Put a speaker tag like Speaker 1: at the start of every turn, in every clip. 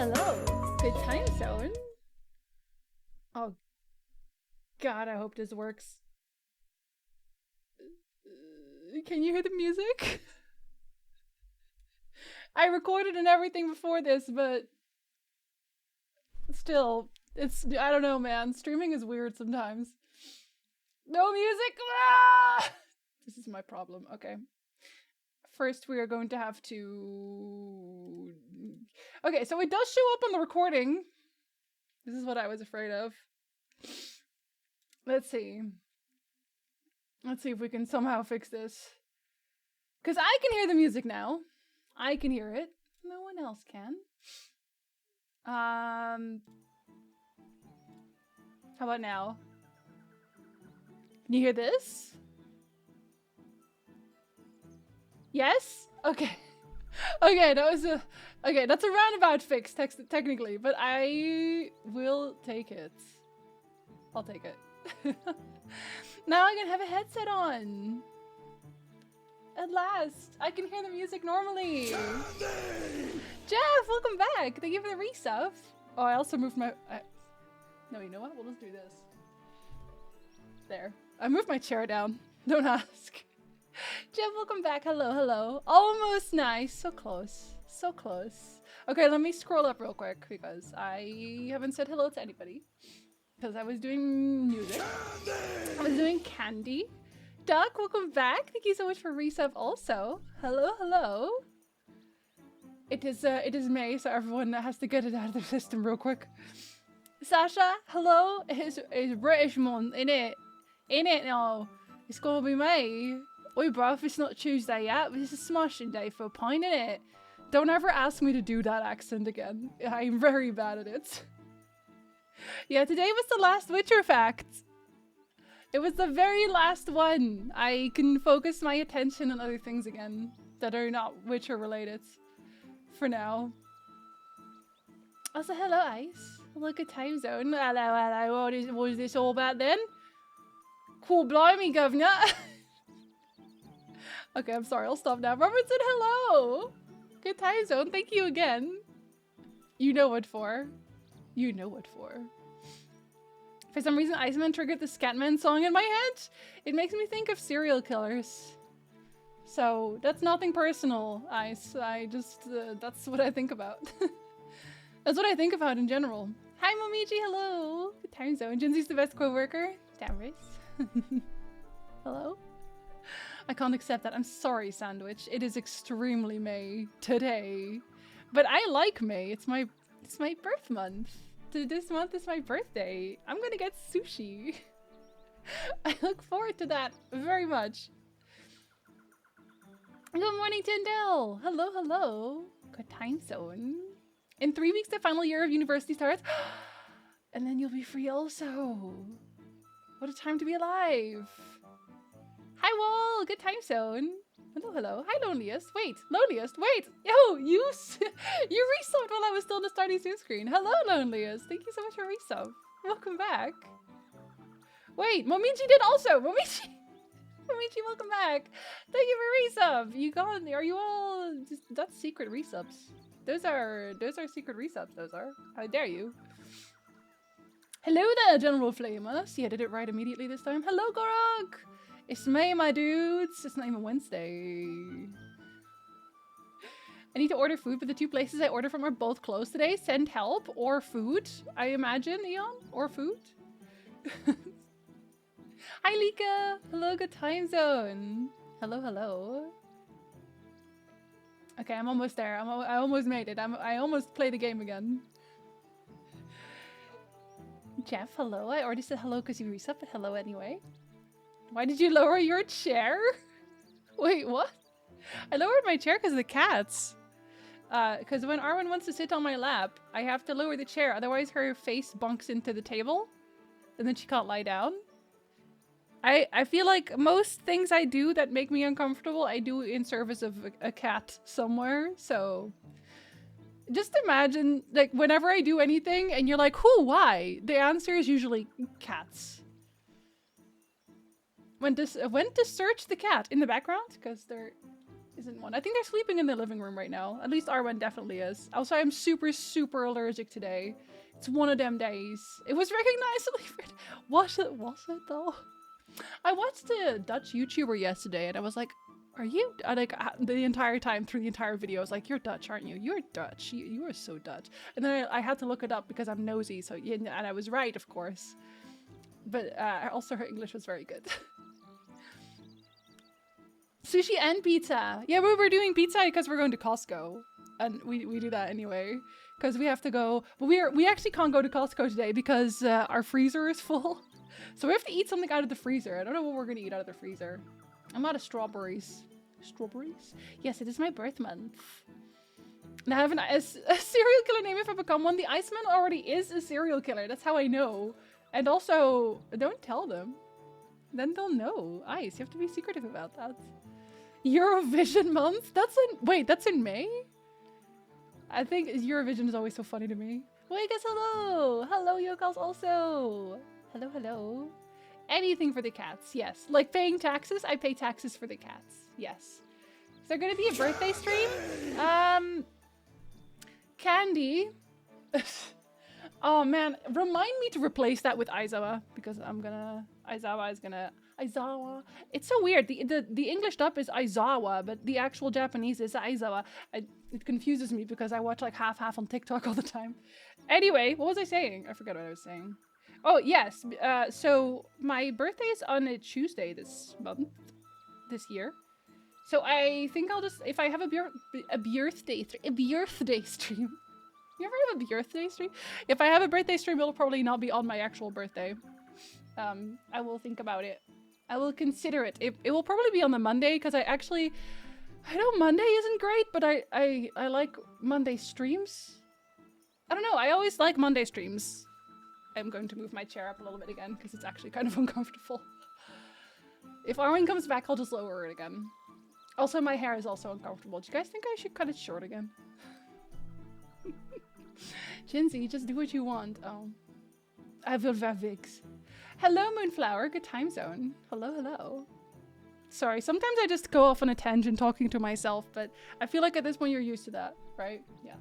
Speaker 1: Hello. Good time zone. Oh god, I hope this works. Can you hear the music? I recorded and everything before this, but still, I don't know, man. Streaming is weird sometimes. No music! Ah! This is my problem. Okay. First, we are going to have to... Okay, so it does show up on the recording. This is what I was afraid of. Let's see. Let's see if we can somehow fix this. Because I can hear the music now. I can hear it. No one else can. How about now? Can you hear this? Yes? Okay. Okay, that was a... Okay, that's a roundabout fix, technically, but I will take it. I'll take it. Now I can have a headset on. At last, I can hear the music normally. Jeff, welcome back. Thank you for the resub. Oh, I also moved my... No, you know what? We'll just do this. There. I moved my chair down. Don't ask. Jeff, welcome back. Hello, hello. Almost nice. So close. So close. Okay, let me scroll up real quick because I haven't said hello to anybody. Because I was doing music. I was doing candy. Duck, welcome back. Thank you so much for resub also. Hello, hello. It is May, so everyone has to get it out of their system real quick. Sasha, hello. It's British month, innit? Innit now? It's gonna be May. Oi, bruv, it's not Tuesday yet, but it's a smashing day for a pint, innit? Don't ever ask me to do that accent again. I'm very bad at it. Yeah, today was the last Witcher fact. It was the very last one. I can focus my attention on other things again that are not Witcher related. For now. Also, hello, Ice. Hello, good time zone. Hello, hello. What is this all about then? Cool, blimey, governor. Okay, I'm sorry. I'll stop now. Robert said hello. Good time zone. Thank you again. You know what for. You know what for. For some reason, Iceman triggered the Scatman song in my head. It makes me think of serial killers. So, that's nothing personal, Ice. I just, that's what I think about. That's what I think about in general. Hi, Momiji, hello. Good time zone. Jinzy's the best co-worker. Damaris. Hello? I can't accept that. I'm sorry, Sandwich. It is extremely May today. But I like May. It's my birth month. This month is my birthday. I'm gonna get sushi. I look forward to that very much. Good morning, Tyndall. Hello, hello. Good time zone. In 3 weeks, the final year of university starts. And then you'll be free also. What a time to be alive. Hi, Wall. Good time zone. Hello, hello. Hi, Loneliest. Wait, Loneliest. Wait. Yo, you resubbed while I was still in the starting Zoom screen. Hello, Loneliest. Thank you so much for resub. Welcome back. Wait, Momiji did also. Momiji, welcome back. Thank you for resub. You gone? Are you all? That's secret resubs. Those are secret resubs. Those are. How dare you? Hello there, General Flamer. See, I did it right immediately this time. Hello, Gorog. It's May, my dudes. It's not even Wednesday. I need to order food, but the two places I order from are both closed today. Send help or food, I imagine, Eon? Or food? Hi, Lika. Hello, good time zone. Hello, hello. Okay, I'm almost there. I almost made it. I almost played the game again. Jeff, hello. I already said hello because you resubbed, but hello anyway. Why did you lower your chair? Wait, what? I lowered my chair because of the cats. Because when Arwen wants to sit on my lap, I have to lower the chair. Otherwise, her face bunks into the table. And then she can't lie down. I feel like most things I do that make me uncomfortable, I do in service of a cat somewhere. So just imagine, like, whenever I do anything and you're like, who, why? The answer is usually cats. Went to search the cat in the background because they're isn't one. I think they're sleeping in the living room right now. At least Arwen definitely is. Also, I'm super, super allergic today. It's one of them days. It was recognizably... Was it though? I watched a Dutch YouTuber yesterday and I was like, are you... Like, the entire time, through the entire video, I was like, you're Dutch, aren't you? You're Dutch. You are so Dutch. And then I had to look it up because I'm nosy, so... And I was right, of course. But also her English was very good. Sushi and pizza. Yeah, we were doing pizza because we're going to Costco. And we do that anyway. Because we have to go... But we actually can't go to Costco today because our freezer is full. So we have to eat something out of the freezer. I don't know what we're going to eat out of the freezer. I'm out of strawberries. Strawberries? Yes, it is my birth month. And I have a serial killer name if I become one. The Iceman already is a serial killer. That's how I know. And also, don't tell them. Then they'll know. Ice, you have to be secretive about that. Eurovision month? That's in... Wait, that's in May? I think Eurovision is always so funny to me. Wait, guys, hello! Hello, Yokals also! Hello, hello. Anything for the cats, yes. Like paying taxes, I pay taxes for the cats. Yes. Is there gonna be a birthday stream? Candy. Oh man, remind me to replace that with Aizawa because Aizawa is gonna Aizawa. It's so weird. The English dub is Aizawa, but the actual Japanese is Aizawa. It confuses me because I watch like half on TikTok all the time. Anyway, what was I saying? I forgot what I was saying. Oh yes, so my birthday is on a Tuesday this year. So I think I'll just, if I have a birthday stream. You ever have a birthday stream? If I have a birthday stream, it'll probably not be on my actual birthday. I will think about it. I will consider it. It will probably be on the Monday because I know Monday isn't great, but I like Monday streams. I don't know. I always like Monday streams. I'm going to move my chair up a little bit again because it's actually kind of uncomfortable. If Arwen comes back, I'll just lower it again. Also, my hair is also uncomfortable. Do you guys think I should cut it short again? Jinsey, just do what you want. Oh. I will wear wigs. Hello, Moonflower. Good time zone. Hello, hello. Sorry, sometimes I just go off on a tangent talking to myself, but I feel like at this point you're used to that, right? Yeah.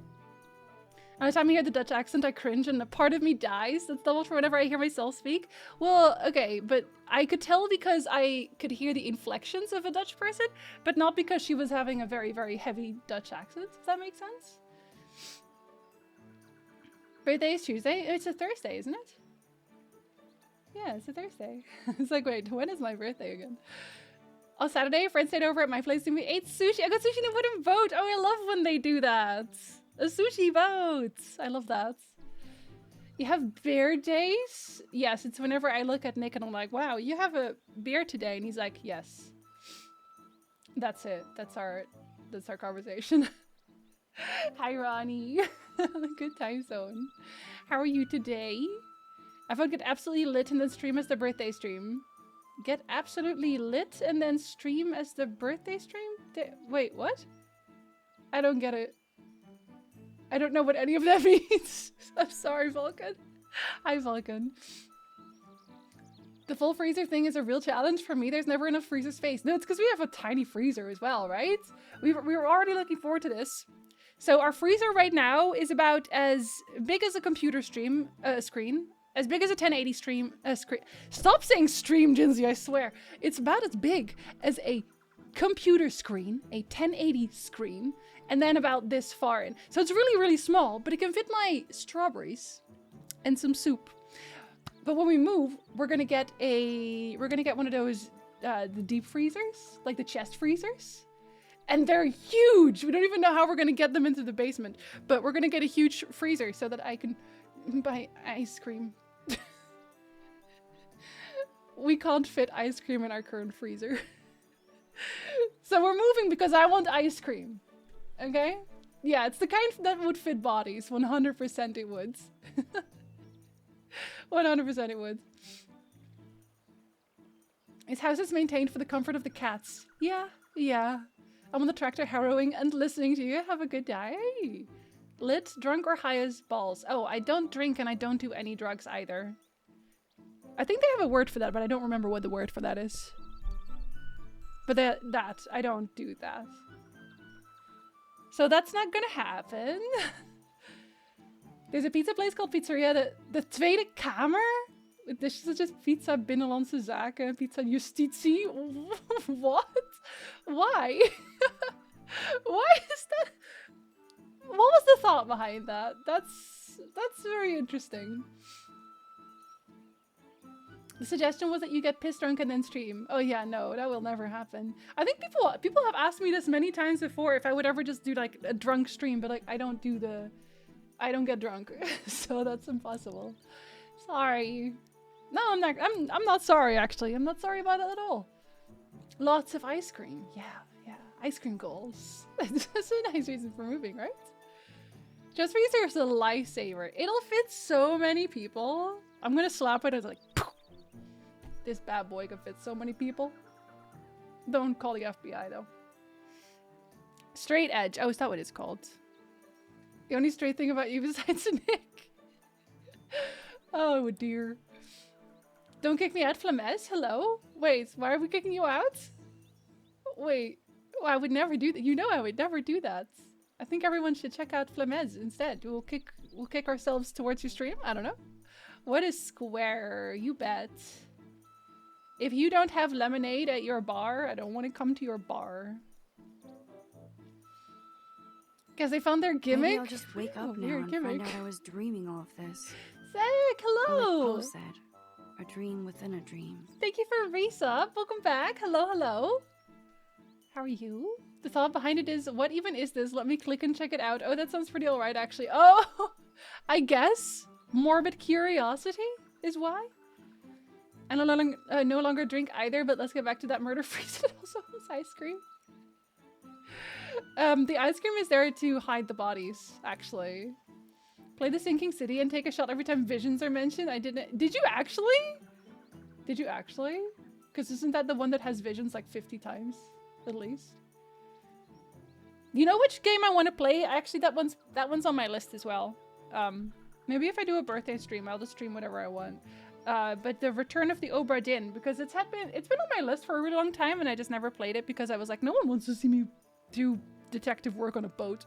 Speaker 1: Every time I hear the Dutch accent, I cringe and a part of me dies. That's double for whenever I hear myself speak. Well, okay, but I could tell because I could hear the inflections of a Dutch person, but not because she was having a very, very heavy Dutch accent. Does that make sense? Birthday is Tuesday? It's a Thursday, isn't it? Yeah, it's a Thursday. It's like, wait, when is my birthday again? On Saturday, friends stayed over at my place and we ate sushi. I got sushi and wouldn't vote. Oh, I love when they do that. A sushi vote. I love that. You have beer days? Yes, it's whenever I look at Nick and I'm like, wow, you have a beer today. And he's like, yes. That's it. That's our conversation. Hi, Ronnie. Good time zone. How are you today? I thought get absolutely lit and then stream as the birthday stream. Get absolutely lit and then stream as the birthday stream? Wait, what? I don't get it. I don't know what any of that means. I'm sorry, Vulcan. Hi, Vulcan. The full freezer thing is a real challenge for me. There's never enough freezer space. No, it's because we have a tiny freezer as well, right? We were already looking forward to this. So our freezer right now is about as big as a computer screen. As big as a 1080 screen. Stop saying stream, Jinsey, I swear. It's about as big as a computer screen, a 1080 screen, and then about this far in. So it's really, really small, but it can fit my strawberries and some soup. But when we move, we're gonna get one of those the deep freezers, like the chest freezers. And they're huge. We don't even know how we're gonna get them into the basement, but we're gonna get a huge freezer so that I can buy ice cream. We can't fit ice cream in our current freezer. So we're moving because I want ice cream. Okay? Yeah, it's the kind that would fit bodies. 100% it would. 100% it would. His house is maintained for the comfort of the cats. Yeah, yeah. I'm on the tractor harrowing and listening to you. Have a good day. Lit, drunk, or high as balls? Oh, I don't drink and I don't do any drugs either. I think they have a word for that, but I don't remember what the word for that is. But that, I don't do that. So that's not gonna happen. There's a pizza place called Pizzeria de Tweede Kamer. With dishes such as pizza Binnenlandse Zaken, pizza Justitie. What? Why? Why is that? What was the thought behind that? That's very interesting. The suggestion was that you get pissed drunk and then stream. Oh yeah, no, that will never happen. I think people have asked me this many times before if I would ever just do like a drunk stream, but like I don't get drunk, so that's impossible. Sorry. No, I'm not sorry actually. I'm not sorry about it at all. Lots of ice cream. Yeah. Ice cream goals. That's a nice reason for moving, right? Just freezer is a lifesaver. It'll fit so many people. I'm gonna slap it as like, poof. This bad boy can fit so many people. Don't call the FBI though. Straight edge. Oh, is that what it's called? The only straight thing about you besides Nick. Oh dear. Don't kick me out, Flames. Hello? Wait, why are we kicking you out? Wait, well, I would never do that. You know I would never do that. I think everyone should check out Flames instead. We'll kick ourselves towards your stream. I don't know. What is square? You bet. If you don't have lemonade at your bar, I don't want to come to your bar. Because they found their gimmick?
Speaker 2: Maybe I'll just wake up now and find out I was dreaming all of this.
Speaker 1: Sick, hello!
Speaker 2: Like Paul said, a dream within a dream.
Speaker 1: Thank you for resub. Welcome back. Hello. How are you? The thought behind it is, what even is this? Let me click and check it out. Oh, that sounds pretty alright, actually. Oh, I guess morbid curiosity is why. I no longer drink either, but let's get back to that murder freeze. It also has ice cream. The ice cream is there to hide the bodies, actually. Play the sinking city and take a shot every time visions are mentioned. I didn't. Did you actually? Did you actually? Because isn't that the one that has visions like 50 times, at least? You know which game I want to play? Actually, that one's on my list as well. Maybe if I do a birthday stream, I'll just stream whatever I want. But the Return of the Obra Dinn, because it's been on my list for a really long time, and I just never played it because I was like, no one wants to see me do detective work on a boat.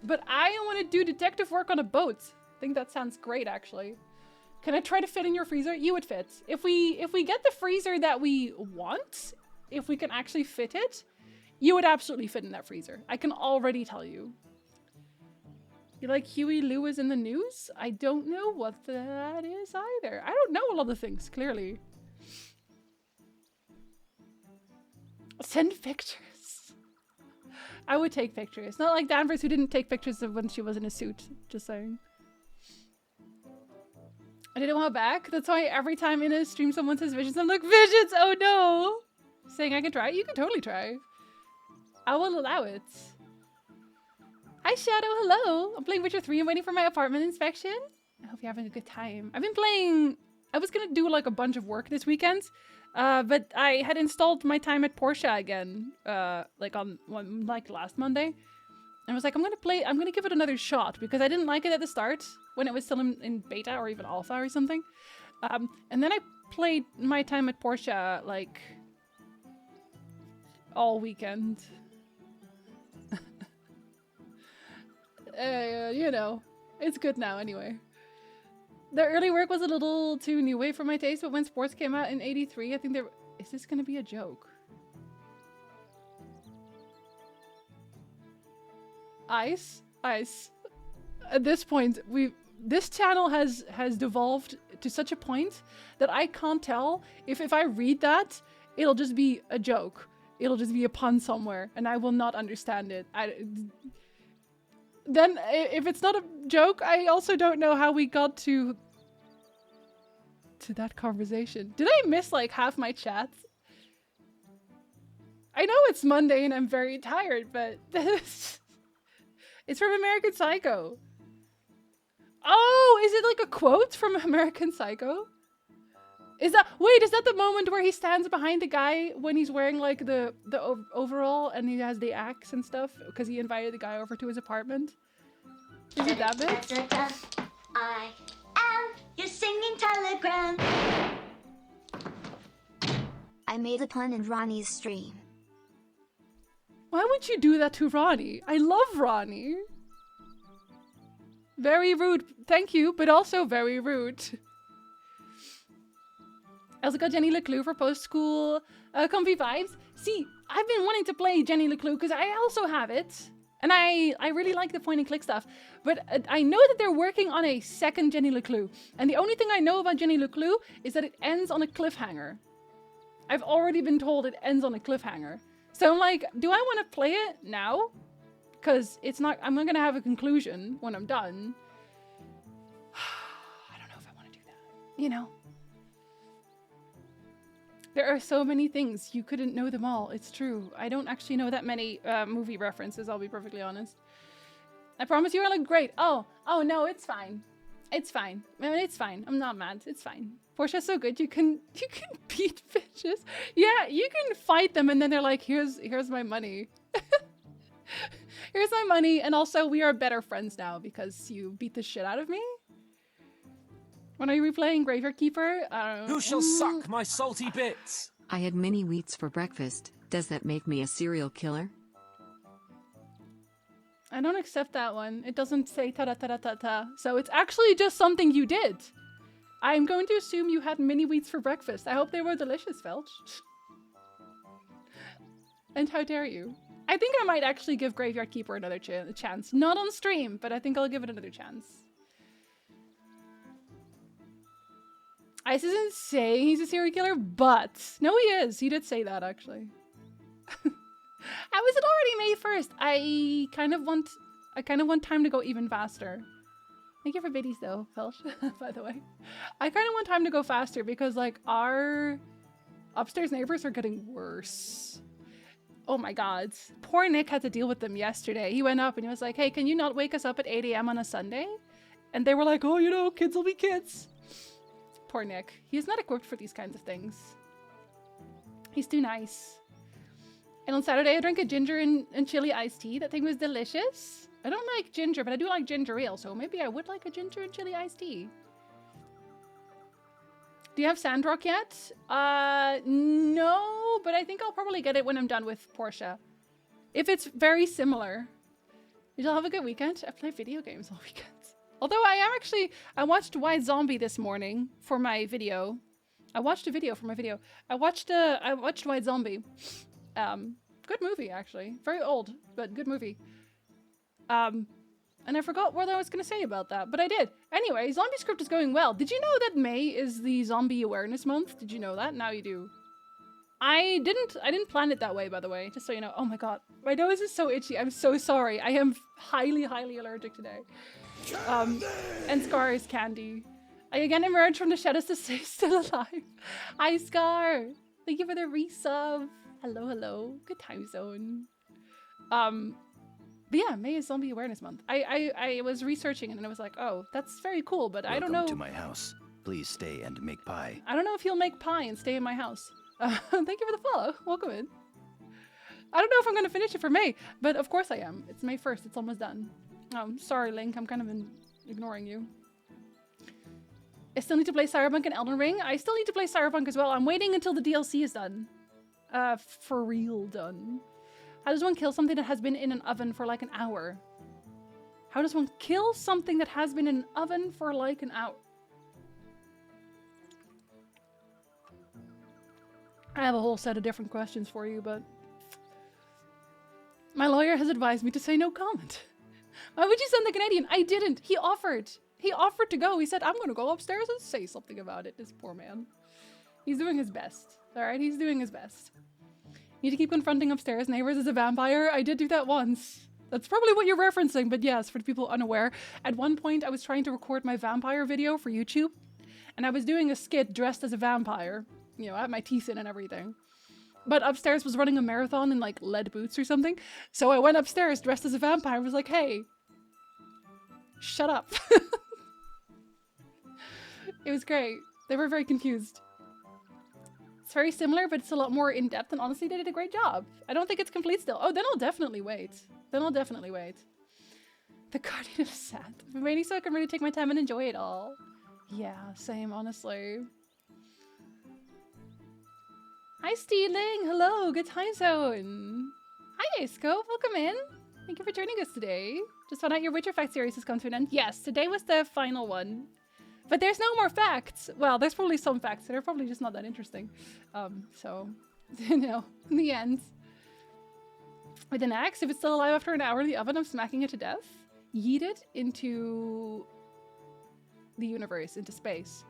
Speaker 1: But I want to do detective work on a boat. I think that sounds great, actually. Can I try to fit in your freezer? You would fit. If we get the freezer that we want, if we can actually fit it, you would absolutely fit in that freezer. I can already tell you. You like Huey Lewis in the news? I don't know what that is either. I don't know a lot of things, clearly. Send pictures. I would take pictures. Not like Danvers, who didn't take pictures of when she was in a suit. Just saying. I did it a while back. That's why every time in a stream someone says visions, I'm like, visions! Oh no! Saying I can try? You can totally try. I will allow it. Hi Shadow, hello! I'm playing Witcher 3 and waiting for my apartment inspection. I hope you're having a good time. I've been playing... I was gonna do like a bunch of work this weekend, but I had installed my time at Porsche again, like last Monday. And I was like, I'm gonna give it another shot because I didn't like it at the start when it was still in beta or even alpha or something. And then I played my time at Porsche like all weekend. You know, it's good now anyway. The early work was a little too new wave for my taste, but when sports came out in '83, I think there... Is this gonna be a joke? Ice? At this point, this channel has devolved to such a point that I can't tell if I read that, it'll just be a joke. It'll just be a pun somewhere, and I will not understand it. Then, if it's not a joke, I also don't know how we got to that conversation. Did I miss like half my chat? I know it's Monday and I'm very tired, but it's from American Psycho. Oh, is it like a quote from American Psycho? Is that the moment where he stands behind the guy when he's wearing like the overall and he has the axe and stuff because he invited the guy over to his apartment? Is it that bit?
Speaker 3: I am your singing telegram.
Speaker 4: I made a pun in Ronnie's stream.
Speaker 1: Why would you do that to Ronnie? I love Ronnie. Very rude. Thank you, but also very rude. I also got Jenny Leclue for post-school comfy vibes. See, I've been wanting to play Jenny Leclue because I also have it. And I really like the point and click stuff. But I know that they're working on a second Jenny Leclue. And the only thing I know about Jenny Leclue is that it ends on a cliffhanger. I've already been told it ends on a cliffhanger. So I'm like, do I want to play it now? Because I'm not going to have a conclusion when I'm done. I don't know if I want to do that. You know? There are so many things. You couldn't know them all. It's true. I don't actually know that many movie references, I'll be perfectly honest. I promise you I look great. Oh no, it's fine. It's fine. I mean, it's fine. I'm not mad. It's fine. Portia's so good. You can beat bitches. Yeah, you can fight them and then they're like, here's my money. Here's my money, and also we are better friends now because you beat the shit out of me. When are you replaying Graveyard Keeper?
Speaker 4: Who shall suck my salty bits?
Speaker 5: I had mini wheats for breakfast. Does that make me a serial killer?
Speaker 1: I don't accept that one. It doesn't say ta-da-ta-da-ta-ta. So it's actually just something you did. I'm going to assume you had mini wheats for breakfast. I hope they were delicious, Felch. And how dare you? I think I might actually give Graveyard Keeper another chance. Not on stream, but I think I'll give it another chance. Ice isn't saying he's a serial killer, but... No, he is. He did say that, actually. How is it already May 1st? I kind of want time to go even faster. Thank you for biddies, though, Felsh, by the way. I kind of want time to go faster because, like, our upstairs neighbors are getting worse. Oh my god. Poor Nick had to deal with them yesterday. He went up and he was like, hey, can you not wake us up at 8 a.m. on a Sunday? And they were like, oh, you know, kids will be kids. Poor Nick. He's not equipped for these kinds of things. He's too nice. And on Saturday, I drank a ginger and chili iced tea. That thing was delicious. I don't like ginger, but I do like ginger ale, so maybe I would like a ginger and chili iced tea. Do you have Sandrock yet? No, but I think I'll probably get it when I'm done with Portia. If it's very similar. Did y'all have a good weekend? I play video games all weekend. Although I watched White Zombie this morning for my video. I watched a video for my video. I watched White Zombie. Good movie, actually. Very old, but good movie. And I forgot what I was going to say about that, but I did. Anyway, Zombie Script is going well. Did you know that May is the Zombie Awareness Month? Did you know that? Now you do. I didn't plan it that way, by the way, just so you know. Oh my god. My nose is so itchy. I'm so sorry. I am highly, highly allergic today. And Scar is candy. I again emerged from the shadows to stay still alive. Hi, Scar. Thank you for the resub. Hello, hello. Good time zone. But yeah, May is Zombie Awareness Month. I was researching it and I was like, oh, that's very cool, but I don't know.
Speaker 6: Welcome to my house. Please stay and make pie.
Speaker 1: I don't know if he'll make pie and stay in my house. Thank you for the follow. Welcome in. I don't know if I'm going to finish it for May, but of course I am. It's May 1st. It's almost done. Sorry, Link. I'm kind of ignoring you. I still need to play Cyberpunk and Elden Ring. I still need to play Cyberpunk as well. I'm waiting until the DLC is done. For real done. How does one kill something that has been in an oven for like an hour? How does one kill something that has been in an oven for like an hour? I have a whole set of different questions for you, but my lawyer has advised me to say no comment. Why would you send the Canadian? I didn't. He offered. He offered to go. He said, I'm going to go upstairs and say something about it. This poor man. He's doing his best. All right, he's doing his best. Need to keep confronting upstairs neighbors as a vampire. I did do that once. That's probably what you're referencing, but yes, for the people unaware. At one point, I was trying to record my vampire video for YouTube, and I was doing a skit dressed as a vampire. You know, I had my teeth in and everything. But upstairs was running a marathon in like lead boots or something. So I went upstairs dressed as a vampire. I was like, hey, shut up. It was great. They were very confused. It's very similar, but it's a lot more in-depth, and honestly, they did a great job. I don't think it's complete still. Oh, then I'll definitely wait. Then I'll definitely wait. The Guardian is sad. I'm waiting so I can really take my time and enjoy it all. Yeah, same, honestly. Hi, Steeling. Hello, good time zone. Hi, Aisco. Welcome in. Thank you for joining us today. Just found out your Witcher Fact series has come to an end. Yes, today was the final one. But there's no more facts. Well, there's probably some facts that are probably just not that interesting. So, you know, in the end. With an axe, if it's still alive after an hour in the oven, I'm smacking it to death. Yeet it into the universe, into space.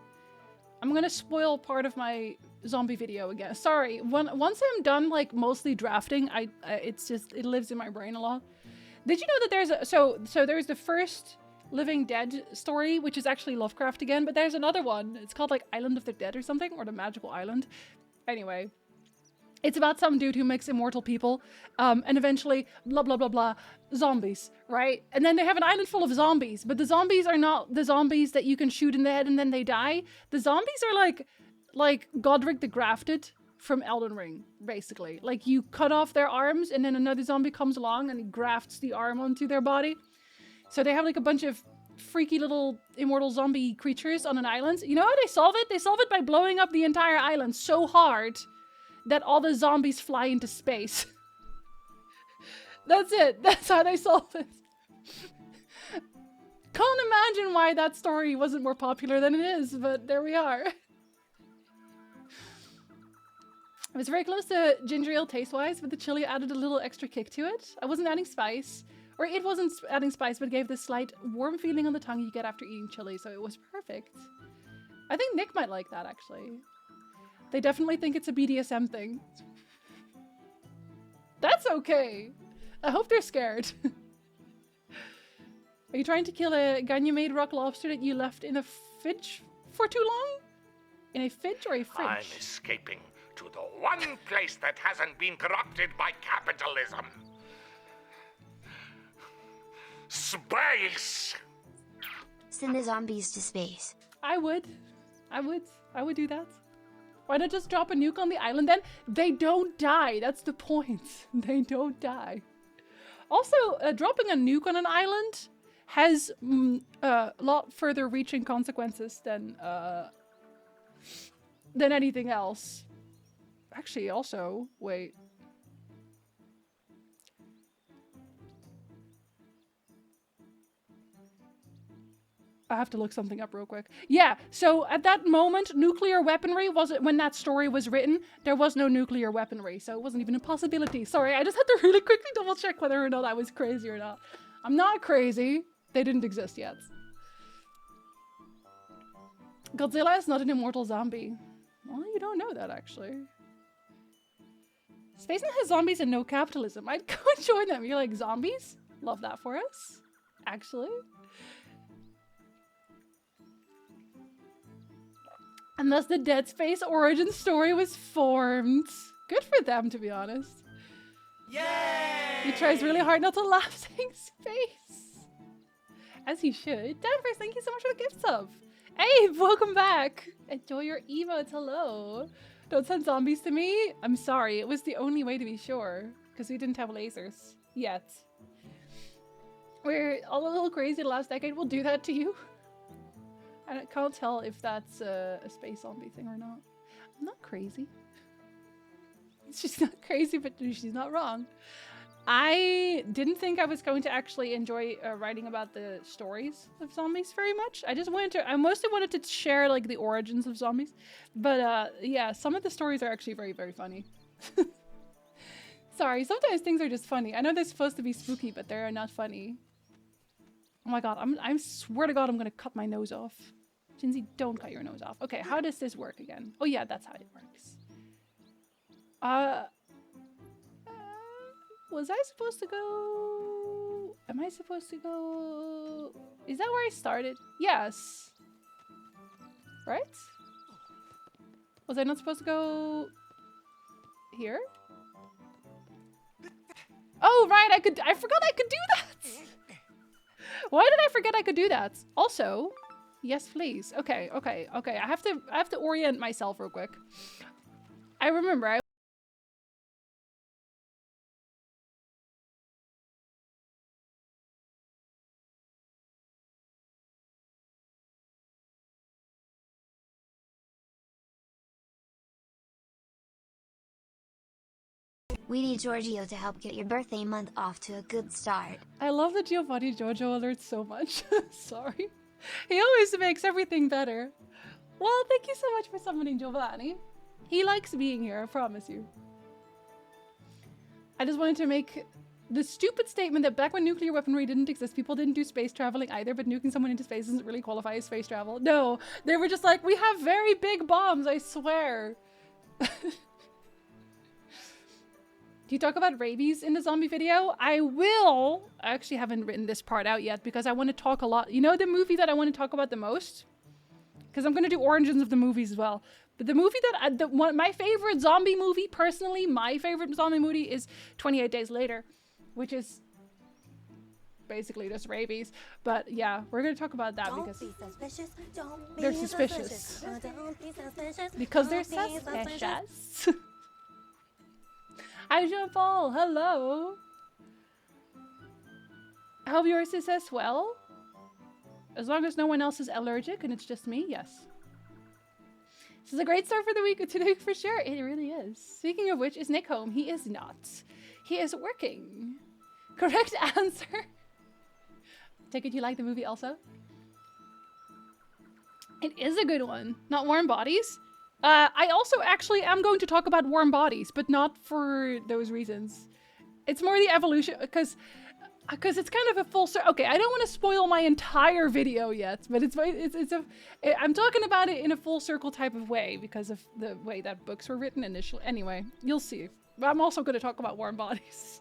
Speaker 1: I'm gonna spoil part of my zombie video again. Sorry, once I'm done, like, mostly drafting, it's just, it lives in my brain a lot. Did you know that there's a, so there's the first Living Dead story, which is actually Lovecraft again, but there's another one. It's called, like, Island of the Dead or something, or the Magical Island. Anyway. It's about some dude who makes immortal people, and eventually, blah, blah, blah, blah, zombies, right? And then they have an island full of zombies, but the zombies are not the zombies that you can shoot in the head and then they die. The zombies are like Godric the Grafted from Elden Ring, basically. Like, you cut off their arms and then another zombie comes along and he grafts the arm onto their body. So they have, like, a bunch of freaky little immortal zombie creatures on an island. You know how they solve it? They solve it by blowing up the entire island so hard that all the zombies fly into space. That's it. That's how they solve it. Can't imagine why that story wasn't more popular than it is, but there we are. It was very close to ginger ale taste-wise, but the chili added a little extra kick to it. I wasn't adding spice, or it wasn't adding spice, but it gave this slight warm feeling on the tongue you get after eating chili, so it was perfect. I think Nick might like that, actually. They definitely think it's a BDSM thing. That's okay. I hope they're scared. Are you trying to kill a Ganymed rock lobster that you left in a fridge for too long? In a fridge or a fridge?
Speaker 7: I'm escaping to the one place that hasn't been corrupted by capitalism. Space!
Speaker 8: Send the zombies to space.
Speaker 1: I would do that. Why not just drop a nuke on the island then? They don't die. That's the point. They don't die. Also, dropping a nuke on an island has a lot further reaching consequences than anything else. Actually, also, wait. I have to look something up real quick. Yeah, so at that moment, nuclear weaponry wasn't, when that story was written, there was no nuclear weaponry, so it wasn't even a possibility. Sorry, I just had to really quickly double check whether or not I was crazy or not. I'm not crazy. They didn't exist yet. Godzilla is not an immortal zombie. Well, you don't know that, actually. Spaceman has zombies and no capitalism. I'd go and join them. You're like, zombies? Love that for us. Actually. And thus the Dead Space origin story was formed. Good for them, to be honest.
Speaker 4: Yay!
Speaker 1: He tries really hard not to laugh saying space. As he should. Danvers, thank you so much for the gift sub. Hey, welcome back. Enjoy your emotes. Hello. Don't send zombies to me. I'm sorry. It was the only way to be sure. Because we didn't have lasers. Yet. We're all a little crazy the last decade. We'll do that to you. I can't tell if that's a space zombie thing or not. I'm not crazy. She's not crazy, but she's not wrong. I didn't think I was going to actually enjoy writing about the stories of zombies very much. I mostly wanted to share like the origins of zombies. But yeah, some of the stories are actually very, very funny. Sorry, sometimes things are just funny. I know they're supposed to be spooky, but they're not funny. Oh my god, I swear to god I'm gonna cut my nose off. Jinsey, don't cut your nose off. Okay, how does this work again? Oh yeah, that's how it works. Was I supposed to go? Am I supposed to go? Is that where I started? Yes. Right? Was I not supposed to go here? Oh, right, I forgot I could do that! Why did I forget I could do that? Also, yes, please. Okay. I have to orient myself real quick. I remember
Speaker 8: We need Giorgio to help get your birthday month off to a good start.
Speaker 1: I love the Giovanni Jojo alert so much. Sorry. He always makes everything better. Well, thank you so much for summoning Giovanni. He likes being here, I promise you. I just wanted to make the stupid statement that back when nuclear weaponry didn't exist, people didn't do space traveling either, but nuking someone into space doesn't really qualify as space travel. No, they were just like, we have very big bombs, I swear. Do you talk about rabies in the zombie video? I will. I actually haven't written this part out yet because I want to talk a lot. You know the movie that I want to talk about the most? Because I'm going to do origins of the movies as well. But the movie that, my favorite zombie movie, personally, my favorite zombie movie is 28 Days Later. Which is basically just rabies. But yeah, we're going to talk about that because they're suspicious. Because they're suspicious. Hi, Jean-Paul. Hello. I hope yours is as well. As long as no one else is allergic and it's just me, yes. This is a great start for the week today for sure. It really is. Speaking of which, is Nick home? He is not. He is working. Correct answer. Take it you like the movie also? It is a good one. Not Warm Bodies. I also actually am going to talk about Warm Bodies, but not for those reasons. It's more the evolution, because it's kind of a full circle. Okay, I don't want to spoil my entire video yet, but I'm talking about it in a full circle type of way because of the way that books were written initially. Anyway, you'll see. I'm also going to talk about Warm Bodies.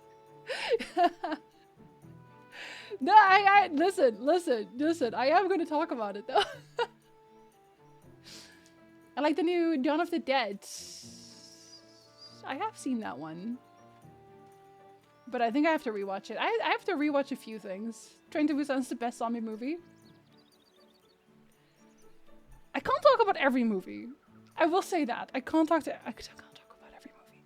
Speaker 1: No, listen. I am going to talk about it though. I like the new Dawn of the Dead. I have seen that one. But I think I have to rewatch it. I have to rewatch a few things. Train to Busan's the best zombie movie. I can't talk about every movie. I will say that. I can't talk about every movie.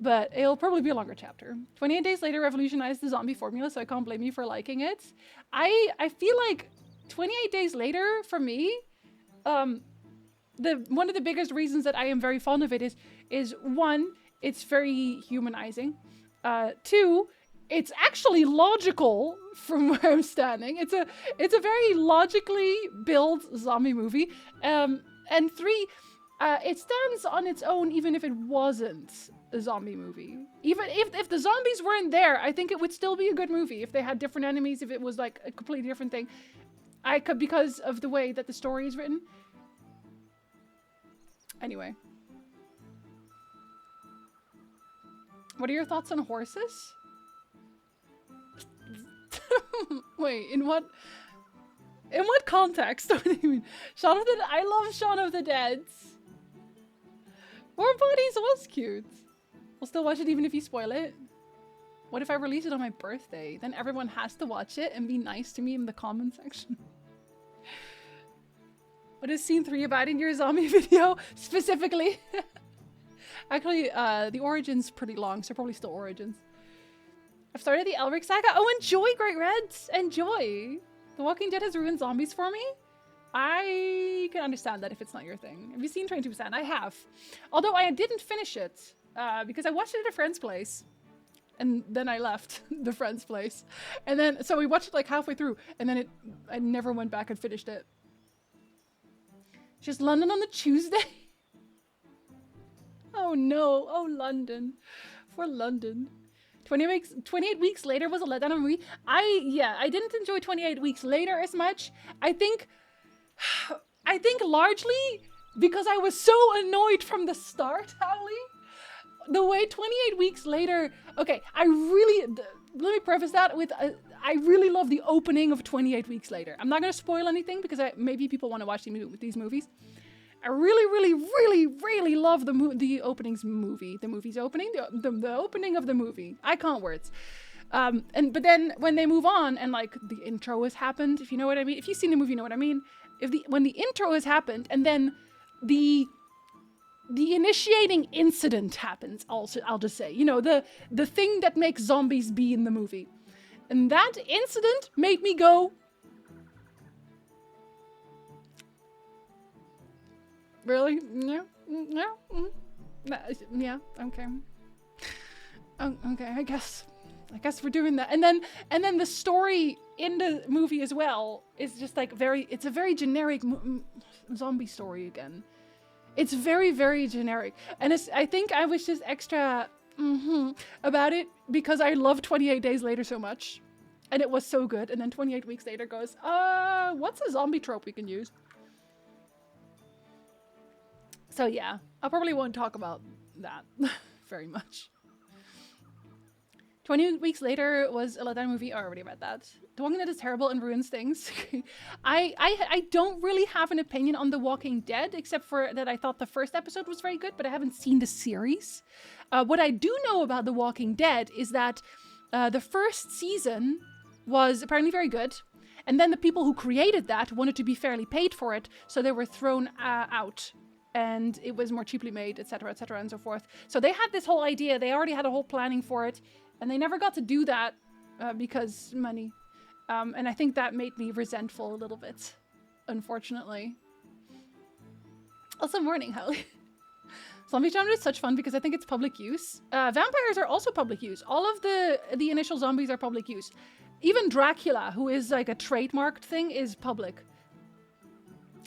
Speaker 1: But it'll probably be a longer chapter. 28 Days Later revolutionized the zombie formula, so I can't blame you for liking it. I feel like 28 Days Later, for me, one of the biggest reasons that I am very fond of it is one, it's very humanizing. Two, it's actually logical from where I'm standing. It's a very logically built zombie movie. And three, it stands on its own even if it wasn't a zombie movie. Even if the zombies weren't there, I think it would still be a good movie if they had different enemies, if it was like a completely different thing. Because of the way that the story is written. Anyway. What are your thoughts on horses? Wait, in what context? What do you mean? I love Shaun of the Dead. Warm Bodies was cute. We'll still watch it even if you spoil it. What if I release it on my birthday? Then everyone has to watch it and be nice to me in the comment section. What is scene 3 about in your zombie video specifically? Actually, the origin's pretty long, so probably still origins. I've started the Elric saga. Oh, enjoy, Great Reds! Enjoy! The Walking Dead has ruined zombies for me? I can understand that if it's not your thing. Have you seen Train to Busan? I have. Although I didn't finish it, because I watched it at a friend's place. And then I left the friend's place. And then, so we watched it like halfway through, and then I never went back and finished it. Just London on the Tuesday? Oh no, oh London. For London. 28 weeks later was a letdown on me. I didn't enjoy 28 weeks later as much. I think largely because I was so annoyed from the start, Howley. The way 28 weeks later, okay, let me preface that with, I really love the opening of 28 weeks later. I'm not going to spoil anything because maybe people want to watch these movies. I really love the opening's movie. The movie's opening, the opening of the movie. I can't words. But then when they move on and like the intro has happened, if you know what I mean, if you've seen the movie, you know what I mean. When the intro has happened and then the initiating incident happens, also I'll just say, you know, the thing that makes zombies be in the movie, and that incident made me go. Really? Yeah. Yeah. Yeah. Okay. Okay, I guess we're doing that. And then the story in the movie as well is just like it's a very generic zombie story again. It's very, very generic. And I think I was just extra about it because I love 28 Days Later so much. And it was so good. And then 28 weeks later goes, what's a zombie trope we can use? So yeah, I probably won't talk about that very much. 20 weeks later was a letdown movie. I already read that. The Walking Dead is terrible and ruins things. I don't really have an opinion on The Walking Dead, except for that I thought the first episode was very good, but I haven't seen the series. What I do know about The Walking Dead is that the first season was apparently very good. And then the people who created that wanted to be fairly paid for it, so they were thrown out. And it was more cheaply made, etc., and so forth. So they had this whole idea. They already had a whole planning for it. And they never got to do that because money. And I think that made me resentful a little bit, unfortunately. Also, morning, Holly. Zombie genre is such fun because I think it's public use. Vampires are also public use. All of the initial zombies are public use. Even Dracula, who is like a trademarked thing, is public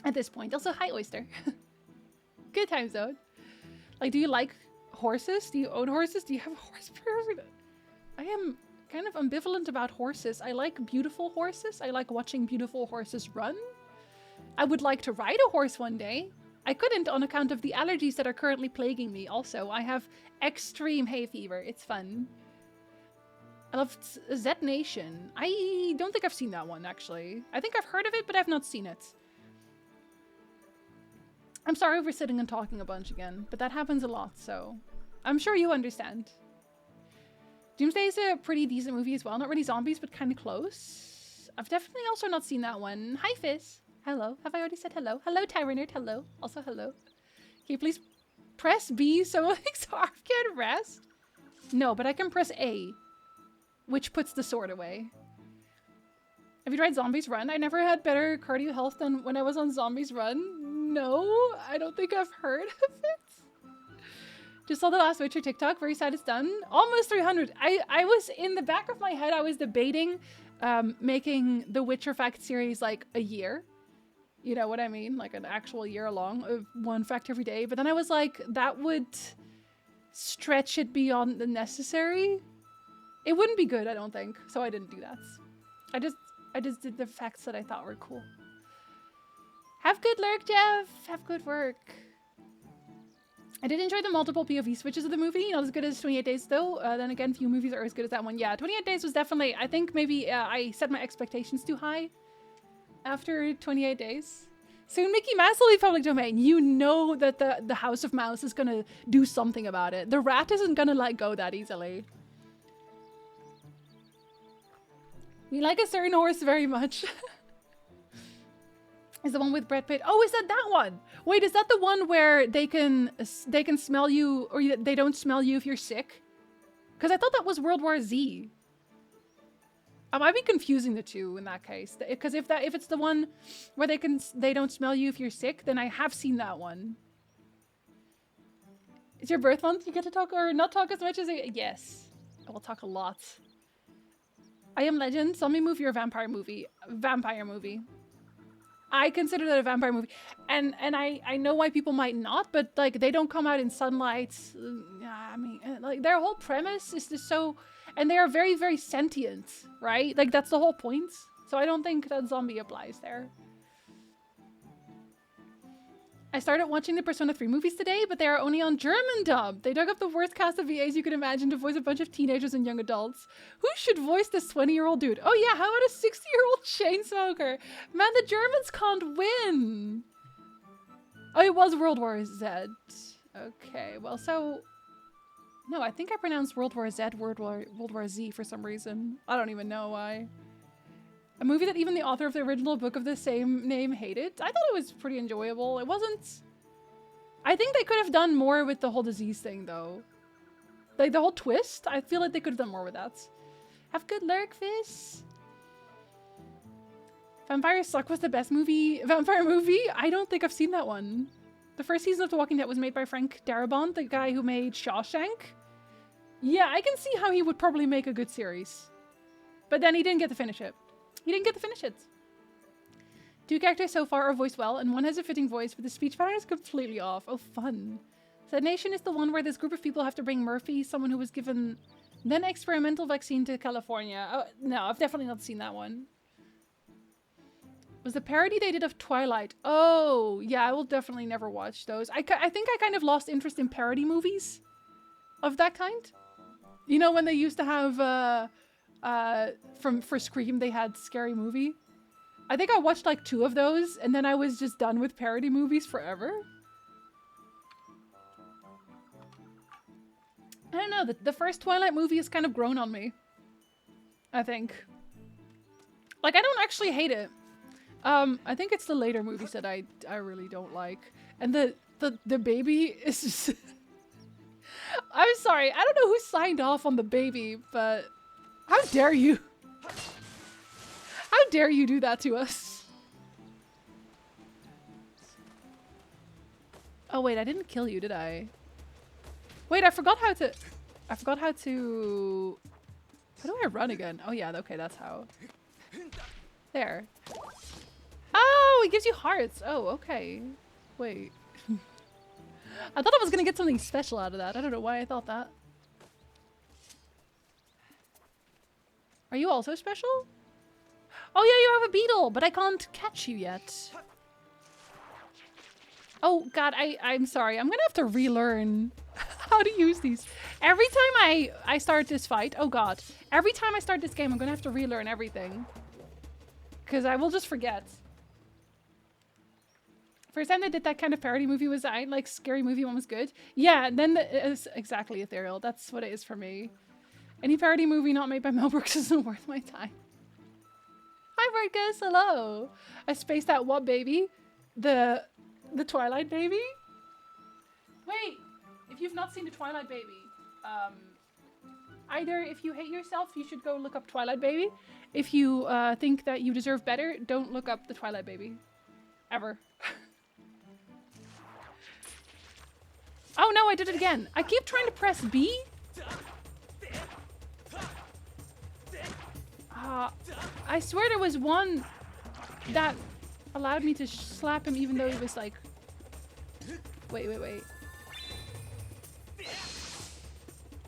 Speaker 1: at this point. Also, hi, Oyster. Good time zone. Like, do you like horses? Do you own horses? Do you have a horse person? I am kind of ambivalent about horses. I like beautiful horses. I like watching beautiful horses run. I would like to ride a horse one day. I couldn't on account of the allergies that are currently plaguing me. Also, I have extreme hay fever. It's fun. I love Z Nation. I don't think I've seen that one, actually. I think I've heard of it, but I've not seen it. I'm sorry for sitting and talking a bunch again, but that happens a lot, so I'm sure you understand. Doomsday is a pretty decent movie as well. Not really zombies, but kind of close. I've definitely also not seen that one. Hi, Fizz. Hello. Have I already said hello? Hello, Tyrannerd. Hello. Also, hello. Can you please press B so Xarf can rest? No, but I can press A, which puts the sword away. Have you tried Zombies Run? I never had better cardio health than when I was on Zombies Run. No, I don't think I've heard of it. Just saw the last Witcher TikTok. Very sad it's done. Almost 300. I was in the back of my head, I was debating making the Witcher Fact series like a year. You know what I mean? Like an actual year long of one fact every day. But then I was like, that would stretch it beyond the necessary. It wouldn't be good, I don't think. So I didn't do that. I just did the facts that I thought were cool. Have good lurk, Jeff. Have good work. I did enjoy the multiple POV switches of the movie. Not as good as 28 Days, though. Then again, few movies are as good as that one. Yeah, 28 Days was definitely... I think maybe I set my expectations too high after 28 Days. Soon Mickey Mouse will be public domain. You know that the House of Mouse is gonna do something about it. The rat isn't gonna let go that easily. We like a certain horse very much. Is the one with Brad Pitt? Oh, is that one? Wait, is that the one where they can smell you, or they don't smell you if you're sick? Because I thought that was World War Z. I might be confusing the two in that case. Because if it's the one where they don't smell you if you're sick, then I have seen that one. It's your birth month. You get to talk or not talk as much as yes. I will talk a lot. I Am Legend, zombie movie or vampire movie? Vampire movie. I consider that a vampire movie. And I know why people might not, but like they don't come out in sunlight. I mean, like their whole premise is just so... And they are very, very sentient, right? Like that's the whole point. So I don't think that zombie applies there. I started watching the Persona 3 movies today, but they are only on German dub. They dug up the worst cast of VAs you could imagine to voice a bunch of teenagers and young adults. Who should voice this 20-year-old dude? Oh yeah, how about a 60-year-old chain smoker? Man, the Germans can't win. Oh, it was World War Z. Okay, well, so... No, I think I pronounced World War Z World War Z for some reason. I don't even know why. A movie that even the author of the original book of the same name hated. I thought it was pretty enjoyable. It wasn't... I think they could have done more with the whole disease thing, though. Like, the whole twist, I feel like they could have done more with that. Have good lurk, Fizz. Vampire Suck was the best vampire movie? I don't think I've seen that one. The first season of The Walking Dead was made by Frank Darabont, the guy who made Shawshank. Yeah, I can see how he would probably make a good series. But then he didn't get to finish it. He didn't get to finish it. 2 characters so far are voiced well, and one has a fitting voice, but the speech pattern is completely off. Oh, fun. Sad Nation is the one where this group of people have to bring Murphy, someone who was given then experimental vaccine to California. Oh, no, I've definitely not seen that one. Was the parody they did of Twilight. Oh, yeah, I will definitely never watch those. I think I kind of lost interest in parody movies of that kind. You know, when they used to have, for Scream, they had Scary Movie. I think I watched like 2 of those, and then I was just done with parody movies forever. I don't know, the first Twilight movie has kind of grown on me. I think. Like, I don't actually hate it. I think it's the later movies that I really don't like. And the baby is just... I'm sorry, I don't know who signed off on the baby, but how dare you? How dare you do that to us? Oh wait, I didn't kill you, did I? Wait, I forgot how to... How do I run again? Oh yeah, okay, that's how. There. Oh, it gives you hearts. Oh, okay. Wait. I thought I was gonna get something special out of that. I don't know why I thought that. Are you also special? Oh yeah, you have a beetle, but I can't catch you yet. Oh god, I'm sorry. I'm gonna have to relearn how to use these. Every time I start this fight, oh god. Every time I start this game, I'm gonna have to relearn everything. Because I will just forget. First time they did that kind of parody movie was like Scary Movie one was good. Yeah, and then it's exactly Ethereal. That's what it is for me. Any parody movie not made by Mel Brooks isn't worth my time. Hi Marcus, hello. I spaced out what baby? The Twilight baby? Wait, if you've not seen the Twilight baby, either if you hate yourself, you should go look up Twilight baby. If you think that you deserve better, don't look up the Twilight baby. Ever. Oh no, I did it again. I keep trying to press B. I swear there was one that allowed me to slap him even though he was like... Wait.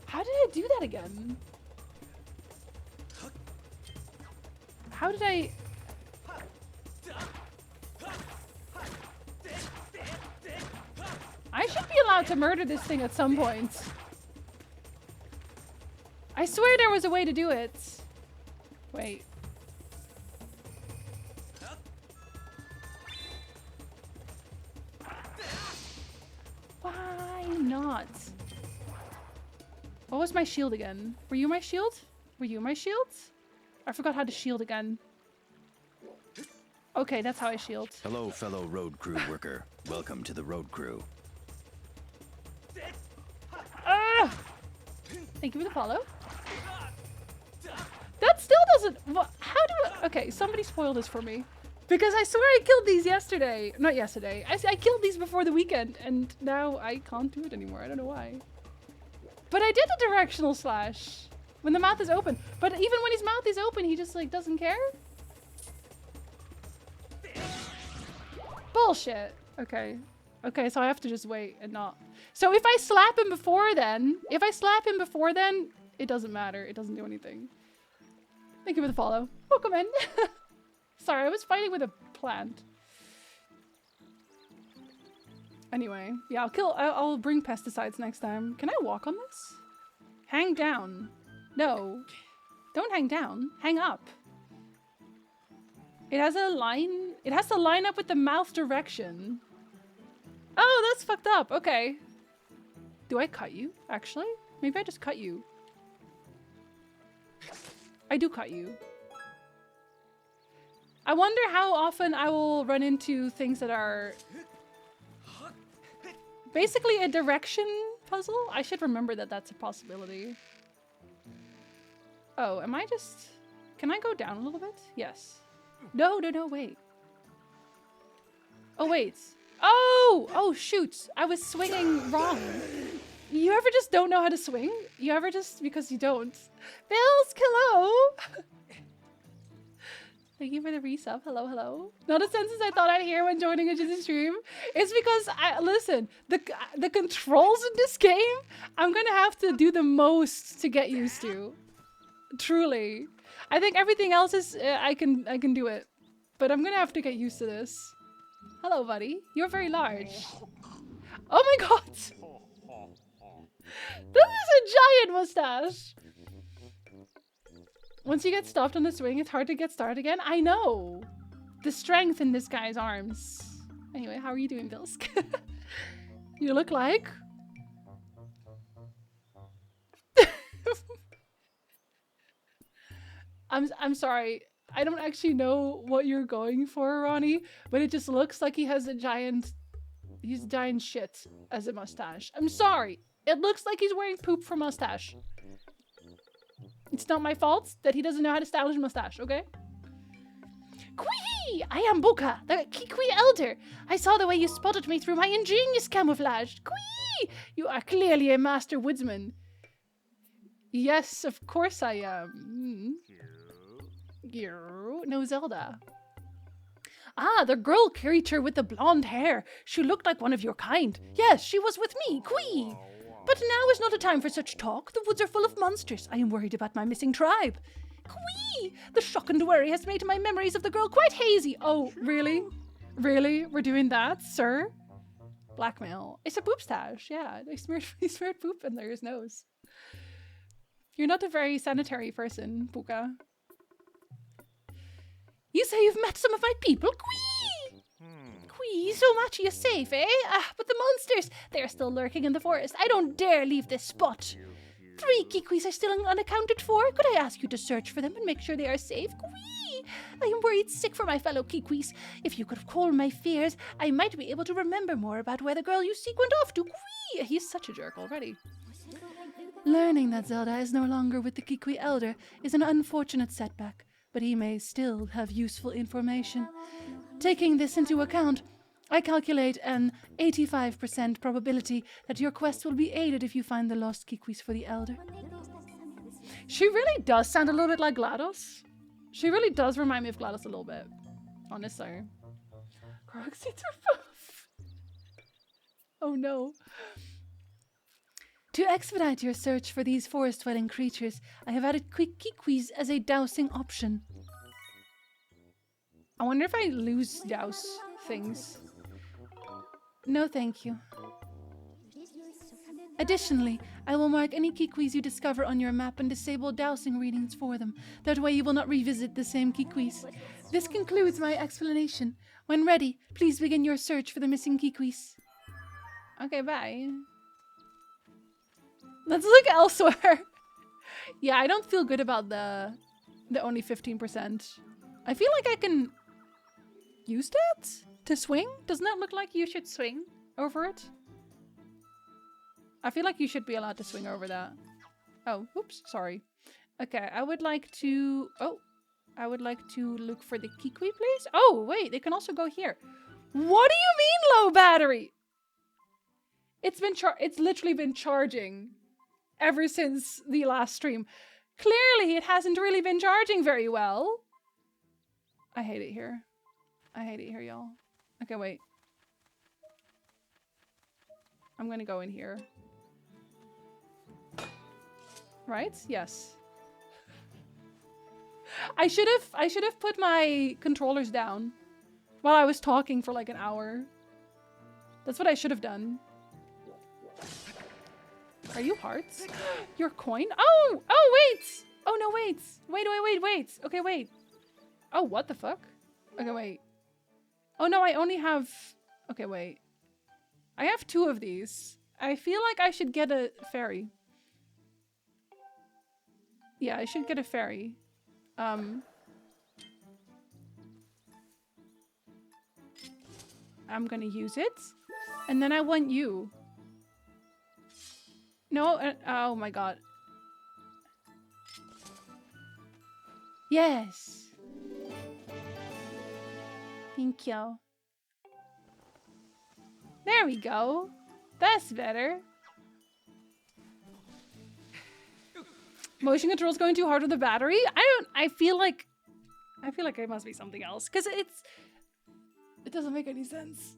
Speaker 1: How did I do that again? How did I... I should be allowed to murder this thing at some point. I swear there was a way to do it. Wait. Why not? What was my shield again? Were you my shield? Were you my shield? I forgot how to shield again. Okay, that's how I shield.
Speaker 6: Hello, fellow road crew worker. Welcome to the road crew.
Speaker 1: Thank you for the follow. That still doesn't... How do I... Okay, somebody spoiled this for me. Because I swear I killed these yesterday. Not yesterday. I killed these before the weekend. And now I can't do it anymore. I don't know why. But I did a directional slash. When the mouth is open. But even when his mouth is open, he just like doesn't care. Bullshit. Okay. Okay, so I have to just wait and not... So if I slap him before then... it doesn't matter. It doesn't do anything. Thank you for the follow. Welcome in. Sorry, I was fighting with a plant. Anyway, yeah, I'll bring pesticides next time. Can I walk on this? Hang down. No. Don't hang down. Hang up. It has a line. It has to line up with the mouth direction. Oh, that's fucked up. Okay. Do I cut you, actually? Maybe I just cut you. I do cut you. I wonder how often I will run into things that are basically a direction puzzle. I should remember that that's a possibility. Oh, am I just... Can I go down a little bit? Yes. No, wait. Oh, wait. Oh! Oh, shoot. I was swinging wrong. You ever just don't know how to swing? You ever just because you don't? Bills, hello. Thank you for the resub. Hello, hello. Not a sentence I thought I'd hear when joining a Disney stream. It's because listen, the controls in this game, I'm gonna have to do the most to get used to. Truly, I think everything else is I can do it, but I'm gonna have to get used to this. Hello, buddy. You're very large. Oh my god. This is a giant mustache. Once you get stopped on the swing, it's hard to get started again. I know. The strength in this guy's arms. Anyway, how are you doing, Bilsk? You look like... I'm sorry. I don't actually know what you're going for, Ronnie, but it just looks like he has a giant... He's giant shit as a mustache. I'm sorry. It looks like he's wearing poop for mustache. It's not my fault that he doesn't know how to style his mustache, okay? Kwee! I am Buka, the Kikwi Elder. I saw the way you spotted me through my ingenious camouflage. Kwee! You are clearly a master woodsman. Yes, of course I am. No, Zelda. Ah, the girl creature with the blonde hair. She looked like one of your kind. Yes, she was with me, Kwee. But now is not a time for such talk. The woods are full of monsters. I am worried about my missing tribe. Kwee! The shock and worry has made my memories of the girl quite hazy. Oh, really? Really? We're doing that, sir? Blackmail. It's a poop stash. Yeah, he smeared poop under his nose. You're not a very sanitary person, Puka. You say you've met some of my people? Kwee! Kwee, so much you're safe, eh? Ah, but the monsters, they're still lurking in the forest. I don't dare leave this spot. 3 Kikwis are still unaccounted for. Could I ask you to search for them and make sure they are safe? Kwee! I am worried sick for my fellow Kikwis. If you could calm my fears, I might be able to remember more about where the girl you seek went off to. Kwee! He's such a jerk already. Learning that Zelda is no longer with the Kikwi Elder is an unfortunate setback, but he may still have useful information. Taking this into account, I calculate an 85% probability that your quest will be aided if you find the lost Kikwis for the Elder. She really does sound a little bit like GLaDOS. She really does remind me of GLaDOS a little bit. Honestly. Crocs eats her puff. Oh no. To expedite your search for these forest-dwelling creatures, I have added Kikwis as a dowsing option. I wonder if I lose douse things. No, thank you. Additionally, I will mark any Kikwis you discover on your map and disable dowsing readings for them. That way you will not revisit the same Kikwis. This concludes my explanation. When ready, please begin your search for the missing Kikwis. Okay, bye. Let's look elsewhere. Yeah, I don't feel good about the only 15%. I feel like I can use that to swing. Doesn't that look like you should swing over it? I feel like you should be allowed to swing over that. Oh, oops, sorry. Okay, I would like to... Oh, I would like to look for the Kikwi, please. Oh, wait, they can also go here. What do you mean low battery? It's literally been charging ever since the last stream. Clearly, it hasn't really been charging very well. I hate it here. I hate it here, y'all. Okay, wait. I'm gonna go in here. Right? Yes. I should have put my controllers down while I was talking for like an hour. That's what I should have done. Are you hearts? Your coin? Oh! Oh, wait! Oh, no, wait! Wait. Okay, wait. Oh, what the fuck? Okay, wait. Oh, no, I only have... Okay, wait. I have 2 of these. I feel like I should get a fairy. Yeah, I should get a fairy. I'm gonna use it. And then I want you. No, oh my god. Yes. Thank you. There we go. That's better. Motion control's going too hard with the battery? I feel like it must be something else. Because it doesn't make any sense.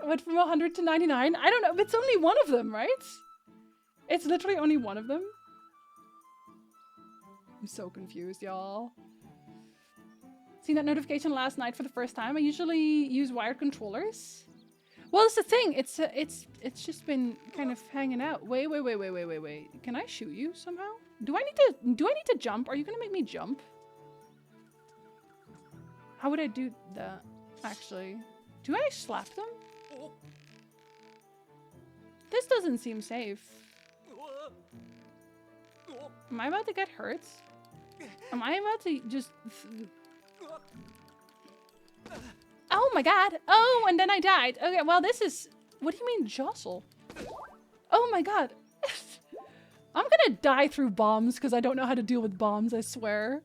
Speaker 1: I went from 100 to 99. I don't know. It's only one of them, right? It's literally only one of them. I'm so confused, y'all. Seen that notification last night for the first time. I usually use wired controllers. Well, it's the thing. It's just been kind of hanging out. Wait. Can I shoot you somehow? Do I need to jump? Are you gonna make me jump? How would I do that? Actually, do I slap them? This doesn't seem safe. Am I about to get hurt? Am I about to just... Oh my god! Oh, and then I died. Okay, well this is... What do you mean jostle? Oh my god. I'm gonna die through bombs because I don't know how to deal with bombs, I swear.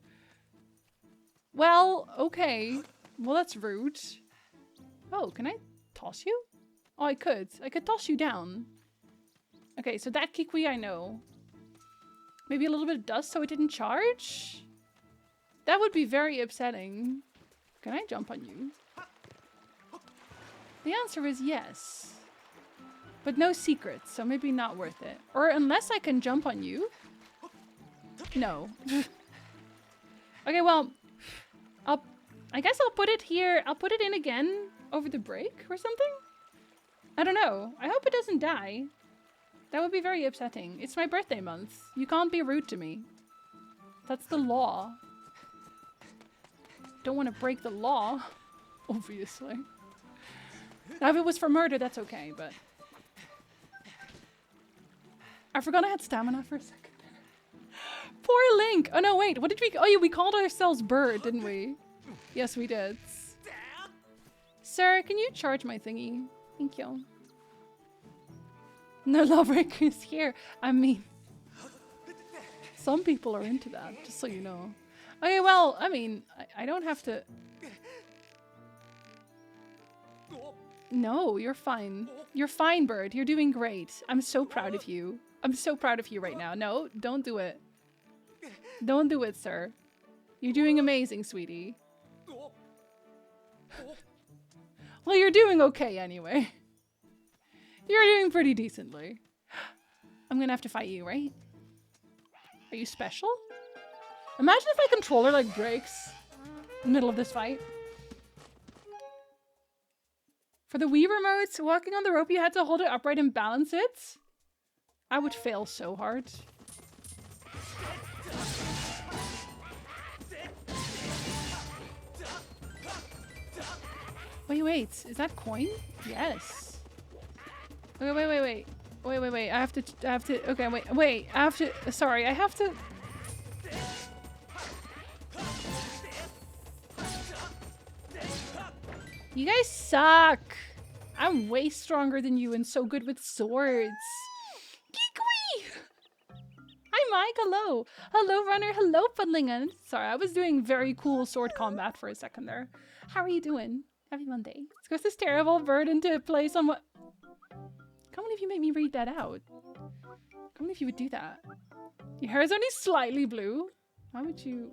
Speaker 1: Well, okay. Well, that's rude. Oh, can I toss you? Oh, I could. I could toss you down. Okay, so that Kikwi I know. Maybe a little bit of dust so it didn't charge? That would be very upsetting. Can I jump on you? The answer is yes. But no secrets, so maybe not worth it. Or unless I can jump on you. No. Okay, well, I guess I'll put it here. I'll put it in again over the break or something. I don't know. I hope it doesn't die. That would be very upsetting. It's my birthday month. You can't be rude to me. That's the law. Don't want to break the law, obviously. Now, if it was for murder, that's okay, but... I forgot I had stamina for a second. Poor Link! Oh no, wait, what did we... Oh yeah, we called ourselves Bird, didn't we? Yes, we did. Sir, can you charge my thingy? Thank you. No lawbreakers here. I mean... Some people are into that, just so you know. Okay, well, I mean, I don't have to... No, you're fine. You're fine, Bird. You're doing great. I'm so proud of you. I'm so proud of you right now. No, don't do it. Don't do it, sir. You're doing amazing, sweetie. Well, you're doing okay anyway. You're doing pretty decently. I'm gonna have to fight you, right? Are you special? Imagine if my controller, like, breaks in the middle of this fight. For the Wii remotes, walking on the rope, you had to hold it upright and balance it. I would fail so hard. Wait. Is that coin? Yes. Okay, wait. I have to, okay, wait. I have to, sorry, I have to. You guys suck. I'm way stronger than you and so good with swords. Kikwi! Hi, Mike. Hello. Hello, Runner. Hello, Puddlingan. Sorry, I was doing very cool sword combat for a second there. How are you doing? Happy Monday. Let's go this terrible bird into place on what... Can't believe you made me read that out. Can't believe you would do that. Your hair is only slightly blue. Why would you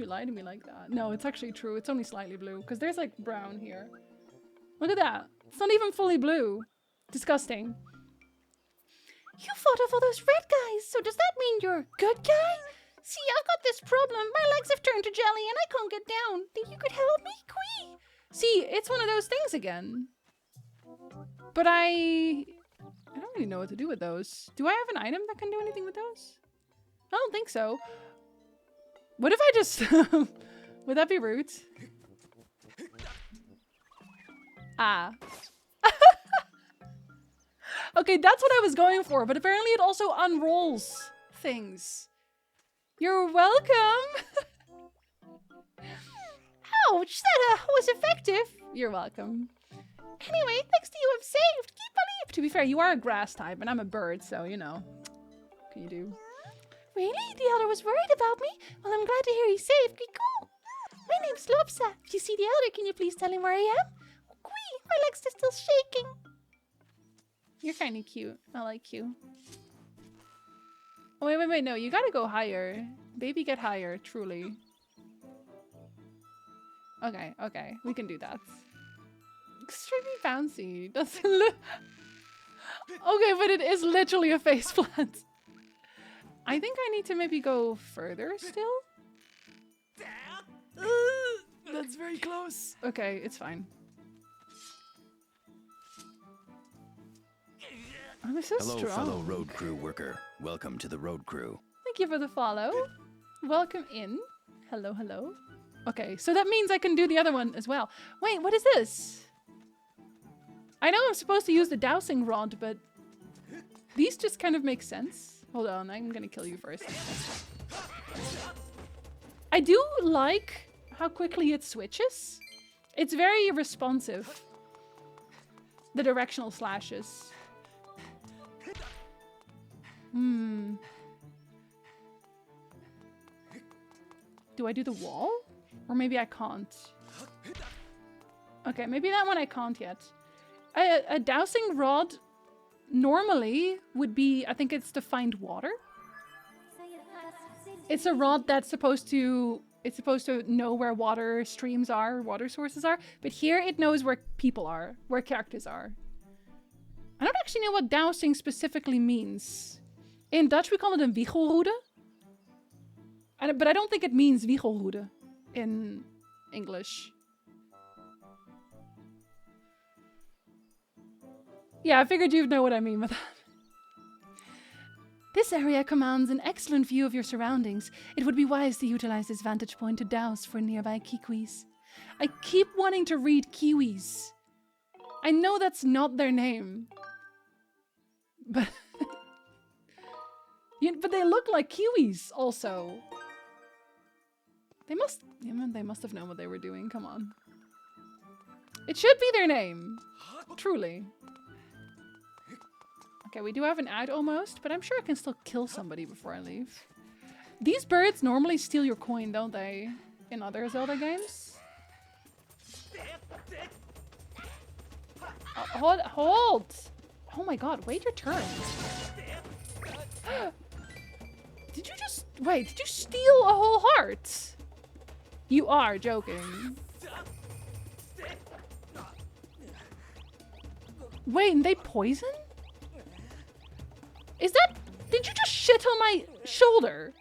Speaker 1: lie to me like that? No, it's actually true. It's only slightly blue because there's like brown here. Look at that. It's not even fully blue. Disgusting. You fought off all those red guys, so does that mean you're a good guy? See, I've got this problem. My legs have turned to jelly and I can't get down. Think you could help me? Quee! See, it's one of those things again. But I don't really know what to do with those. Do I have an item that can do anything with those? I don't think so. What if I just... Would that be rude? Ah. Okay, that's what I was going for, but apparently it also unrolls things. You're welcome! Ouch, that was effective. You're welcome. Anyway, thanks to you, I'm saved. Keep on. To be fair, you are a grass type, and I'm a bird, so, you know. What can you do? Really? The elder was worried about me? Well, I'm glad to hear he's safe. Cool. My name's Lopsa. If you see the elder, can you please tell him where I am? Quee, my legs are still shaking. You're kind of cute. I like you. Oh, wait, no, you gotta go higher. Baby, get higher, truly. Okay, we can do that. Extremely fancy. Doesn't look... Okay, but it is literally a face plant. I think I need to maybe go further still.
Speaker 4: That's very close.
Speaker 1: Okay, it's fine. I'm so
Speaker 6: Hello,
Speaker 1: strong.
Speaker 6: fellow road crew worker. Welcome to the road crew.
Speaker 1: Thank you for the follow. Welcome in. Hello, hello. Okay, so that means I can do the other one as well. Wait, what is this? I know I'm supposed to use the dowsing rod, but these just kind of make sense. Hold on, I'm gonna kill you first. I do like how quickly it switches. It's very responsive. The directional slashes. Do I do the wall? Or maybe I can't. Okay, maybe that one I can't yet. A dowsing rod normally would be, I think it's to find water. It's a rod that's supposed to, it's supposed to know where water streams are, water sources are. But here it knows where people are, where characters are. I don't actually know what dowsing specifically means. In Dutch we call it een wiegelroede. But I don't think it means wiegelroede in English. Yeah, I figured you'd know what I mean with that. This area commands an excellent view of your surroundings. It would be wise to utilize this vantage point to douse for nearby kiwis. I keep wanting to read kiwis. I know that's not their name. But... but they look like kiwis also. They must have known what they were doing, come on. It should be their name. Truly. Okay, we do have an ad almost, but I'm sure I can still kill somebody before I leave. These birds normally steal your coin, don't they? In other Zelda games? Hold! Oh my god, wait your turn. Did you just... Wait, did you steal a whole heart? You are joking. Wait, and they poison? Is that... Did you just shit on my shoulder?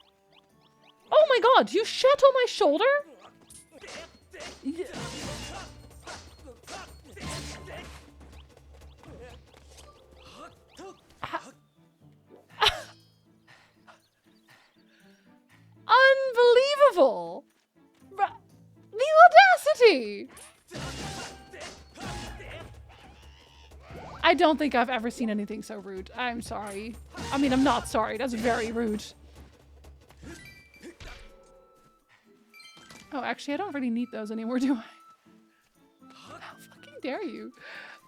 Speaker 1: Oh my god, you shit on my shoulder? Unbelievable! The audacity! I don't think I've ever seen anything so rude. I'm sorry. I mean, I'm not sorry. That's very rude. Oh, actually, I don't really need those anymore, do I? How fucking dare you?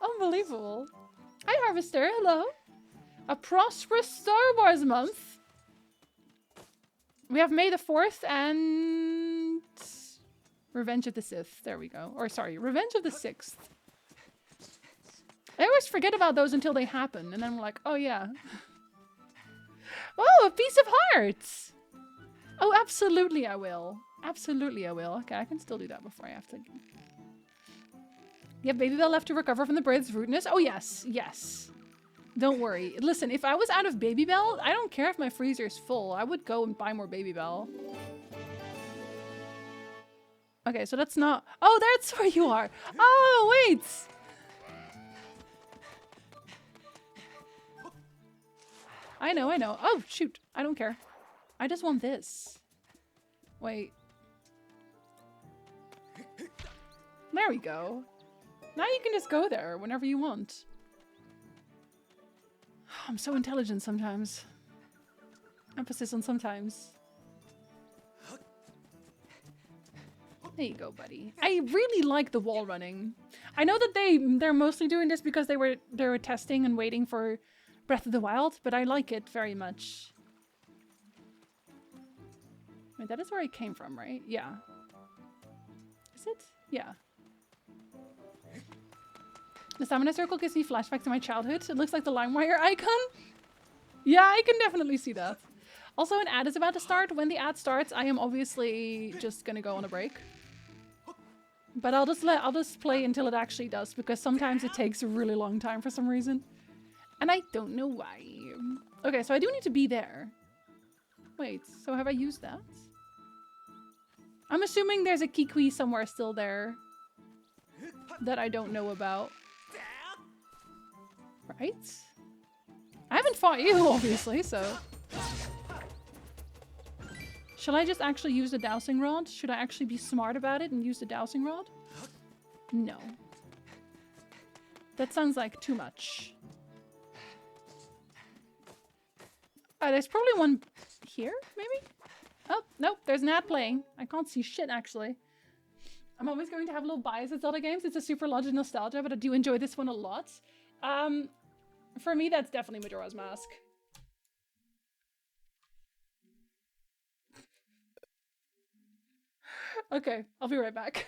Speaker 1: Unbelievable. Hi, Harvester. Hello. A prosperous Star Wars month. We have May the 4th and... Revenge of the Sith. There we go. Or sorry, Revenge of the 6th. I always forget about those until they happen, and then we're like, oh yeah. Oh, a piece of heart! Oh, absolutely I will. Absolutely I will. Okay, I can still do that before I have to... You have Babybel left to recover from the bird's rudeness? Oh yes, yes. Don't worry. Listen, if I was out of Babybel, I don't care if my freezer's full. I would go and buy more Babybel. Okay, so that's not... Oh, that's where you are! Oh, wait! I know. Oh, shoot. I don't care. I just want this. Wait. There we go. Now you can just go there whenever you want. I'm so intelligent sometimes. Emphasis on sometimes. There you go, buddy. I really like the wall running. I know that they're mostly doing this because they were testing and waiting for Breath of the Wild, but I like it very much. Wait, that is where I came from, right? Yeah. Is it? Yeah. The stamina circle gives me flashbacks to my childhood. It looks like the LimeWire icon. Yeah, I can definitely see that. Also, an ad is about to start. When the ad starts, I am obviously just gonna go on a break. But I'll just play until it actually does, because sometimes it takes a really long time for some reason. And I don't know why. Okay, so I do need to be there. Wait, so have I used that? I'm assuming there's a Kikwi somewhere still there that I don't know about. Right? I haven't fought you, obviously, so... Shall I just actually use the dowsing rod? Should I actually be smart about it and use the dowsing rod? No. That sounds like too much. There's probably one here, maybe? Oh, nope, there's an ad playing. I can't see shit, actually. I'm always going to have a little bias at Zelda games. It's a super lot of nostalgia, but I do enjoy this one a lot. For me, that's definitely Majora's Mask. Okay, I'll be right back.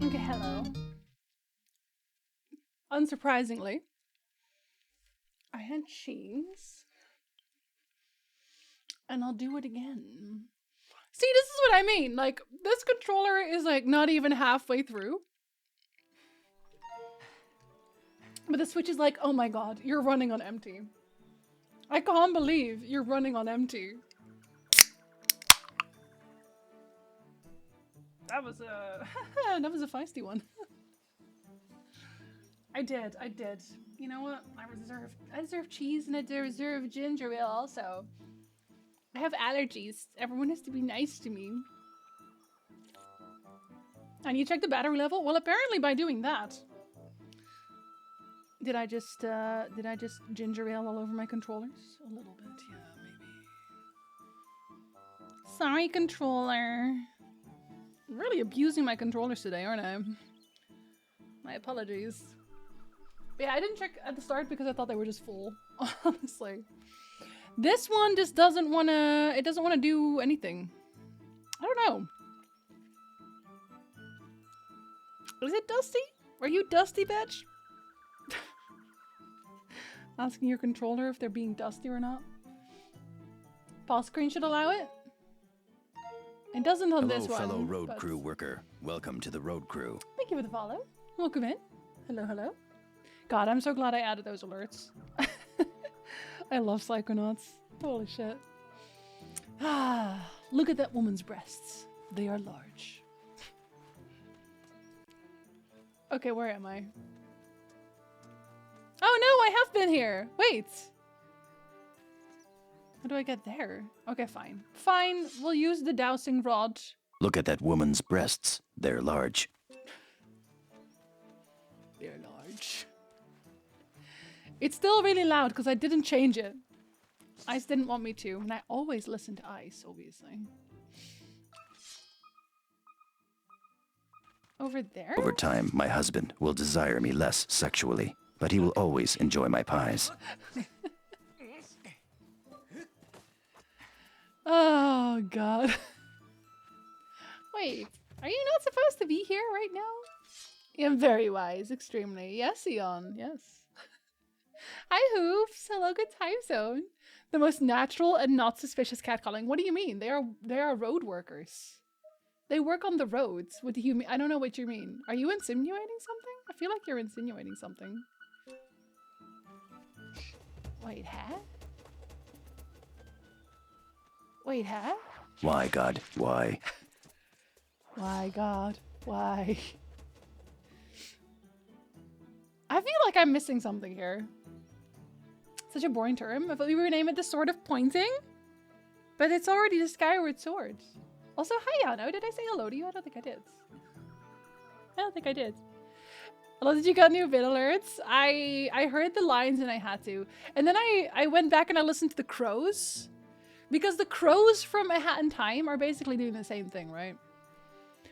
Speaker 1: Okay, hello. Unsurprisingly, I had cheese. And I'll do it again. See, this is what I mean. Like, this controller is like not even halfway through. But the Switch is like, oh my god, you're running on empty. I can't believe you're running on empty. That was a that was a feisty one. I did. You know what? I deserve cheese and I deserve ginger ale also. I have allergies. Everyone has to be nice to me. I need to check the battery level. Well, apparently by doing that. Did I just ginger ale all over my controllers? A little bit, yeah, maybe. Sorry, controller. I'm really abusing my controllers today, aren't I? My apologies. But yeah, I didn't check at the start because I thought they were just full, honestly. This one just doesn't wanna, it doesn't wanna do anything. I don't know. Is it dusty? Are you dusty, bitch? Asking your controller if they're being dusty or not. Pause screen should allow it. It doesn't on this one.
Speaker 6: Hello, fellow road crew worker. Welcome to the road crew.
Speaker 1: Thank you for the follow. Welcome in. Hello, hello. God, I'm so glad I added those alerts. I love Psychonauts. Holy shit. Ah, look at that woman's breasts. They are large. Okay, where am I? Oh no, I have been here. Wait. How do I get there? Okay, fine. Fine, we'll use the dowsing rod.
Speaker 6: Look at that woman's breasts. They're large.
Speaker 1: They're large. It's still really loud because I didn't change it. Ice didn't want me to, and I always listen to Ice, obviously. Over there?
Speaker 6: Over time, my husband will desire me less sexually, but he will always enjoy my pies.
Speaker 1: Oh, God. Wait, are you not supposed to be here right now? I'm very wise, extremely. Yes, Eon, yes. Hi, Hoops. Hello, good time zone. The most natural and not suspicious catcalling. What do you mean? They are road workers. They work on the roads. What do you mean? I don't know what you mean. Are you insinuating something? I feel like you're insinuating something. Wait, huh? Wait, huh?
Speaker 6: Why, God? Why?
Speaker 1: Why, God? Why? I feel like I'm missing something here. Such a boring term. I thought we would name it the Sword of Pointing. But it's already the Skyward Sword. Also, hi, Yano. Did I say hello to you? I don't think I did. I don't think I did. I love that you got new vid alerts. I heard the lines and I had to. And then I went back and I listened to the crows. Because the crows from A Hat in Time are basically doing the same thing, right?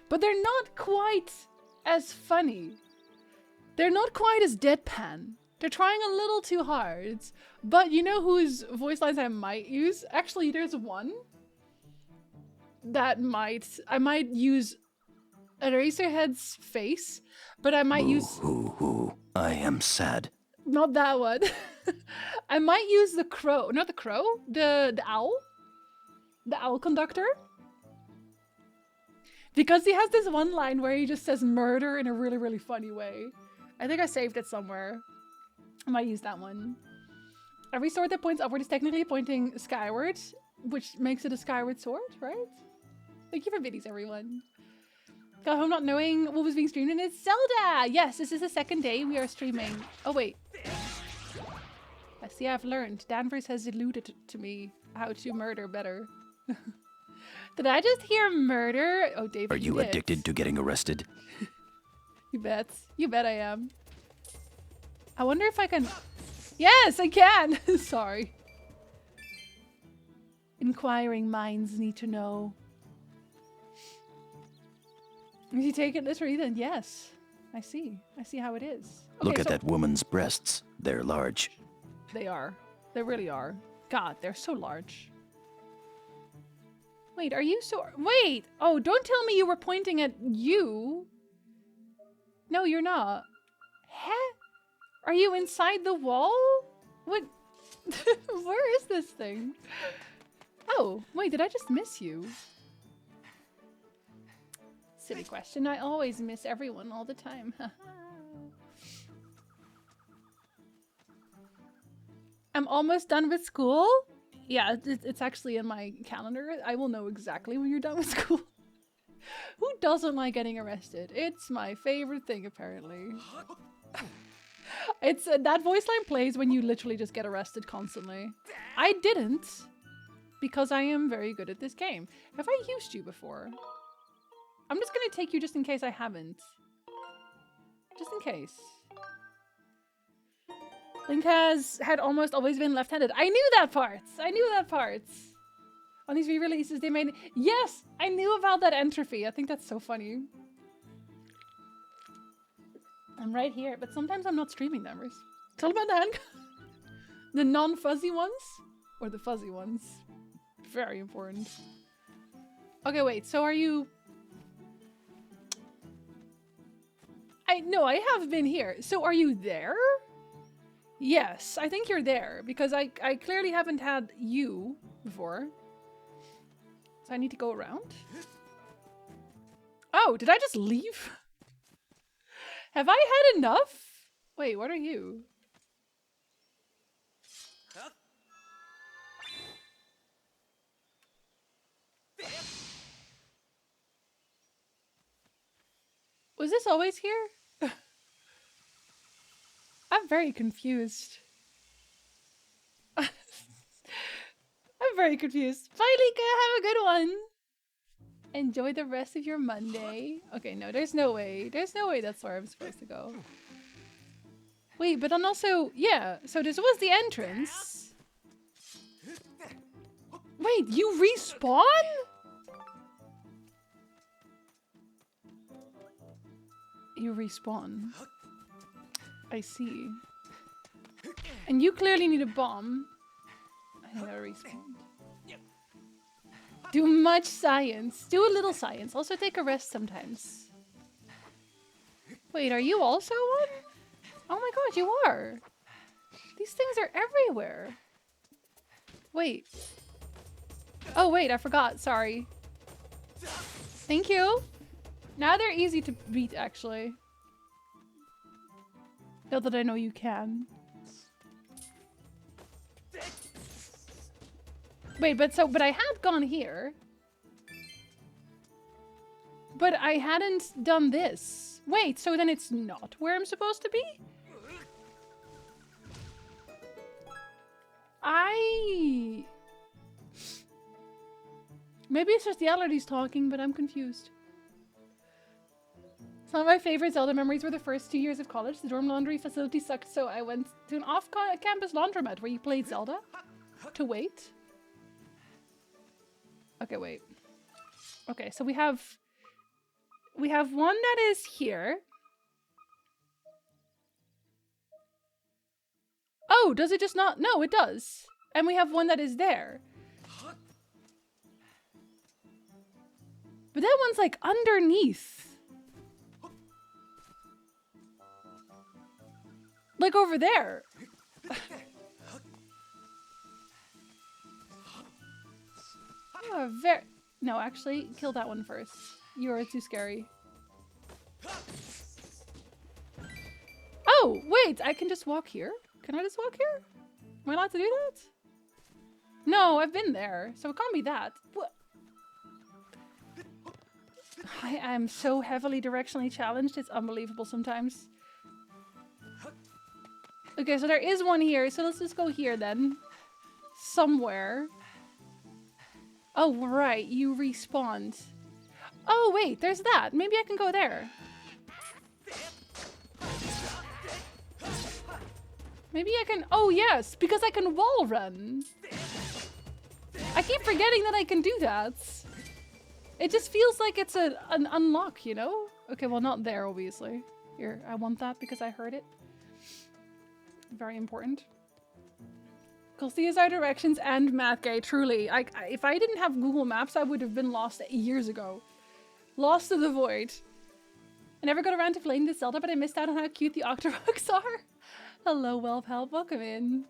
Speaker 1: But they're not quite as funny. They're not quite as deadpan. They're trying a little too hard. But you know whose voice lines I might use? Actually, there's one that I might use Eraserhead's face, but I might use...
Speaker 6: I am sad.
Speaker 1: Not that one. I might use the crow. Not the crow. The owl. The owl conductor. Because he has this one line where he just says murder in a really, really funny way. I think I saved it somewhere. I might use that one. Every sword that points upward is technically pointing skyward, which makes it a skyward sword, right? Thank you for biddies, everyone. Got home not knowing what was being streamed, and it's Zelda! Yes, this is the second day we are streaming. Oh, wait. I see I've learned. Danvers has alluded to me how to murder better. Did I just hear murder? Oh, David,
Speaker 6: Are you addicted to getting arrested?
Speaker 1: You bet. You bet I am. I wonder if I can... Yes, I can! Sorry. Inquiring minds need to know. If you take it literally, then yes. I see. I see how it is. Okay,
Speaker 6: Look at that woman's breasts. They're large.
Speaker 1: They are. They really are. God, they're so large. Wait, are you so... Wait! Oh, don't tell me you were pointing at you. No, you're not. Huh? Are you inside the wall? What? Where is this thing? Oh, wait, did I just miss you? Silly question. I always miss everyone all the time. I'm almost done with school. Yeah, it's actually in my calendar. I will know exactly when you're done with school. Who doesn't like getting arrested? It's my favorite thing, apparently. It's that voice line plays when you literally just get arrested constantly. I didn't, because I am very good at this game. Have I used you before? I'm just gonna take you just in case I haven't. Just in case. Link had almost always been left-handed. I knew that part! I knew that part! On these re-releases they made... Yes! I knew about that entropy. I think that's so funny. I'm right here, but sometimes I'm not streaming numbers. It's all about the hand. The non-fuzzy ones? Or the fuzzy ones? Very important. Okay, wait, so are you... No, I have been here. So are you there? Yes, I think you're there, because I clearly haven't had you before. So I need to go around. Oh, did I just leave? Have I had enough? Wait, what are you? Was this always here? I'm very confused. I'm very confused. Bye, Lika. Have a good one. Enjoy the rest of your Monday. Okay, no, there's no way. There's no way that's where I'm supposed to go. Wait, but then also... Yeah, so this was the entrance. Wait, you respawn? You respawn. I see. And you clearly need a bomb. I think I respawned. Do much science. Do a little science. Also take a rest sometimes. Wait, are you also one? Oh my god, you are. These things are everywhere. Wait. Oh wait, I forgot. Sorry. Thank you. Now they're easy to beat, actually. Now that I know you can. Wait, but I had gone here. But I hadn't done this. Wait, so then it's not where I'm supposed to be? Maybe it's just the allergies talking, but I'm confused. Some of my favorite Zelda memories were the first 2 years of college. The dorm laundry facility sucked, so I went to an off-campus laundromat where you played Zelda. To wait. Okay, wait. Okay, so we have one that is here. Oh, does it just not? No, it does. And we have one that is there. But that one's like underneath. Like over there. Oh, no, actually, kill that one first. You are too scary. Oh, wait, I can just walk here? Can I just walk here? Am I allowed to do that? No, I've been there, so it can't be that. What? I am so heavily directionally challenged, it's unbelievable sometimes. Okay, so there is one here, so let's just go here then. Somewhere. Oh, right, you respawned. Oh, wait, there's that. Maybe I can go there. Maybe I can... Oh, yes, because I can wall run. I keep forgetting that I can do that. It just feels like it's an unlock, you know? Okay, well, not there, obviously. Here, I want that because I heard it. Very important. Because these are directions and math gay, truly. If I didn't have Google Maps, I would have been lost years ago. Lost to the void. I never got around to playing this Zelda, but I missed out on how cute the Octoroks are. Hello, Wellpal. Welcome in.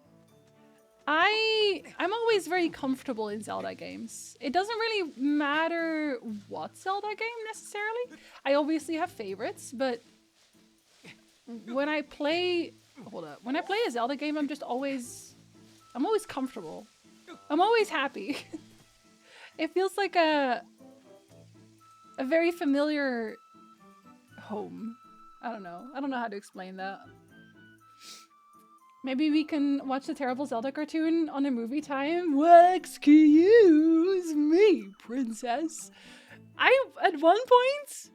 Speaker 1: I'm always very comfortable in Zelda games. It doesn't really matter what Zelda game necessarily. I obviously have favorites, but when I play... Hold up. When I play a Zelda game, I'm just always I'm always comfortable. I'm always happy. It feels like a very familiar home. I don't know. I don't know how to explain that. Maybe we can watch the terrible Zelda cartoon on a movie time? Well, excuse me, princess. At one point,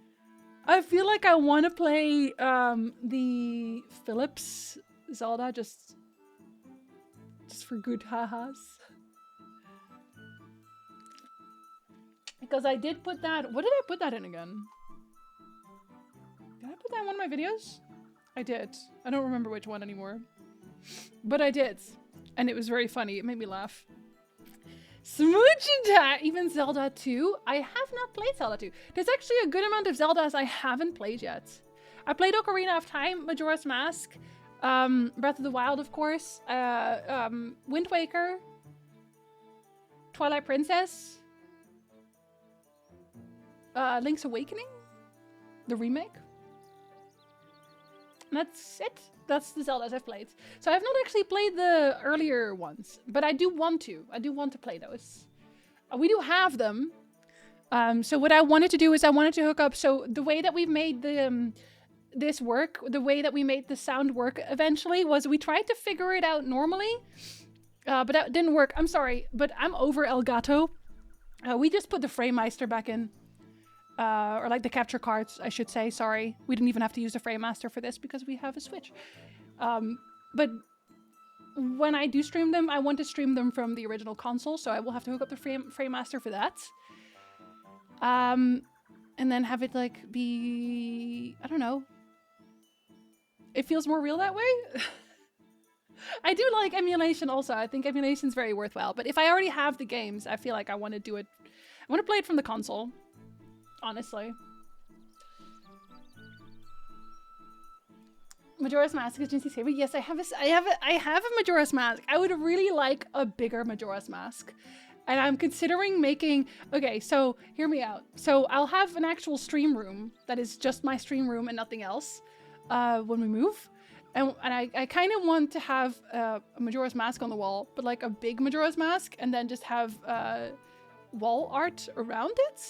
Speaker 1: I feel like I want to play the Philips Zelda just for good ha-has. Because I did put that... What did I put that in again? Did I put that in one of my videos? I did. I don't remember which one anymore. But I did. And it was very funny. It made me laugh. Smooch and even Zelda 2? I have not played Zelda 2. There's actually a good amount of Zeldas I haven't played yet. I played Ocarina of Time, Majora's Mask, Breath of the Wild, of course, Wind Waker, Twilight Princess, Link's Awakening, the remake. And that's it. That's the Zeldas I've played. So I've not actually played the earlier ones, but I do want to. I do want to play those. We do have them. So what I wanted to do is I wanted to hook up. So the way that we've made the this work, the way that we made the sound work eventually was we tried to figure it out normally, but that didn't work. I'm sorry, but I'm over Elgato. We just put the FrameMeister back in. Or like the capture cards, I should say. Sorry. We didn't even have to use the FrameMaster for this because we have a Switch. But when I do stream them, I want to stream them from the original console, so I will have to hook up the FrameMaster for that. And then have it like be... I don't know. It feels more real that way. I do like emulation also. I think emulation's very worthwhile. But if I already have the games, I feel like I want to do it... I want to play it from the console. Honestly. Majora's Mask is Jinxie's favorite. Yes, I have a Majora's Mask. I would really like a bigger Majora's Mask. And I'm considering making... Okay, so hear me out. So I'll have an actual stream room that is just my stream room and nothing else when we move. And I kind of want to have a Majora's Mask on the wall, but like a big Majora's Mask, and then just have wall art around it.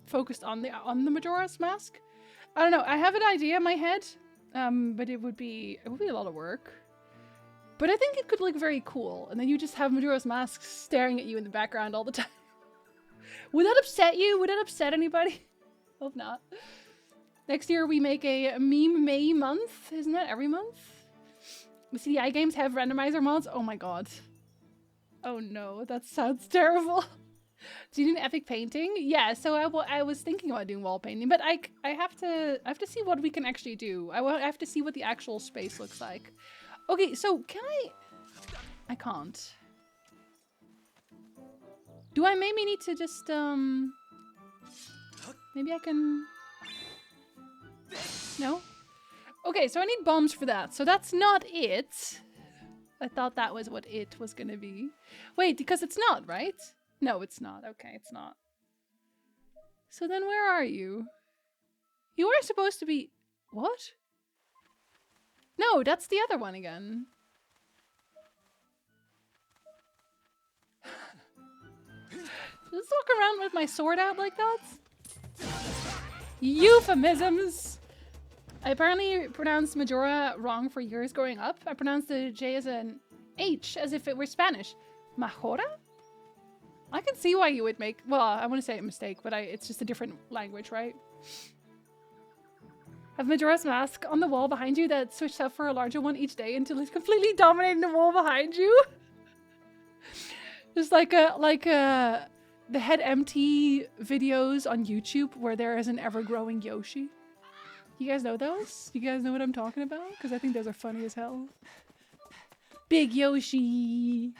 Speaker 1: Focused on the Majora's Mask. I don't know. I have an idea in my head, but it would be a lot of work. But I think it could look very cool, and then you just have Majora's Mask staring at you in the background all the time. Would that upset you? Would that upset anybody? Hope not. Next year we make a meme May month, isn't that every month? The CDI games have randomizer mods. Oh my god. Oh no, that sounds terrible. Do you do an epic painting? Yeah, so I was thinking about doing wall painting, but I have to see what we can actually do. I have to see what the actual space looks like. Okay, so can I can't. Do I maybe need to just maybe I can... No? Okay, so I need bombs for that. So that's not it. I thought that was what it was gonna be. Wait, because it's not, right? No, it's not. Okay, it's not. So then where are you? You are supposed to be... What? No, that's the other one again. Just walk around with my sword out like that? Euphemisms! I apparently pronounced Majora wrong for years growing up. I pronounced the J as an H, as if it were Spanish. Majora? I can see why you would make... Well, I want to say a mistake, but it's just a different language, right? Have Majora's Mask on the wall behind you that switched up for a larger one each day until it's completely dominating the wall behind you? Just like the Head Empty videos on YouTube where there is an ever-growing Yoshi. You guys know those? You guys know what I'm talking about? Because I think those are funny as hell. Big Yoshi!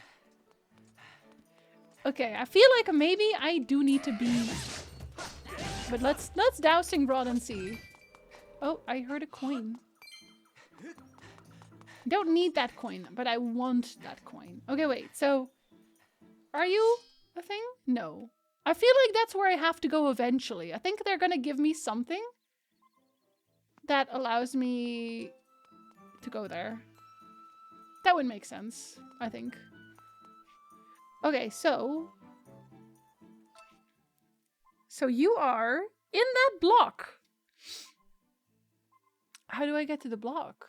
Speaker 1: Okay, I feel like maybe I do need to be... But let's dousing rod and see. Oh, I heard a coin. Don't need that coin, but I want that coin. Okay, wait, so... Are you a thing? No. I feel like that's where I have to go eventually. I think they're gonna give me something that allows me to go there. That would make sense, I think. Okay, so you are in that block. How do I get to the block?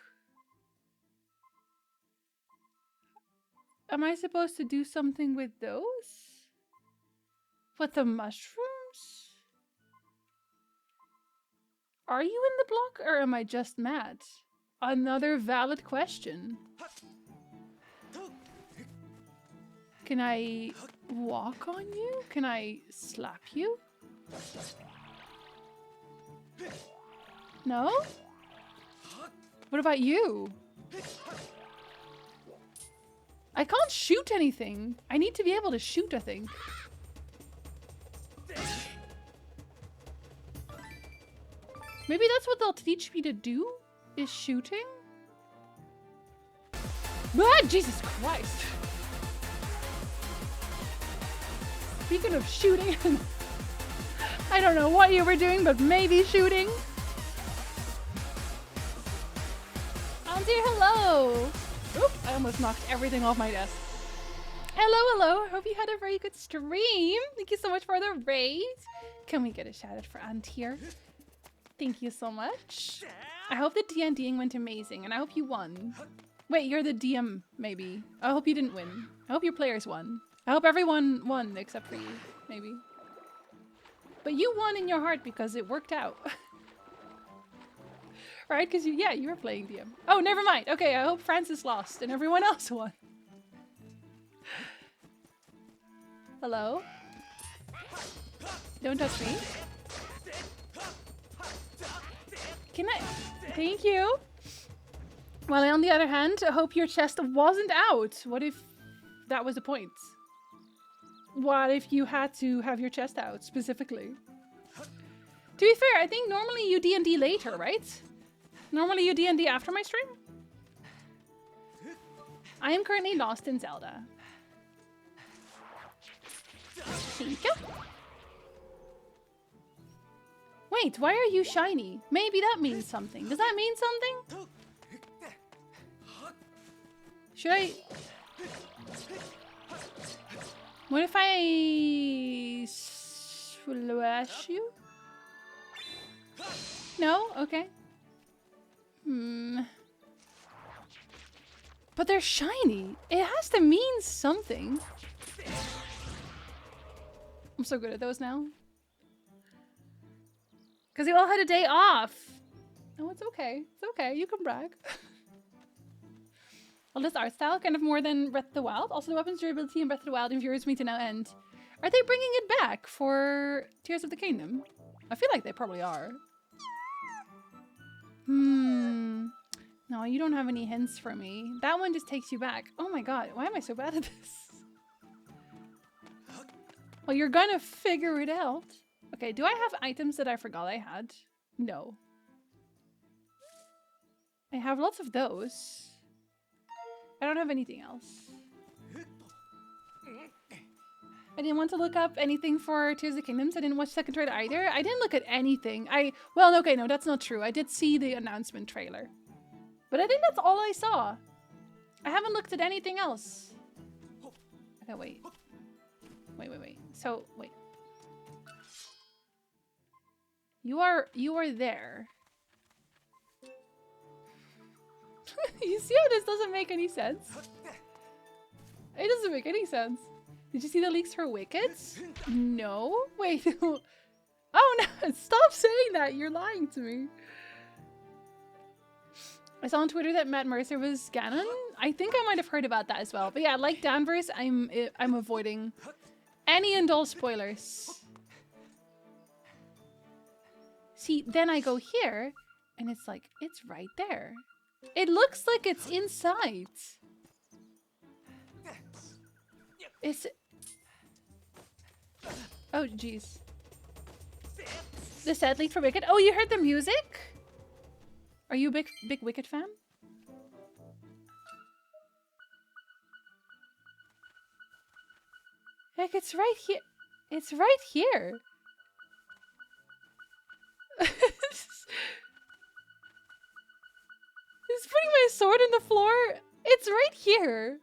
Speaker 1: Am I supposed to do something with those? With the mushrooms? Are you in the block or am I just mad? Another valid question. Can I walk on you? Can I slap you? No? What about you? I can't shoot anything. I need to be able to shoot, I think. Maybe that's what they'll teach me to do, is shooting? Ah, Jesus Christ! Speaking of shooting, I don't know what you were doing, but maybe shooting. Auntie, hello! Oop, I almost knocked everything off my desk. Hello, hello. Hope you had a very good stream. Thank you so much for the raid. Can we get a shout out for Ant here? Thank you so much. I hope the D&Ding went amazing, and I hope you won. Wait, you're the DM, maybe. I hope you didn't win. I hope your players won. I hope everyone won except for you, maybe. But you won in your heart because it worked out. Right? Because you were playing DM. Oh, never mind. Okay, I hope Francis lost and everyone else won. Hello? Don't touch me. Can I? Thank you. Well, on the other hand, I hope your chest wasn't out. What if that was the point? What if you had to have your chest out, specifically? To be fair, I think normally you D&D later, right? Normally you D&D after my stream? I am currently lost in Zelda. Thank you. Wait, why are you shiny? Maybe that means something. Does that mean something? Should I... What if I... slash you? No? Okay. But they're shiny. It has to mean something. I'm so good at those now. Because you all had a day off. Oh, it's okay. It's okay. You can brag. Well, this art style, kind of more than Breath of the Wild. Also, the weapons durability in Breath of the Wild infuriates me to no end. Are they bringing it back for Tears of the Kingdom? I feel like they probably are. No, you don't have any hints for me. That one just takes you back. Oh my god, why am I so bad at this? Well, you're gonna figure it out. Okay, do I have items that I forgot I had? No. I have lots of those. I don't have anything else. I didn't want to look up anything for Tears of the Kingdoms. I didn't watch Second Trailer either. I didn't look at anything. Well, okay, no, that's not true. I did see the announcement trailer. But I think that's all I saw. I haven't looked at anything else. Okay, wait. Wait. So, wait. You are there. You see how this doesn't make any sense? It doesn't make any sense. Did you see the leaks for Wickets? No? Wait. Oh no, stop saying that. You're lying to me. I saw on Twitter that Matt Mercer was Ganon. I think I might have heard about that as well. But yeah, like Danvers, I'm avoiding any and all spoilers. See, then I go here, and it's like, it's right there. It looks like it's inside. It's... Oh, jeez. The set leaked for Wicked. Oh, you heard the music? Are you a big Wicked fan? Like, it's right here. It's right here. He's putting my sword on the floor. It's right here.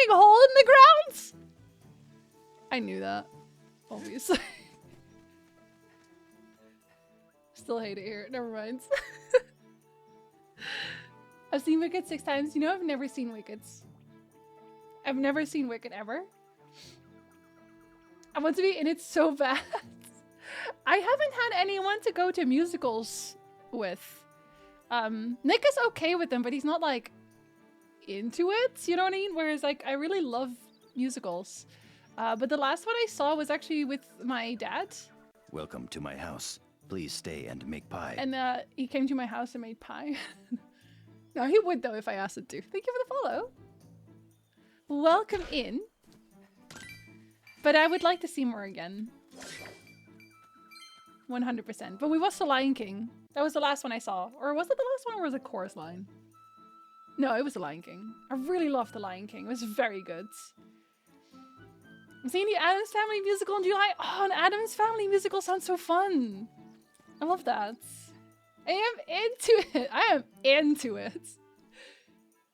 Speaker 1: big hole in the ground? I knew that, obviously. Still hate it here. Never mind. I've seen Wicked 6 times. You know, I've never seen Wickeds. I've never seen Wicked ever. I want to be in it so bad. I haven't had anyone to go to musicals with. Nick is okay with them, but he's not like into it. You know what I mean? Whereas like I really love musicals. But the last one I saw was actually with my dad.
Speaker 6: Welcome to my house. Please stay and make pie.
Speaker 1: And he came to my house and made pie. No, he would though if I asked him to. Thank you for the follow. Welcome in. But I would like to see more again. 100%. But we watched The Lion King. That was the last one I saw. Or was it the last one or was it Chorus Line? No, it was The Lion King. I really loved The Lion King. It was very good. I'm seeing the Addams Family musical in July. Oh, an Addams Family musical sounds so fun. I love that. I am into it. I am into it.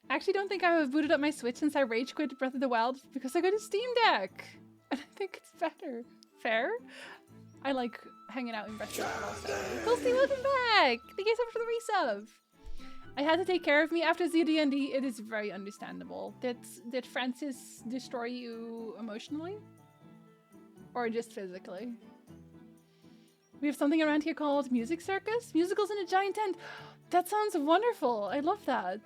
Speaker 1: I actually don't think I have booted up my Switch since I rage quit Breath of the Wild because I got a Steam Deck. And I think it's better. Fair? I like hanging out in Breath of the Wild also. Coolsty, welcome back! Thank you so much for the resub. I had to take care of me after ZD&D. It is very understandable. Did Francis destroy you emotionally? Or just physically? We have something around here called Music Circus? Musicals in a giant tent. That sounds wonderful. I love that.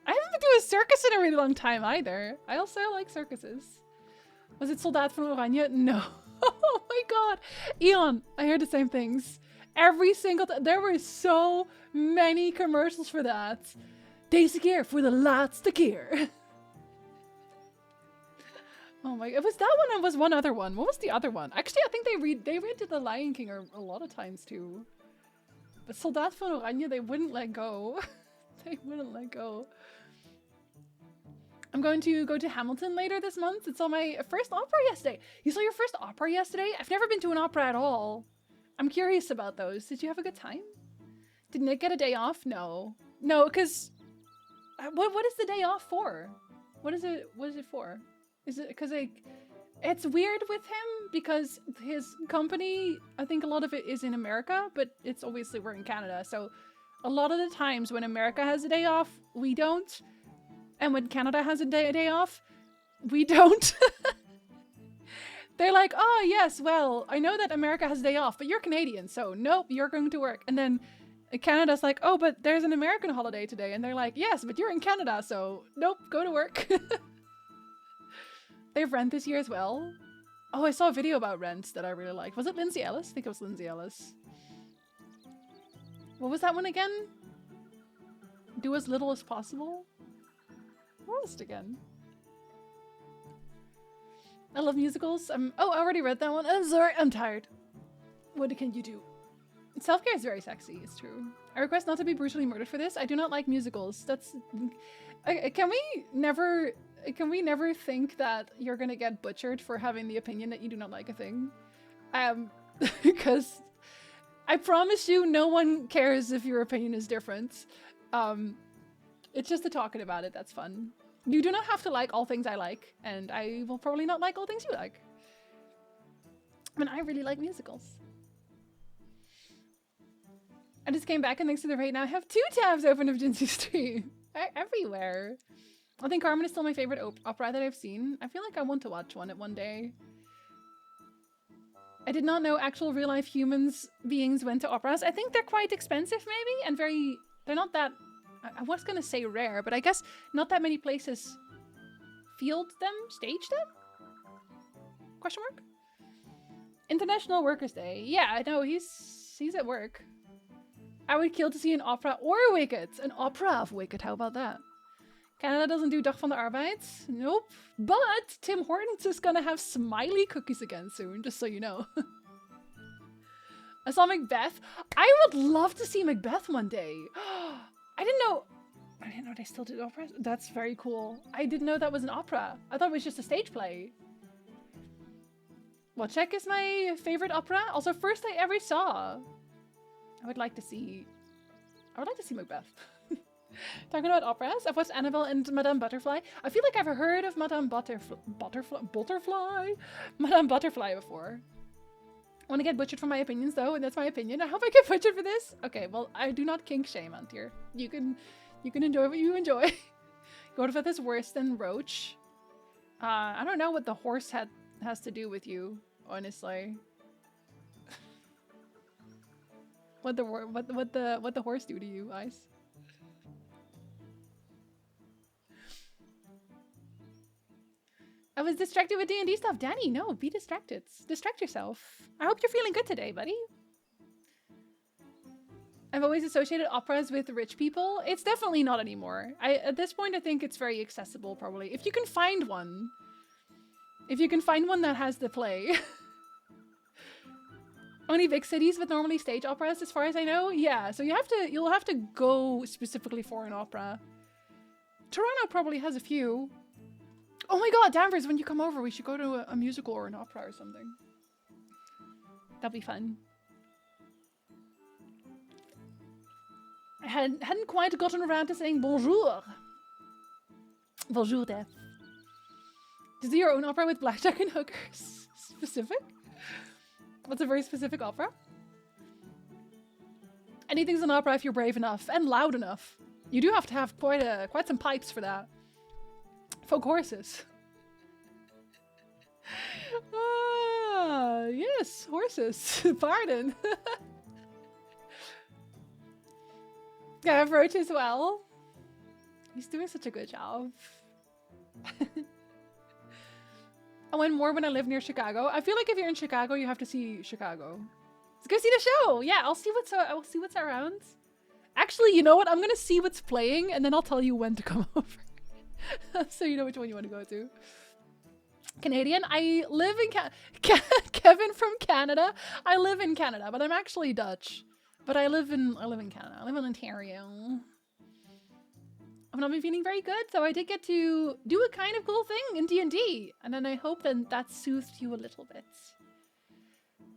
Speaker 1: I haven't been to a circus in a really long time either. I also like circuses. Was it Soldaat van Oranje? No. Oh my god. Eon, I heard the same things. Every single time. There were so many commercials for that. Deze keer voor de laatste keer. Oh my god. Was that one and was one other one? What was the other one? Actually, I think they redid The Lion King a lot of times too. But Soldaat van Oranje, they wouldn't let go. They wouldn't let go. I'm going to go to Hamilton later this month. It's on my first opera yesterday. You saw your first opera yesterday? I've never been to an opera at all. I'm curious about those. Did you have a good time? Did Nick get a day off? No. No, because... What is the day off for? What is it for? Is it because like... It's weird with him because his company, I think a lot of it is in America, but it's obviously we're in Canada. So a lot of the times when America has a day off, we don't. And when Canada has a day off, we don't. They're like, oh yes, well, I know that America has a day off, but you're Canadian, so nope, you're going to work. And then Canada's like, oh, but there's an American holiday today. And they're like, yes, but you're in Canada, so nope, go to work. They have Rent this year as well. Oh, I saw a video about Rent that I really liked. Was it Lindsay Ellis? I think it was Lindsay Ellis. What was that one again? Do as little as possible? What was it again? I love musicals. Oh, I already read that one. I'm sorry, I'm tired. What can you do? Self-care is very sexy, it's true. I request not to be brutally murdered for this. I do not like musicals. That's... Can we never think that you're gonna get butchered for having the opinion that you do not like a thing? Because I promise you no one cares if your opinion is different. It's just the talking about it that's fun. You do not have to like all things I like, and I will probably not like all things you like. I mean, I really like musicals. I just came back and thanks to the raid now I have 2 tabs open of Jinsu stream. Everywhere. I think Carmen is still my favorite opera that I've seen. I feel like I want to watch one day. I did not know actual real life beings went to operas. I think they're quite expensive maybe, and they're not that, I was gonna say rare, but I guess not that many places stage them? Question mark? International Workers' Day. Yeah, I know, he's at work. I would kill to see an opera or Wicked. An opera of Wicked, how about that? Canada doesn't do Dag van de Arbeid. Nope. But Tim Hortons is gonna have smiley cookies again soon, just so you know. I saw Macbeth. I would love to see Macbeth one day. I didn't know they still did operas. That's very cool. I didn't know that was an opera. I thought it was just a stage play. Well, Czech is my favorite opera. Also, first I ever saw. I would like to see Macbeth. Talking about operas, I've watched Annabelle and Madame Butterfly. I feel like I've heard of Madame Butterfly? Madame Butterfly before. I want to get butchered for my opinions though, and that's my opinion. I hope I get butchered for this. Okay, well, I do not kink shame, Antir. You can enjoy what you enjoy. Godfeth is worse than Roach. I don't know what the horse has to do with you, honestly. what the horse do to you, Ice? I was distracted with D&D stuff. Danny, no, be distracted. Distract yourself. I hope you're feeling good today, buddy. I've always associated operas with rich people. It's definitely not anymore. At this point, I think it's very accessible, probably. If you can find one. If you can find one that has the play. Only big cities with normally stage operas, as far as I know. Yeah, so you'll have to go specifically for an opera. Toronto probably has a few. Oh my god, Danvers, when you come over, we should go to a musical or an opera or something. That'll be fun. I hadn't quite gotten around to saying bonjour. Bonjour, Death. To do your own opera with blackjack and hookers. Specific? What's a very specific opera? Anything's an opera if you're brave enough and loud enough. You do have to have quite some pipes for that. Folk horses. Ah, yes, horses. Pardon. Yeah, I have Roach as well. He's doing such a good job. I went more when I lived near Chicago. I feel like if you're in Chicago, you have to see Chicago. Let's go see the show. Yeah, I'll see what's around. Actually, you know what? I'm gonna see what's playing, and then I'll tell you when to come over. So you know which one you want to go to. Canadian. I live in Kevin from Canada. I live in Canada, but I'm actually Dutch. But I live in Canada. I live in Ontario. I've not been feeling very good, so I did get to do a kind of cool thing in D&D, and then I hope that soothed you a little bit.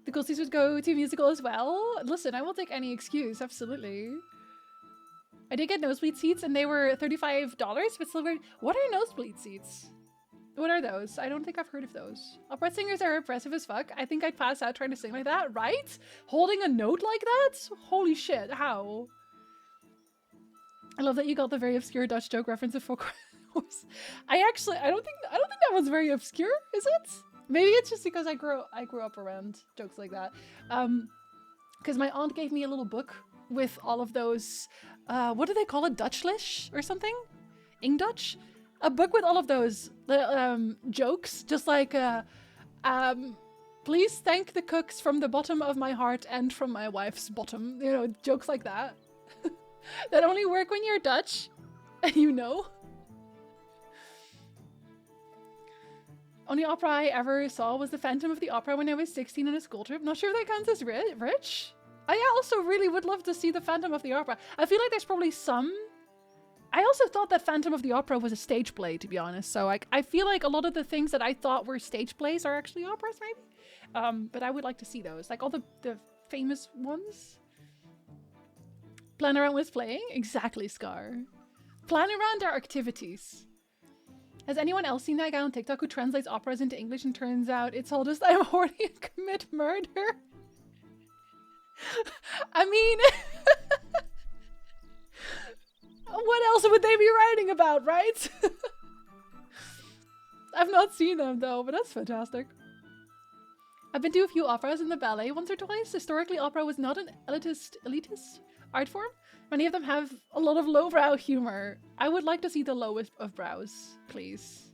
Speaker 1: The Ghosties would go to a musical as well. Listen, I will take any excuse, absolutely. I did get nosebleed seats, and they were $35, but still very... What are nosebleed seats? What are those? I don't think I've heard of those. Opera singers are impressive as fuck. I think I'd pass out trying to sing like that, right? Holding a note like that? Holy shit, how? I love that you got the very obscure Dutch joke reference of folk horse. I don't think that was very obscure, is it? Maybe it's just because I grew up around jokes like that. Because my aunt gave me a little book with all of those, what do they call it? Dutchlish or something? Dutch? A book with all of those jokes, just like, please thank the cooks from the bottom of my heart and from my wife's bottom. You know, jokes like that. That only work when you're Dutch, and you know. Only opera I ever saw was the Phantom of the Opera when I was 16 on a school trip. Not sure if that counts as rich. I also really would love to see the Phantom of the Opera. I feel like there's probably some... I also thought that Phantom of the Opera was a stage play, to be honest. So I feel like a lot of the things that I thought were stage plays are actually operas, maybe. But I would like to see those. Like all the famous ones. Plan around with playing? Exactly, Scar. Plan around our activities. Has anyone else seen that guy on TikTok who translates operas into English and turns out it's all just I'm horny and commit murder? I mean... what else would they be writing about, right? I've not seen them though, but that's fantastic. I've been to a few operas in the ballet once or twice. Historically, opera was not an elitist art form. Many of them have a lot of lowbrow humor. I would like to see the lowest of brows, please.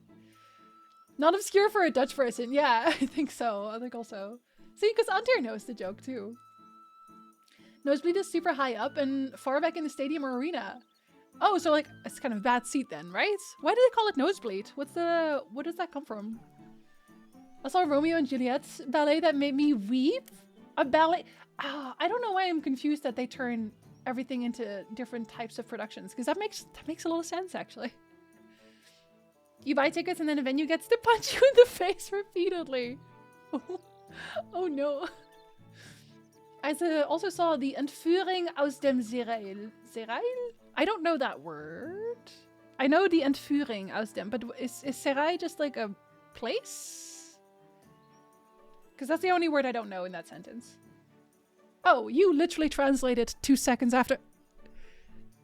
Speaker 1: Not obscure for a Dutch person. Yeah, I think so. I think also. See, because Antir knows the joke too. Nosebleed is super high up and far back in the stadium or arena. Oh, so like, it's kind of bad seat then, right? Why do they call it nosebleed? What does that come from? I saw Romeo and Juliet ballet that made me weep. A ballet... I don't know why I'm confused that they turn everything into different types of productions, because that makes a lot of sense, actually. You buy tickets and then a venue gets to punch you in the face repeatedly. Oh no. I also saw the Entführung aus dem Serail. Serail? I don't know that word. I know the Entführung aus dem, but is Serail just like a place? Because that's the only word I don't know in that sentence. Oh, you literally translated 2 seconds after.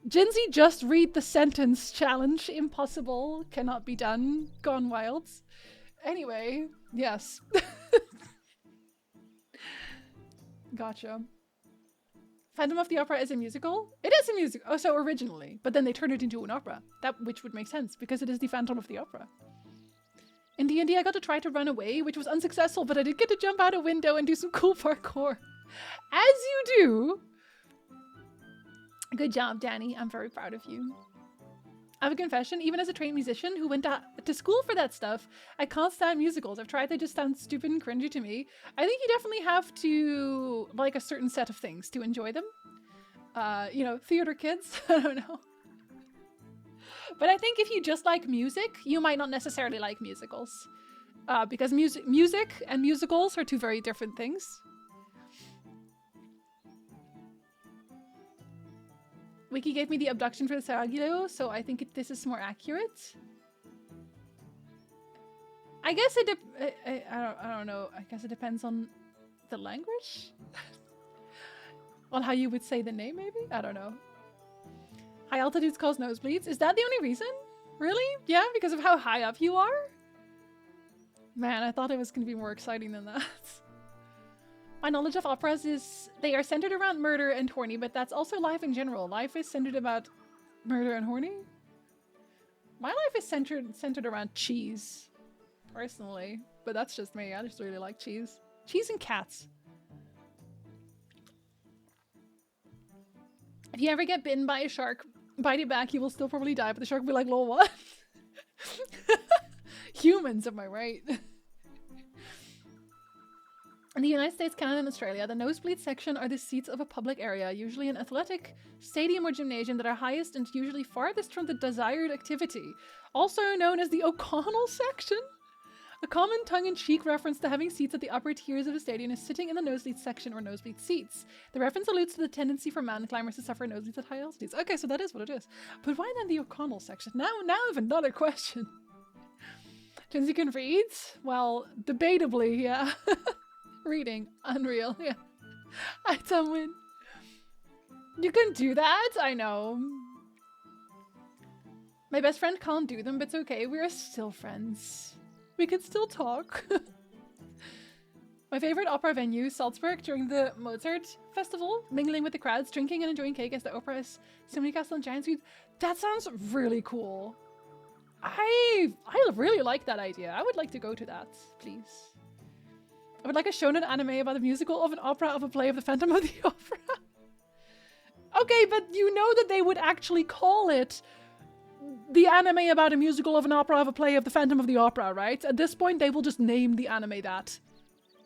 Speaker 1: Jinsey, just read the sentence challenge. Impossible. Cannot be done. Gone wild. Anyway, yes. Gotcha. Phantom of the Opera is a musical? It is a musical. Oh, so originally. But then they turned it into an opera. Which would make sense, because it is the Phantom of the Opera. In D&D, I got to try to run away, which was unsuccessful, but I did get to jump out a window and do some cool parkour. As you do! Good job, Danny. I'm very proud of you. I have a confession. Even as a trained musician who went to school for that stuff, I can't stand musicals. I've tried, they just sound stupid and cringy to me. I think you definitely have to like a certain set of things to enjoy them. You know, theater kids. I don't know. But I think if you just like music, you might not necessarily like musicals. Because music and musicals are two very different things. Wiki gave me the abduction for the Sarajevo, so I think this is more accurate. I guess I don't know. I guess it depends on the language? On how you would say the name, maybe? I don't know. High altitudes cause nosebleeds. Is that the only reason? Really? Yeah, because of how high up you are? Man, I thought it was going to be more exciting than that. My knowledge of operas is they are centered around murder and horny, but that's also life in general. Life is centered about murder and horny? My life is centered around cheese, personally. But that's just me. I just really like cheese. Cheese and cats. If you ever get bitten by a shark, bite it back, you will still probably die, but the shark will be like, lol, what? Humans, am I right? In the United States, Canada, and Australia, the nosebleed section are the seats of a public area, usually an athletic stadium or gymnasium that are highest and usually farthest from the desired activity, also known as the O'Connell section. A common tongue-in-cheek reference to having seats at the upper tiers of a stadium is sitting in the nosebleed section or nosebleed seats. The reference alludes to the tendency for mountain climbers to suffer nosebleeds at high altitudes. Okay, so that is what it is. But why then the O'Connell section? Now I have another question. Jinsey can read? Well, debatably, yeah. Reading. Unreal, yeah. I don't win. You can do that? I know. My best friend can't do them, but it's okay. We're still friends. We can still talk. My favorite opera venue, Salzburg, during the Mozart Festival. Mingling with the crowds, drinking and enjoying cake as the opera is Simony Castle and Giant Street. That sounds really cool. I really like that idea. I would like to go to that, please. I would like a shonen anime about the musical of an opera of a play of the Phantom of the Opera. Okay, but you know that they would actually call it the anime about a musical of an opera of a play of the Phantom of the Opera, right? At this point, they will just name the anime that.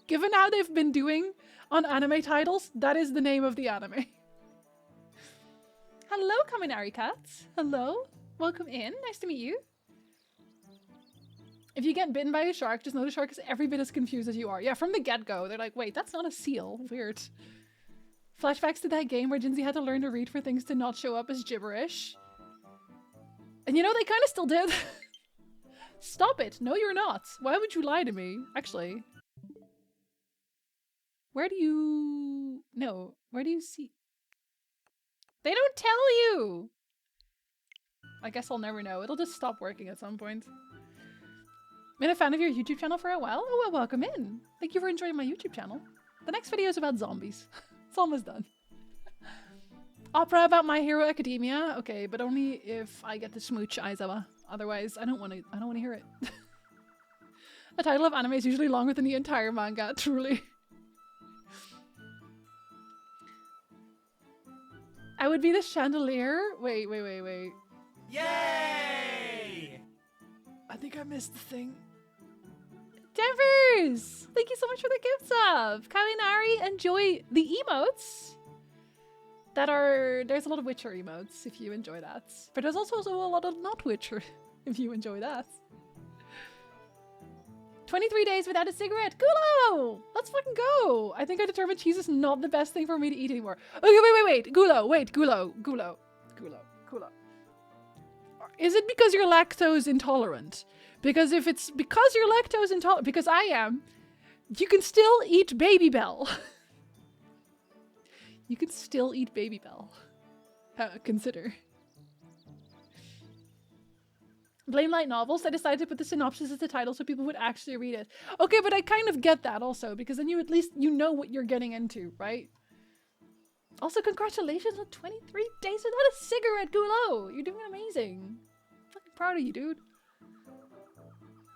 Speaker 1: Given how they've been doing on anime titles, that is the name of the anime. Hello, Kaminari Cats. Hello. Welcome in. Nice to meet you. If you get bitten by a shark, just know the shark is every bit as confused as you are. Yeah, from the get-go, they're like, wait, that's not a seal. Weird. Flashbacks to that game where Jinsey had to learn to read for things to not show up as gibberish. And you know, they kind of still did. Stop it. No, you're not. Why would you lie to me? Actually. Where do you... No. Where do you see... They don't tell you! I guess I'll never know. It'll just stop working at some point. Been a fan of your YouTube channel for a while? Oh, well, welcome in. Thank you for enjoying my YouTube channel. The next video is about zombies. It's almost done. Opera about My Hero Academia? Okay, but only if I get to smooch Aizawa. Otherwise, I don't want to hear it. The title of anime is usually longer than the entire manga, truly. I would be the chandelier? Wait.
Speaker 4: Yay! I think I missed the thing.
Speaker 1: Denvers! Thank you so much for the gift sub! Kaminari, enjoy the emotes! There's a lot of Witcher emotes if you enjoy that. But there's also a lot of not Witcher if you enjoy that. 23 days without a cigarette. Gulo! Let's fucking go! I think I determined cheese is not the best thing for me to eat anymore. Okay, wait. Gulo. Is it because you're lactose intolerant? Because if it's because you're lactose intolerant, because I am, you can still eat Baby Bell. You can still eat Baby Bell. Consider. Blame light novels. I decided to put the synopsis as the title so people would actually read it. Okay, but I kind of get that also, because then you at least you know what you're getting into, right? Also, congratulations on 23 days without a cigarette, Gulo! You're doing amazing. I'm fucking proud of you, dude.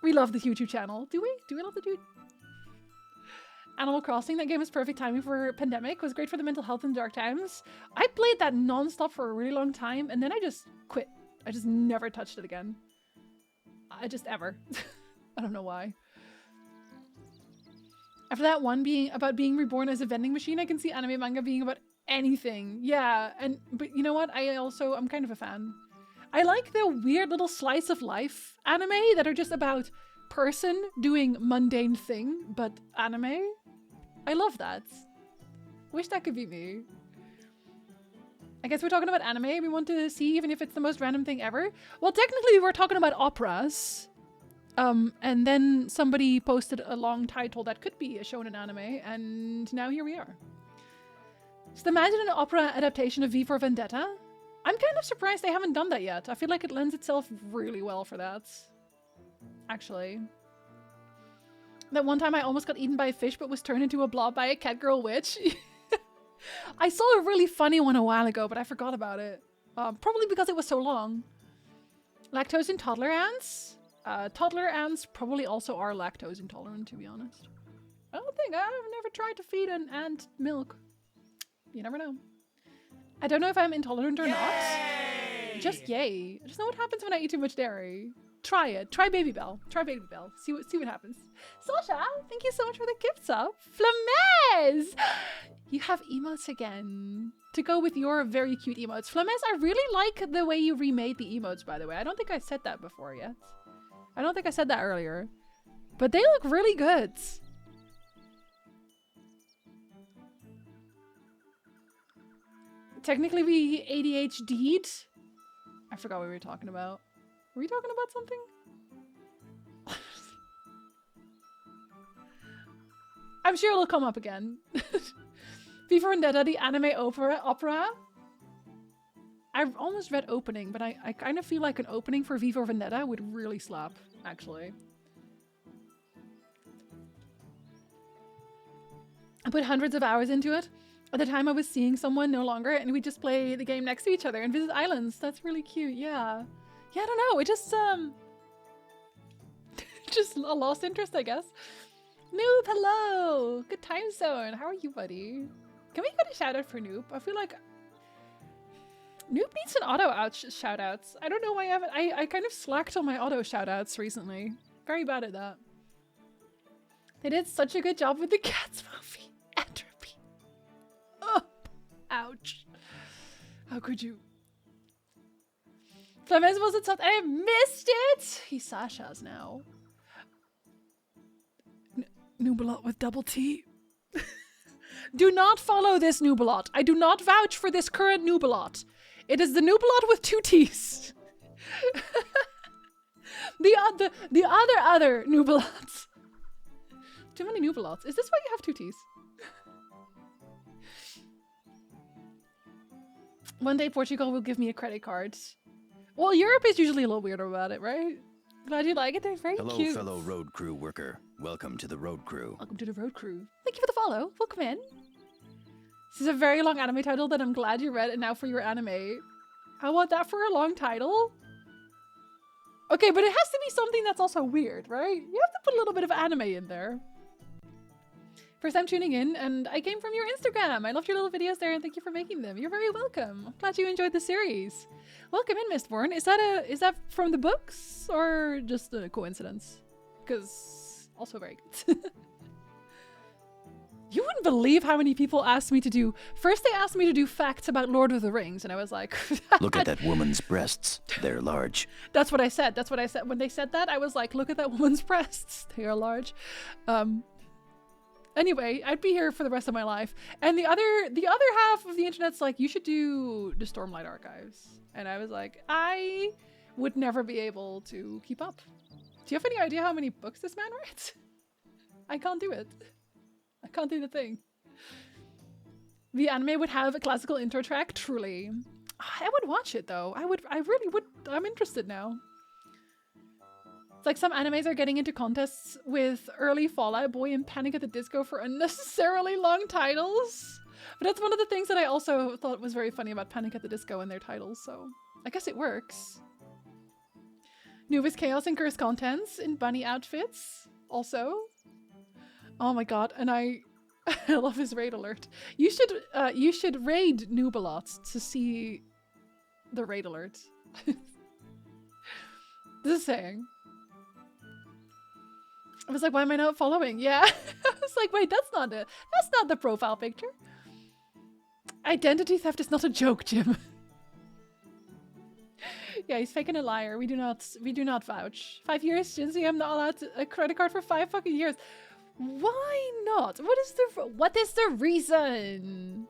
Speaker 1: We love the YouTube channel. Do we? Do we love the dude? Animal Crossing, that game is perfect timing for pandemic. Was great for the mental health in dark times. I played that non-stop for a really long time, and then I just quit. I just never touched it again. I just ever. I don't know why. After that one being about being reborn as a vending machine, I can see anime manga being about anything. Yeah, but you know what? I'm kind of a fan. I like the weird little slice of life anime that are just about person doing mundane thing, but anime. I love that. Wish that could be me. I guess we're talking about anime. We want to see even if it's the most random thing ever. Well, technically we're talking about operas. And then somebody posted a long title that could be a shonen anime, and now here we are. Just imagine an opera adaptation of V for Vendetta. I'm kind of surprised they haven't done that yet. I feel like it lends itself really well for that. Actually. That one time I almost got eaten by a fish but was turned into a blob by a catgirl witch. I saw a really funny one a while ago, but I forgot about it. Probably because it was so long. Lactose in toddler ants? Toddler ants probably also are lactose intolerant, to be honest. I've never tried to feed an ant milk. You never know. I don't know if I'm intolerant or not. Just yay. I just know what happens when I eat too much dairy. Try it. Try Baby Bell. Try Baby Bell. See what happens. Sasha, thank you so much for the gifts up. Flamez! You have emotes again. To go with your very cute emotes. Flamez, I really like the way you remade the emotes, by the way. I don't think I said that before yet. I don't think I said that earlier. But they look really good. Technically we ADHD'd. I forgot what we were talking about. Were we talking about something? I'm sure it'll come up again. V for Vendetta, the anime opera. I've almost read opening, but I kind of feel like an opening for V for Vendetta would really slap, actually. I put hundreds of hours into it. At the time I was seeing someone no longer, and we just play the game next to each other and visit islands. That's really cute, yeah. Yeah, I don't know, it just, just a lost interest, I guess. Noob, hello! Good time zone. How are you, buddy? Can we get a shout out for Noob? I feel like Noob needs an auto shout outs. I don't know why I haven't. I kind of slacked on my auto shout outs recently. Very bad at that. They did such a good job with the Cats movie. Entropy. Oh, ouch. How could you? Flamez wasn't something. I missed it! He's Sasha's now. Nubalot with double T. Do not follow this Nubalot. I do not vouch for this current Nubalot. It is the Nubalot with 2 T's. the other Nubalots. Too many Nubalots. Is this why you have 2 T's? One day Portugal will give me a credit card. Well, Europe is usually a little weirder about it, right? Glad you like it. They're very
Speaker 6: Hello,
Speaker 1: cute.
Speaker 6: fellow road crew worker. Welcome to the road crew.
Speaker 1: Welcome to the road crew. Thank you for the follow. Welcome in. This is a very long anime title that I'm glad you read, and now for your anime. I want that for a long title. Okay, but it has to be something that's also weird, right? You have to put a little bit of anime in there. First time tuning in, and I came from your Instagram. I loved your little videos there, and thank you for making them. You're very welcome. I'm glad you enjoyed the series. Welcome in, Mistborn. Is that from the books or just a coincidence? Because also very good. You wouldn't believe how many people asked me to do... First they asked me to do facts about Lord of the Rings, and I was like...
Speaker 6: Look at that woman's breasts. They're large.
Speaker 1: That's what I said. That's what I said. When they said that, I was like, look at that woman's breasts. They are large. Anyway, I'd be here for the rest of my life. And the other half of the internet's like, you should do the Stormlight Archives. And I was like, I would never be able to keep up. Do you have any idea how many books this man writes? I can't do it. I can't do the thing. The anime would have a classical intro track, truly. I would watch it though. I really would. I'm interested now. It's like some animes are getting into contests with early Fall Out Boy and Panic at the Disco for unnecessarily long titles. But that's one of the things that I also thought was very funny about Panic at the Disco and their titles, so I guess it works. Newest Chaos and Cursed Contents in bunny outfits, also. Oh my god, and I love his raid alert. You should raid Noob a lot to see the raid alert. Just saying. I was like, why am I not following? Yeah. I was like, wait, that's not the profile picture. Identity theft is not a joke, Jim. Yeah, he's faking a liar. We do not vouch. 5 years, Jinzy, I'm not allowed a credit card for 5 fucking years. Why not? What is the reason?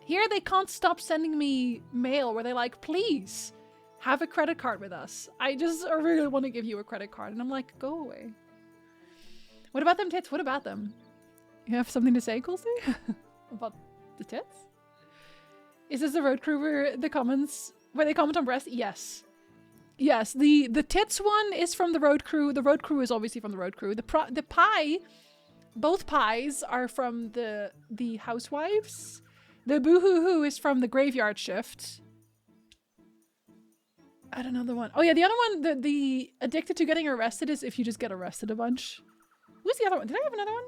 Speaker 1: Here they can't stop sending me mail where they're like, please have a credit card with us. I really want to give you a credit card. And I'm like, go away. What about them tits? What about them? You have something to say, Coolsey? About the tits? Is this the road crew where they comment on breast? Yes. Yes, the tits one is from the road crew. The road crew is obviously from the road crew. The pie, both pies are from the housewives. The boo-hoo-hoo is from the graveyard shift. I don't know the one. Oh yeah, the other one, the addicted to getting arrested is if you just get arrested a bunch. Who's the other one? Did I have another one?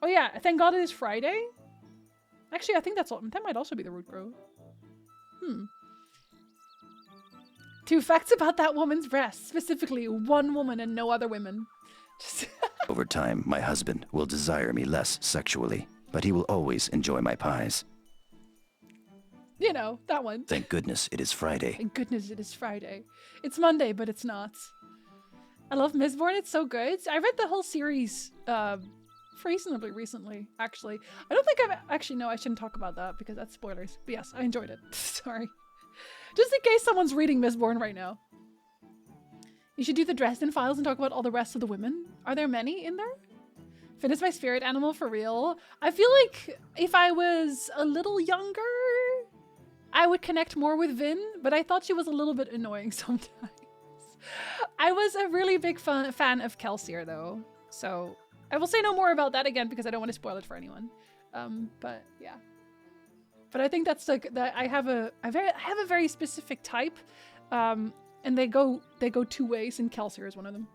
Speaker 1: Oh yeah, thank God it is Friday. Actually, I think that might also be the root crew. 2 facts about that woman's breasts. Specifically, one woman and no other women.
Speaker 6: Over time, my husband will desire me less sexually, but he will always enjoy my pies.
Speaker 1: You know, that one.
Speaker 6: Thank goodness it is Friday.
Speaker 1: Thank goodness it is Friday. It's Monday, but it's not. I love Mistborn. It's so good. I read the whole series reasonably recently, actually. I don't think no, I shouldn't talk about that because that's spoilers. But yes, I enjoyed it. Sorry. Just in case someone's reading Mistborn right now. You should do the Dresden Files and talk about all the rest of the women. Are there many in there? Finn is my spirit animal for real. I feel like if I was a little younger, I would connect more with Vin, but I thought she was a little bit annoying sometimes. I was a really big fan of Kelsier though, so I will say no more about that again because I don't want to spoil it for anyone. But yeah. But I think that's like that. I have a very specific type, and they go 2 ways, and Kelsier is one of them.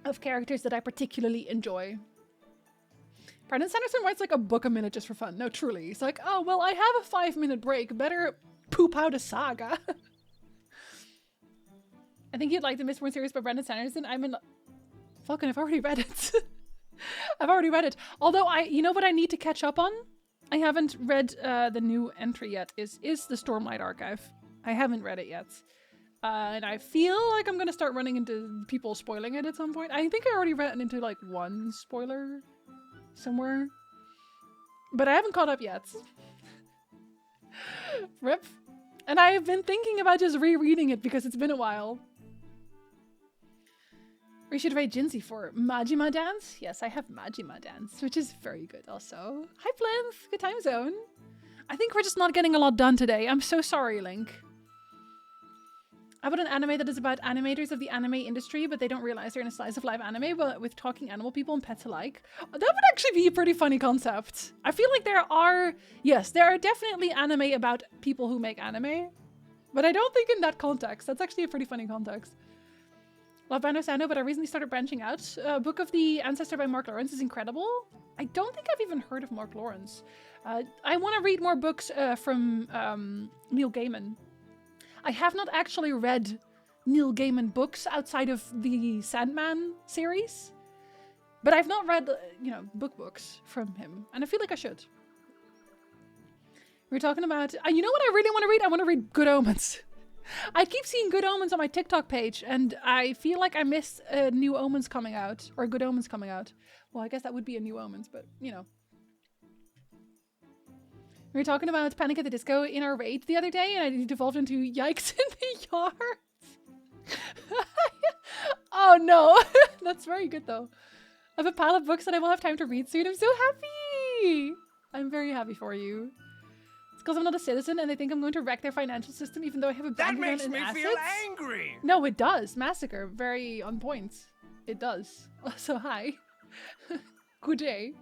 Speaker 1: Of characters that I particularly enjoy. Brandon Sanderson writes like a book a minute just for fun. No, truly, he's like, oh well, I have a 5-minute break. Better poop out a saga. I think you'd like the Mistborn series by Brandon Sanderson. Falcon, I've already read it. I've already read it. Although you know what I need to catch up on? I haven't read the new entry yet. Is the Stormlight Archive. I haven't read it yet. And I feel like I'm going to start running into people spoiling it at some point. I think I already ran into like 1 spoiler somewhere. But I haven't caught up yet. Rip. And I have been thinking about just rereading it because it's been a while. We should rate Jinzy for Majima Dance. Yes, I have Majima Dance, which is very good also. Hi, Plinth. Good time zone. I think we're just not getting a lot done today. I'm so sorry, Link. How about an anime that is about animators of the anime industry, but they don't realize they're in a slice of life anime, but with talking animal people and pets alike? That would actually be a pretty funny concept. I feel like there are definitely anime about people who make anime, but I don't think in that context. That's actually a pretty funny context. Love Bando Sando, but I recently started branching out. Book of the Ancestor by Mark Lawrence is incredible. I don't think I've even heard of Mark Lawrence. I want to read more books from Neil Gaiman. I have not actually read Neil Gaiman books outside of the Sandman series. But I've not read, books from him, and I feel like I should. We're talking about, you know what I really want to read? I want to read Good Omens. I keep seeing Good Omens on my TikTok page, and I feel like I missed New Omens coming out, or Good Omens coming out. Well, I guess that would be a New Omens, but, We were talking about Panic at the Disco in our raid the other day, and I devolved into Yikes in the Yard. Oh no, that's very good though. I have a pile of books that I will have time to read soon. I'm so happy. I'm very happy for you. It's because I'm not a citizen and they think I'm going to wreck their financial system even though I have a bank account and assets. That makes me feel
Speaker 7: angry.
Speaker 1: No, it does. Massacre. Very on point. It does. So hi. Good day.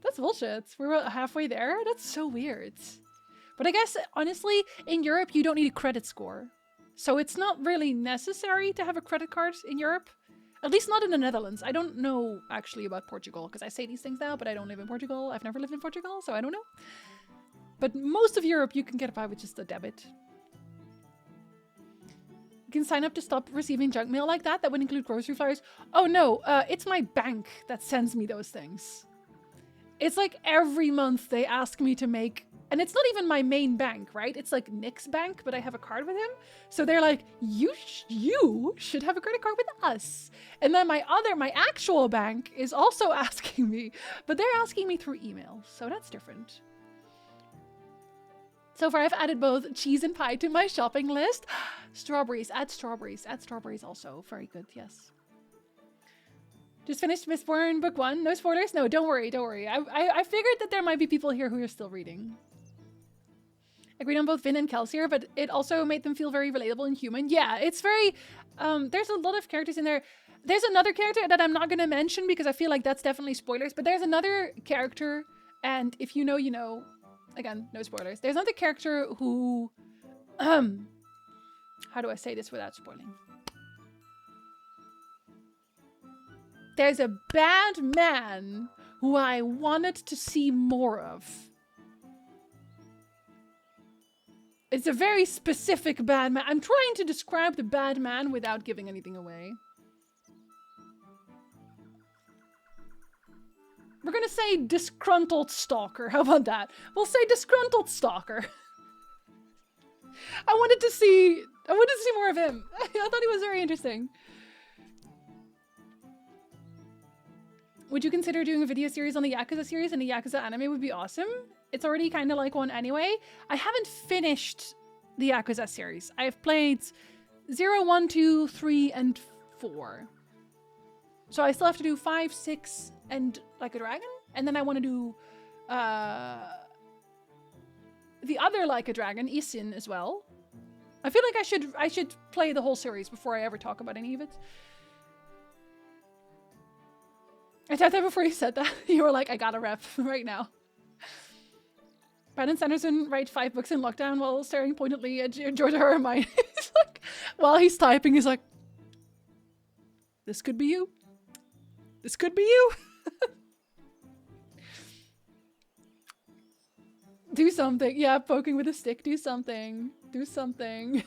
Speaker 1: That's bullshit. We're about halfway there. That's so weird. But I guess, honestly, in Europe, you don't need a credit score. So it's not really necessary to have a credit card in Europe. At least not in the Netherlands. I don't know actually about Portugal, because I say these things now, but I don't live in Portugal. I've never lived in Portugal, so I don't know. But most of Europe, you can get by with just a debit. You can sign up to stop receiving junk mail like that. That would include grocery flyers. Oh no, it's my bank that sends me those things. It's like every month they ask me to make, and it's not even my main bank, right? It's like Nick's bank, but I have a card with him. So they're like, you should have a credit card with us. And then my actual bank is also asking me, but they're asking me through email. So that's different. So far I've added both cheese and pie to my shopping list. Strawberries, add strawberries also. Very good, yes. Just finished Mistborn book 1. No spoilers? No, don't worry. I figured that there might be people here who are still reading. Agreed on both Vin and Kelsier, but it also made them feel very relatable and human. Yeah, it's very... there's a lot of characters in there. There's another character that I'm not going to mention because I feel like that's definitely spoilers, but there's another character, and if you know, you know. Again, no spoilers. There's another character who... how do I say this without spoiling? There's a bad man who I wanted to see more of. It's a very specific bad man. I'm trying to describe the bad man without giving anything away. We're gonna say disgruntled stalker. How about that? We'll say disgruntled stalker. I wanted to see more of him. I thought he was very interesting. Would you consider doing a video series on the Yakuza series, and a Yakuza anime would be awesome? It's already kind of like one anyway. I haven't finished the Yakuza series. I have played 0, 1, 2, 3, and 4. So I still have to do 5, 6, and Like a Dragon? And then I want to do the other Like a Dragon, Isin, as well. I feel like I should play the whole series before I ever talk about any of it. I thought that before you said that. You were like, I gotta rep right now. Brandon Sanderson writes 5 books in lockdown while staring pointedly at George R. R. Martin. He's like, while he's typing, he's like, this could be you. This could be you. Do something. Yeah, poking with a stick. Do something. Do something.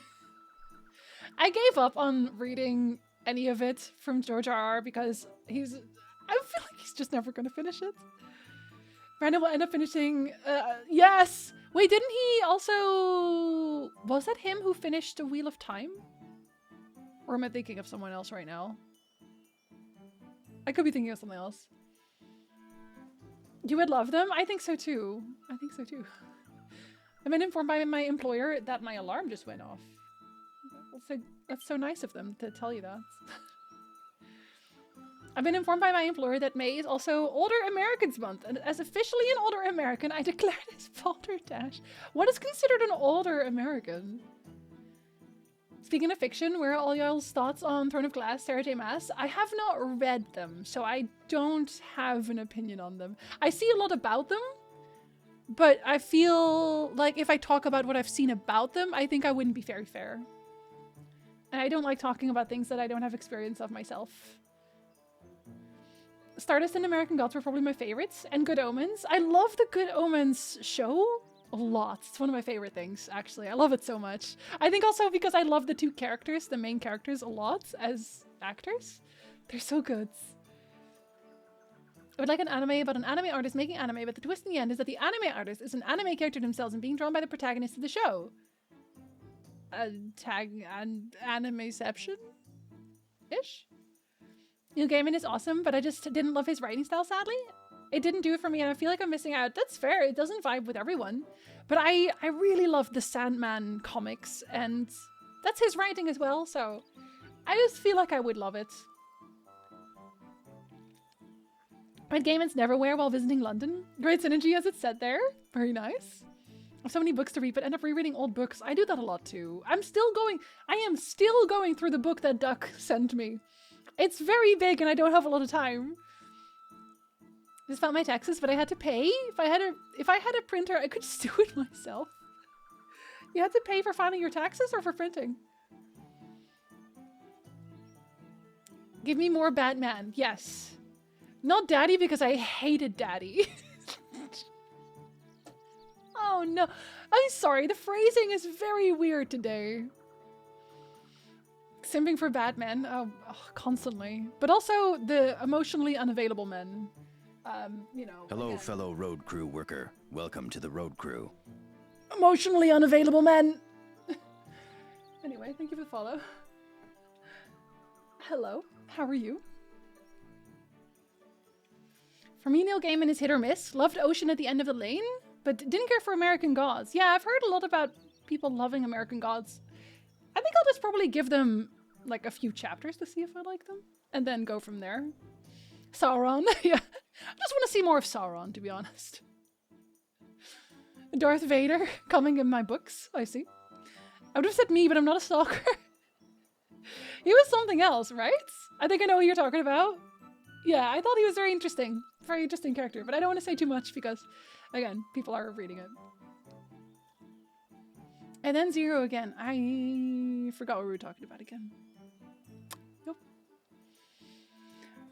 Speaker 1: I gave up on reading any of it from George R. R. because I feel like he's just never going to finish it. Brandon will end up finishing... yes! Wait, didn't he also... Was that him who finished The Wheel of Time? Or am I thinking of someone else right now? I could be thinking of something else. You would love them? I think so too. I think so too. I've been informed by my employer that my alarm just went off. That's so nice of them to tell you that. I've been informed by my employer that May is also Older Americans Month, and as officially an Older American, I declare this balderdash. What is considered an Older American? Speaking of fiction, where are all y'all's thoughts on Throne of Glass, Sarah J. Maas? I have not read them, so I don't have an opinion on them. I see a lot about them, but I feel like if I talk about what I've seen about them, I think I wouldn't be very fair. And I don't like talking about things that I don't have experience of myself. Stardust and American Gods were probably my favorites, and Good Omens. I love the Good Omens show a lot. It's one of my favorite things, actually. I love it so much. I think also because I love the two characters, the main characters, a lot as actors. They're so good. I would like an anime about an anime artist making anime, but the twist in the end is that the anime artist is an anime character themselves and being drawn by the protagonist of the show. Animeception-ish? Neil Gaiman is awesome, but I just didn't love his writing style, sadly. It didn't do it for me, and I feel like I'm missing out. That's fair, it doesn't vibe with everyone. But I really love the Sandman comics, and that's his writing as well, so I just feel like I would love it. Read Gaiman's Neverwhere while visiting London. Great synergy, as it said there. Very nice. I have so many books to read, but end up rereading old books. I do that a lot too. I am still going through the book that Duck sent me. It's very big and I don't have a lot of time. Just found my taxes, but I had to pay. If I had a printer, I could just do it myself. You had to pay for filing your taxes or for printing? Give me more Batman. Yes. Not Daddy, because I hated Daddy. Oh no. I'm sorry, the phrasing is very weird today. Simping for Batman. Oh, constantly. But also the emotionally unavailable men. You know.
Speaker 6: Hello,
Speaker 1: again.
Speaker 6: fellow road crew worker. Welcome to the road crew.
Speaker 1: Emotionally unavailable men. Anyway, thank you for the follow. Hello, how are you? For me, Neil Gaiman is hit or miss. Loved Ocean at the End of the Lane, but didn't care for American Gods. Yeah, I've heard a lot about people loving American Gods. I think I'll just probably give them like a few chapters to see if I like them, and then go from there. Sauron, yeah. I just want to see more of Sauron, to be honest. Darth Vader coming in my books, I see. I would have said me, but I'm not a stalker. He was something else, right? I think I know who you're talking about. Yeah, I thought he was very interesting. Very interesting character, but I don't want to say too much because, again, people are reading it. And then Zero again. I forgot what we were talking about again. Nope.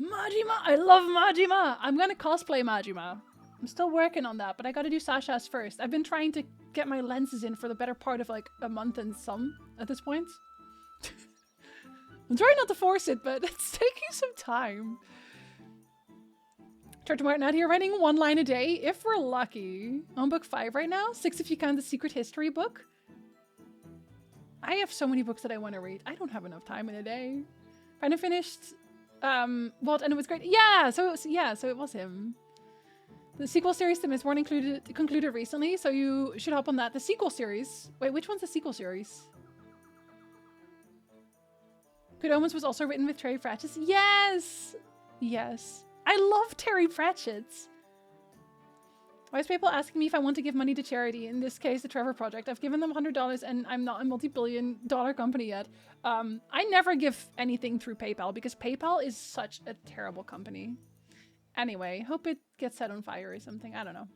Speaker 1: Majima! I love Majima! I'm gonna cosplay Majima. I'm still working on that, but I gotta do Sasha's first. I've been trying to get my lenses in for the better part of like a month and some at this point. I'm trying not to force it, but it's taking some time. George Martin out here writing 1 line a day, if we're lucky. On book 5 right now, 6 if you count the Secret History book. I have so many books that I want to read. I don't have enough time in a day. Finally finished, what, and it was great. Yeah, so it was him. The sequel series to Mistborn concluded recently, so you should hop on that. The sequel series. Wait, which one's the sequel series? Good Omens was also written with Terry Pratchett. Yes! Yes. I love Terry Pratchett. Why is people asking me if I want to give money to charity? In this case, the Trevor Project. I've given them $100 and I'm not a multi-billion-dollar company yet. I never give anything through PayPal because PayPal is such a terrible company. Anyway, hope it gets set on fire or something. I don't know.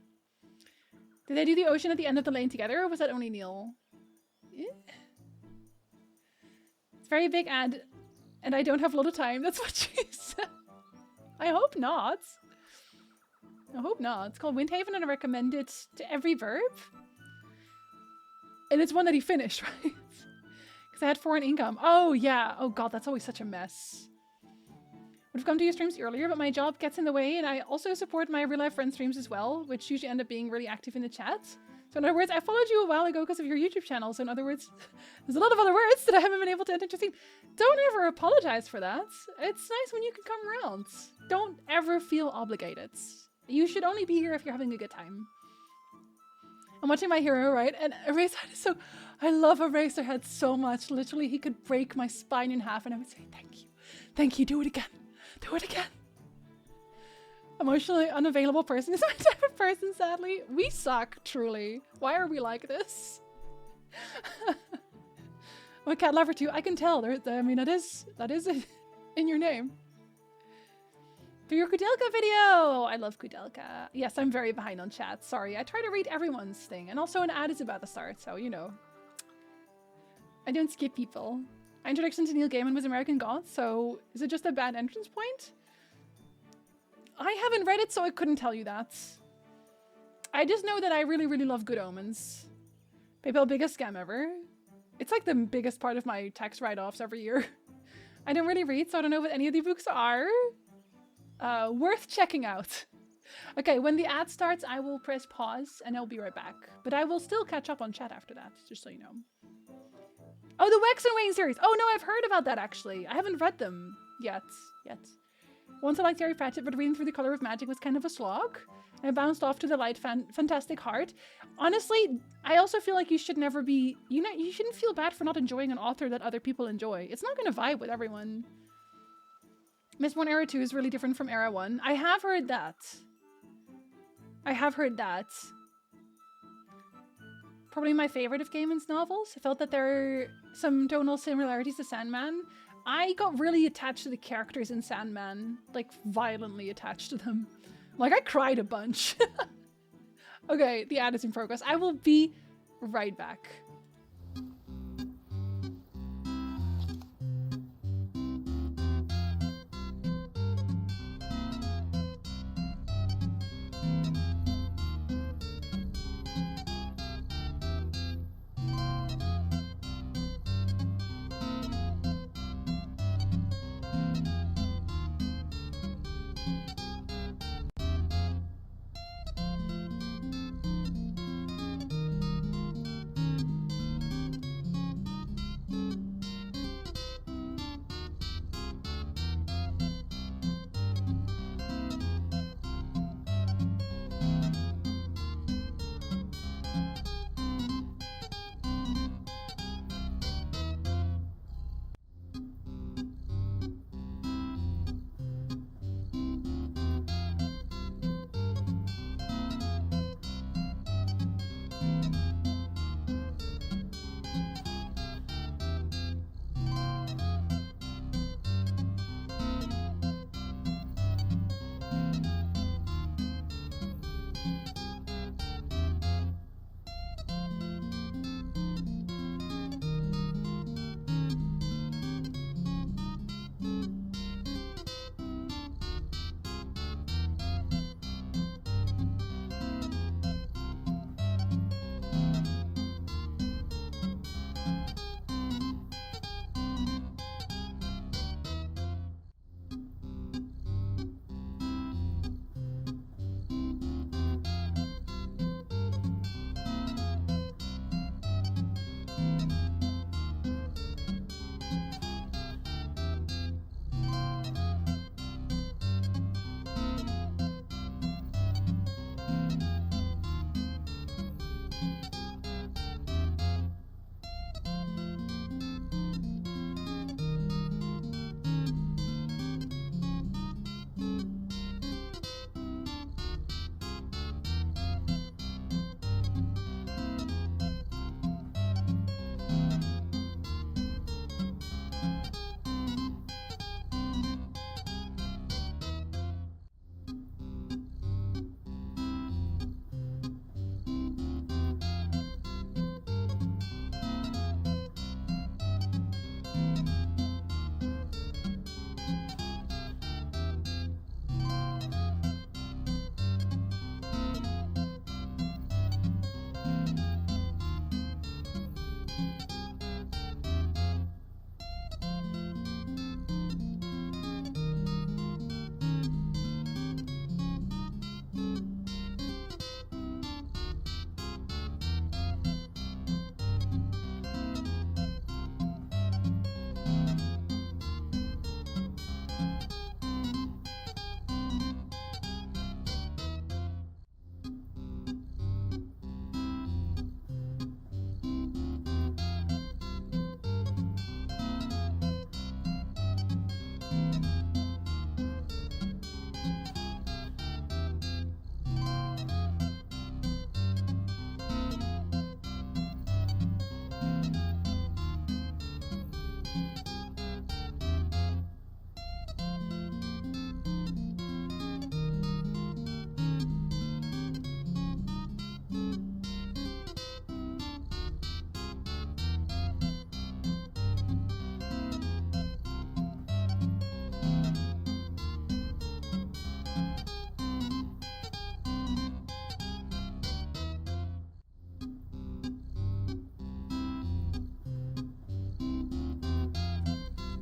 Speaker 1: Did they do the ocean at the end of the lane together or was that only Neil? Eh? It's a very big ad and I don't have a lot of time. That's what she said. I hope not. I hope not. It's called Windhaven and I recommend it to every verb. And it's one that he finished, right? Because I had foreign income. Oh, yeah. Oh, God, that's always such a mess. Would have come to your streams earlier, but my job gets in the way, and I also support my real-life friend streams as well, which usually end up being really active in the chat. So in other words, I followed you a while ago because of your YouTube channel, so in other words, there's a lot of other words that I haven't been able to enter your stream. Don't ever apologize for that. It's nice when you can come around. Don't ever feel obligated. You should only be here if you're having a good time. I'm watching My Hero, right? And Eraserhead is so... I love Eraserhead so much. Literally, he could break my spine in half and I would say, thank you. Thank you, do it again. Do it again. Emotionally unavailable person is my type of person, sadly. We suck, truly. Why are we like this? I'm a cat lover too. I can tell. I mean, that is in your name. For your Kudelka video! I love Kudelka. Yes, I'm very behind on chat. Sorry. I try to read everyone's thing. And also an ad is about to start, so you know. I don't skip people. My introduction to Neil Gaiman was American Gods, so is it just a bad entrance point? I haven't read it, so I couldn't tell you that. I just know that I really, really love Good Omens. PayPal biggest scam ever. It's like the biggest part of my tax write-offs every year. I don't really read, so I don't know what any of the books are. Worth checking out. Okay, when the ad starts, I will press pause and I'll be right back. But I will still catch up on chat after that, just so you know. Oh, the Wax and Wayne series. Oh no, I've heard about that actually. I haven't read them yet. Once I liked Harry Pratchett, but reading through The Color of Magic was kind of a slog. I bounced off to the light Fantastic Heart. Honestly, I also feel like you should never be, you shouldn't feel bad for not enjoying an author that other people enjoy. It's not going to vibe with everyone. Mistborn Era 2 is really different from Era 1. I have heard that. Probably my favorite of Gaiman's novels. I felt that there are some tonal similarities to Sandman. I got really attached to the characters in Sandman, like violently attached to them. Like I cried a bunch. Okay, the ad is in progress. I will be right back.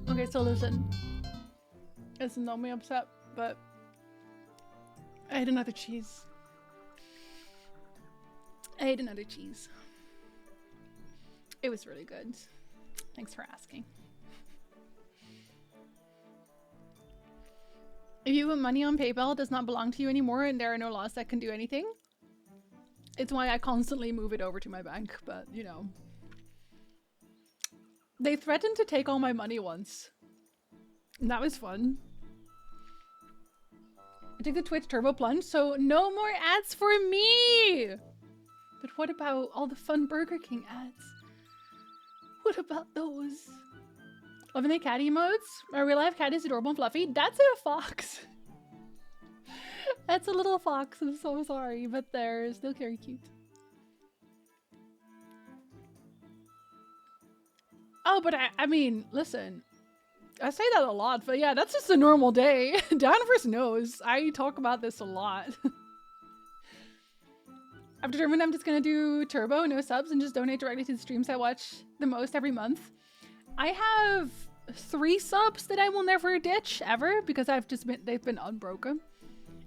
Speaker 1: Okay, so listen. It's not me upset, but I ate another cheese. I ate another cheese. It was really good. Thanks for asking. If you put money on PayPal, it does not belong to you anymore and there are no laws that can do anything. It's why I constantly move it over to my bank, but you know. They threatened to take all my money once. And that was fun. I took the Twitch Turbo Plunge, so no more ads for me! But what about all the fun Burger King ads? What about those? Loving the cat emotes? Our real life cat is adorable and fluffy. That's a fox! That's a little fox, I'm so sorry, but they're still very cute. Oh, but I mean, listen. I say that a lot, but yeah, that's just a normal day. Downverse knows. I talk about this a lot. I've determined I'm just gonna do Turbo, no subs, and just donate directly to the streams I watch the most every month. I have 3 subs that I will never ditch, ever, because they've been unbroken.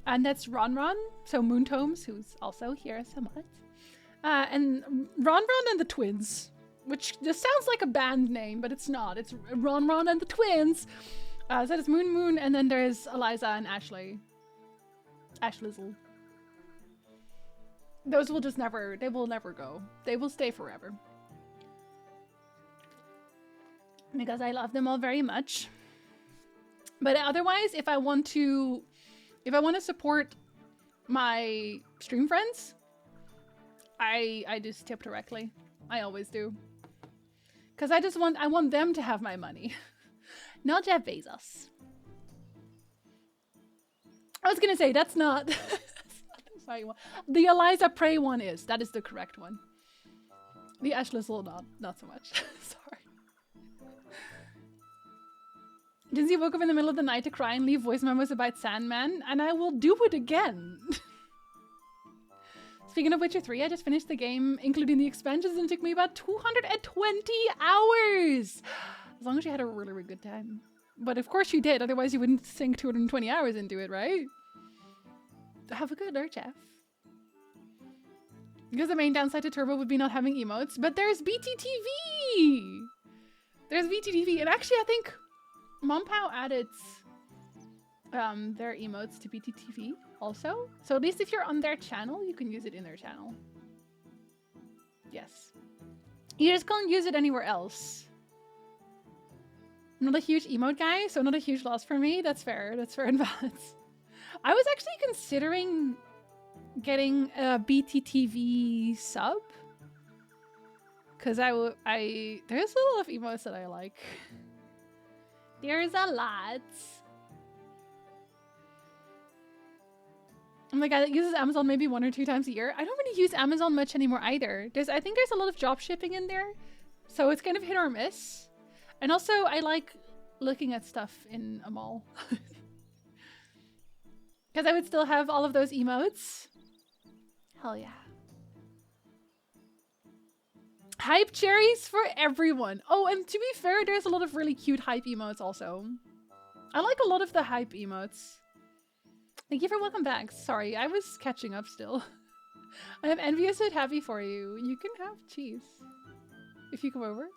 Speaker 1: And that's Ron, so Moontomes, who's also here somewhat. And Ron and the Twins. Which just sounds like a band name, but it's not. It's Ron and the Twins. So there's Moon, and then there's Eliza and Ashley. Ashlizzle. Those will just never, they will never go. They will stay forever. Because I love them all very much. But otherwise, if I want to support my stream friends, I just tip directly. I always do. Because I want them to have my money. Not Jeff Bezos. I was gonna say, that's not, the Eliza Prey one is. That is the correct one. The Ashlizzle, not so much. Sorry. Jinsey woke up in the middle of the night to cry and leave voice memos about Sandman, and I will do it again. Speaking of Witcher 3, I just finished the game, including the expansions, and it took me about 220 hours! As long as you had a really, really good time. But of course you did, otherwise you wouldn't sink 220 hours into it, right? Have a good night, Jeff. Because the main downside to Turbo would be not having emotes, but there's BTTV! There's BTTV, and actually I think Mompao added their emotes to BTTV also. So at least if you're on their channel, you can use it in their channel. Yes. You just can't use it anywhere else. I'm not a huge emote guy, so not a huge loss for me. That's fair. That's fair and valid. I was actually considering getting a BTTV sub. Because there's a lot of emotes that I like. There's a lot. I'm the guy that uses Amazon maybe 1 or 2 times a year. I don't really use Amazon much anymore either. I think there's a lot of drop shipping in there. So it's kind of hit or miss. And also I like looking at stuff in a mall. Because I would still have all of those emotes. Hell yeah. Hype cherries for everyone. Oh, and to be fair, there's a lot of really cute hype emotes also. I like a lot of the hype emotes. Thank you for welcome back. Sorry, I was catching up still. I am envious and happy for you. You can have cheese. If you come over.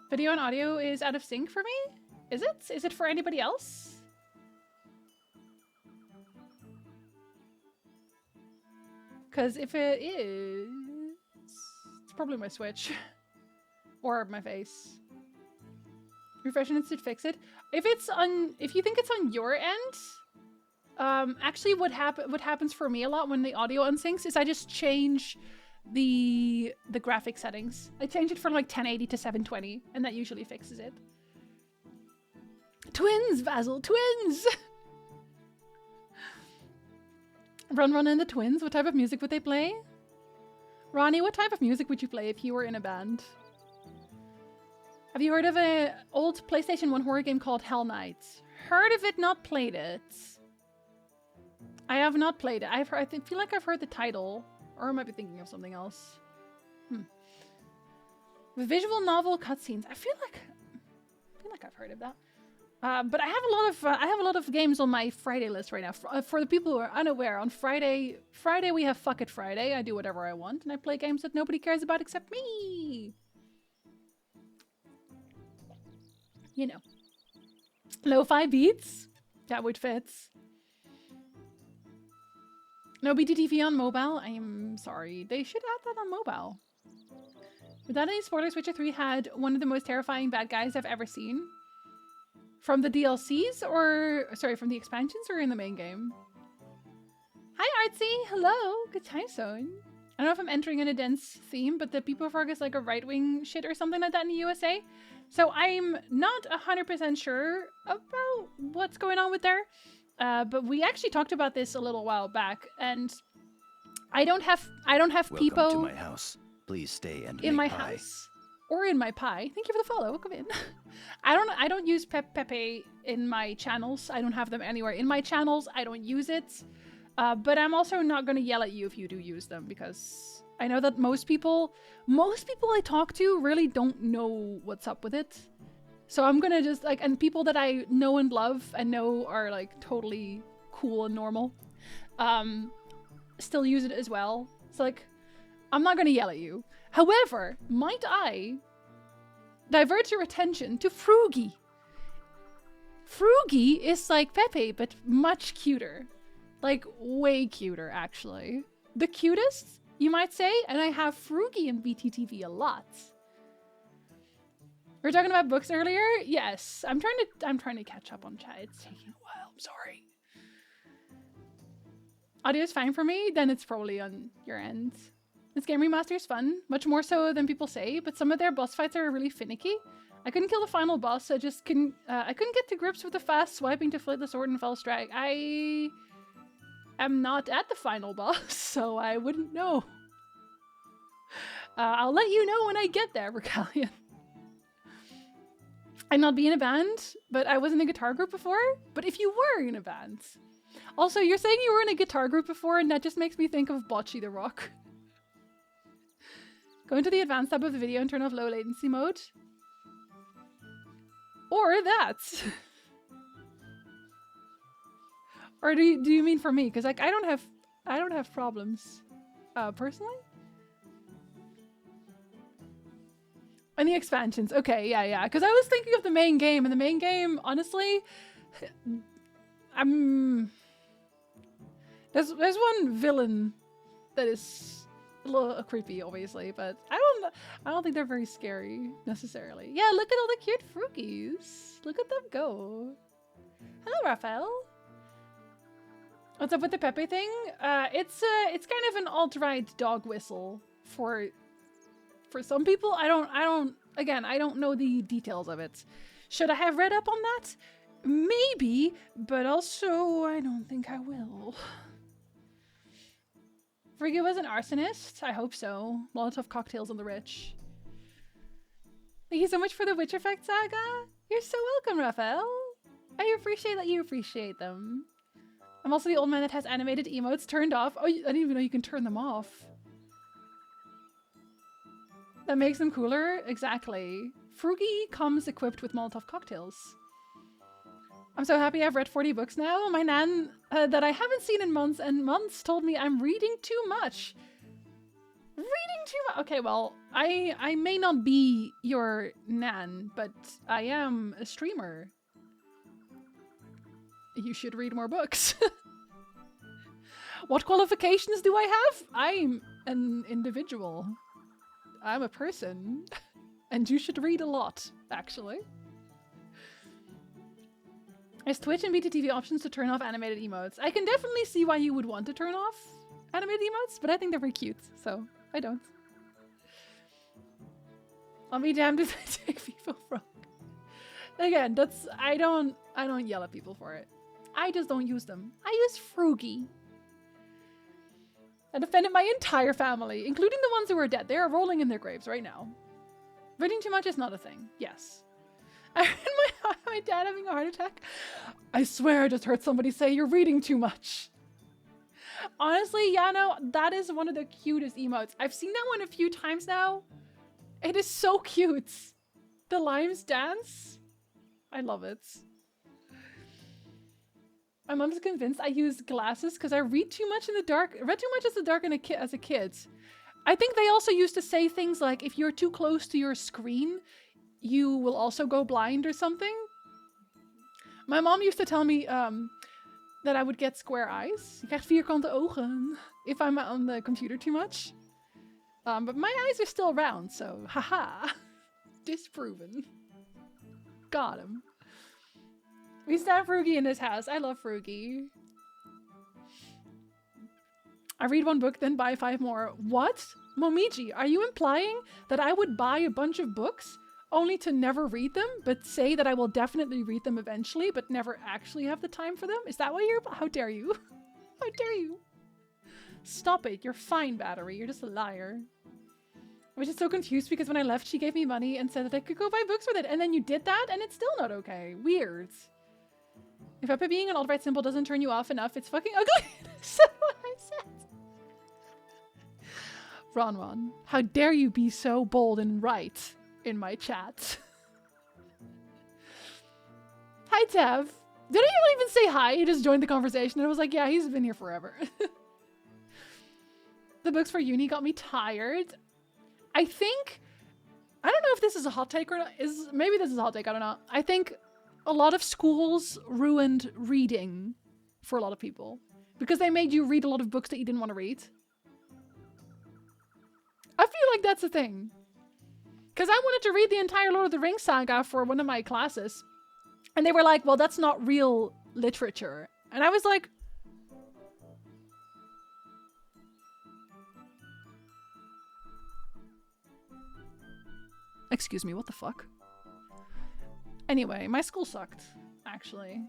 Speaker 1: Video and audio is out of sync for me? Is it? Is it for anybody else? Because if it is... it's probably my Switch. Or my face. Refresh and it should fix it. If you think it's on your end, actually what happens for me a lot when the audio unsyncs is I just change the graphic settings. I change it from like 1080 to 720 and that usually fixes it. Twins, Basil, twins! Run and the Twins, what type of music would they play? Ronnie, what type of music would you play if you were in a band? Have you heard of an old PlayStation 1 horror game called Hell Knight? Heard of it, not played it. I have not played it. I feel like I've heard the title. Or I might be thinking of something else. The visual novel cutscenes. I feel like I've heard of that. But I have a lot of games on my Friday list right now. For the people who are unaware, on Friday we have Fuck It Friday. I do whatever I want, and I play games that nobody cares about except me. You know, lo-fi beats. That would fit. No BTTV on mobile. I am sorry. They should add that on mobile. Without any spoilers, Witcher 3 had one of the most terrifying bad guys I've ever seen. From the DLCs or... Sorry, from the expansions or in the main game? Hi, Artsy! Hello! Good time zone. I don't know if I'm entering in a dense theme, but the People Frog is like a right-wing shit or something like that in the USA. So I'm not 100% sure about what's going on with there. But we actually talked about this a little while back, and I don't have people...
Speaker 6: Welcome to my house. Please stay and
Speaker 1: in my
Speaker 6: make pie.
Speaker 1: house or in my pie. Thank you for the follow. Welcome in. I don't use Pepe in my channels. I don't have them anywhere in my channels. I don't use it. But I'm also not going to yell at you if you do use them, because I know that most people I talk to really don't know what's up with it. So I'm going to just like, and people that I know and love and know are like totally cool and normal, still use it as well. So like, I'm not going to yell at you. However, might I divert your attention to Froogie? Froogie is like Pepe, but much cuter. Like, way cuter, actually. The cutest, you might say, and I have Froogie in BTTV a lot. We were talking about books earlier? Yes. I'm trying to catch up on chat. It's taking a while. I'm sorry. Audio is fine for me, then it's probably on your end. This game remaster is fun, much more so than people say, but some of their boss fights are really finicky. I couldn't kill the final boss, I couldn't get to grips with the fast swiping to flit the sword and fell strike. I am not at the final boss, so I wouldn't know. I'll let you know when I get there, Recallion. I'd not be in a band, but I was in a guitar group before. But if you were in a band... Also, you're saying you were in a guitar group before, and that just makes me think of Bocce the Rock. Go into the advanced tab of the video and turn off low latency mode. Or that. Or do you mean for me? Because like I don't have problems, personally. And the expansions, okay, yeah. Because I was thinking of the main game, and the main game, honestly, there's one villain that is a little creepy, obviously, but I don't think they're very scary necessarily. Yeah, look at all the cute Froogies. Look at them go. Hello, Raphael. What's up with the Pepe thing? It's kind of an alt-right dog whistle for some people. I don't know the details of it. Should I have read up on that? Maybe, but also I don't think I will. Frigga was an arsonist? I hope so. Molotov cocktails on the rich. Thank you so much for the Witch Effect saga. You're so welcome, Raphael. I appreciate that you appreciate them. I'm also the old man that has animated emotes turned off. Oh, I didn't even know you can turn them off. That makes them cooler? Exactly. Froogie comes equipped with Molotov cocktails. I'm so happy I've read 40 books now. My nan, that I haven't seen in months and months, told me I'm reading too much. Reading too much? Okay, well, I may not be your nan, but I am a streamer. You should read more books. What qualifications do I have? I'm an individual. I'm a person. And you should read a lot, actually. There's Twitch and BTTV options to turn off animated emotes. I can definitely see why you would want to turn off animated emotes, but I think they're very cute, so I don't. I'll be damned if I take people wrong. Again, I don't yell at people for it. I just don't use them. I use Froogie. I defended my entire family, including the ones who are dead. They are rolling in their graves right now. Reading too much is not a thing. Yes. I heard my dad having a heart attack. I swear I just heard somebody say you're reading too much. Honestly, yeah, no, that is one of the cutest emotes. I've seen that one a few times now. It is so cute. The limes dance. I love it. My mom's convinced I use glasses because I read too much in the dark. Read too much as a dark as a kid. I think they also used to say things like, if you're too close to your screen, you will also go blind or something. My mom used to tell me that I would get square eyes. Je krijgt vierkante ogen if I'm on the computer too much. But my eyes are still round, so haha. Disproven. Got him. We used to have Frugi in his house. I love Frugi. I read one book, then buy 5 more. What? Momiji, are you implying that I would buy a bunch of books only to never read them, but say that I will definitely read them eventually, but never actually have the time for them? Is that what you're— How dare you? How dare you? Stop it. You're fine, Battery. You're just a liar. I was just so confused because when I left, she gave me money and said that I could go buy books with it. And then you did that and it's still not okay. Weird. If Epic being an alt-right symbol doesn't turn you off enough, it's fucking ugly. That's what I said. Ron, how dare you be so bold and right in my chat? Hi, Tev. Did I even say hi? He just joined the conversation and I was like, yeah, he's been here forever. The books for uni got me tired. I think, I don't know if this is a hot take or not. Maybe this is a hot take, I don't know. I think a lot of schools ruined reading for a lot of people because they made you read a lot of books that you didn't want to read. I feel like that's a thing. Because I wanted to read the entire Lord of the Rings saga for one of my classes. And they were like, well, that's not real literature. And I was like, excuse me, what the fuck? Anyway, my school sucked, actually.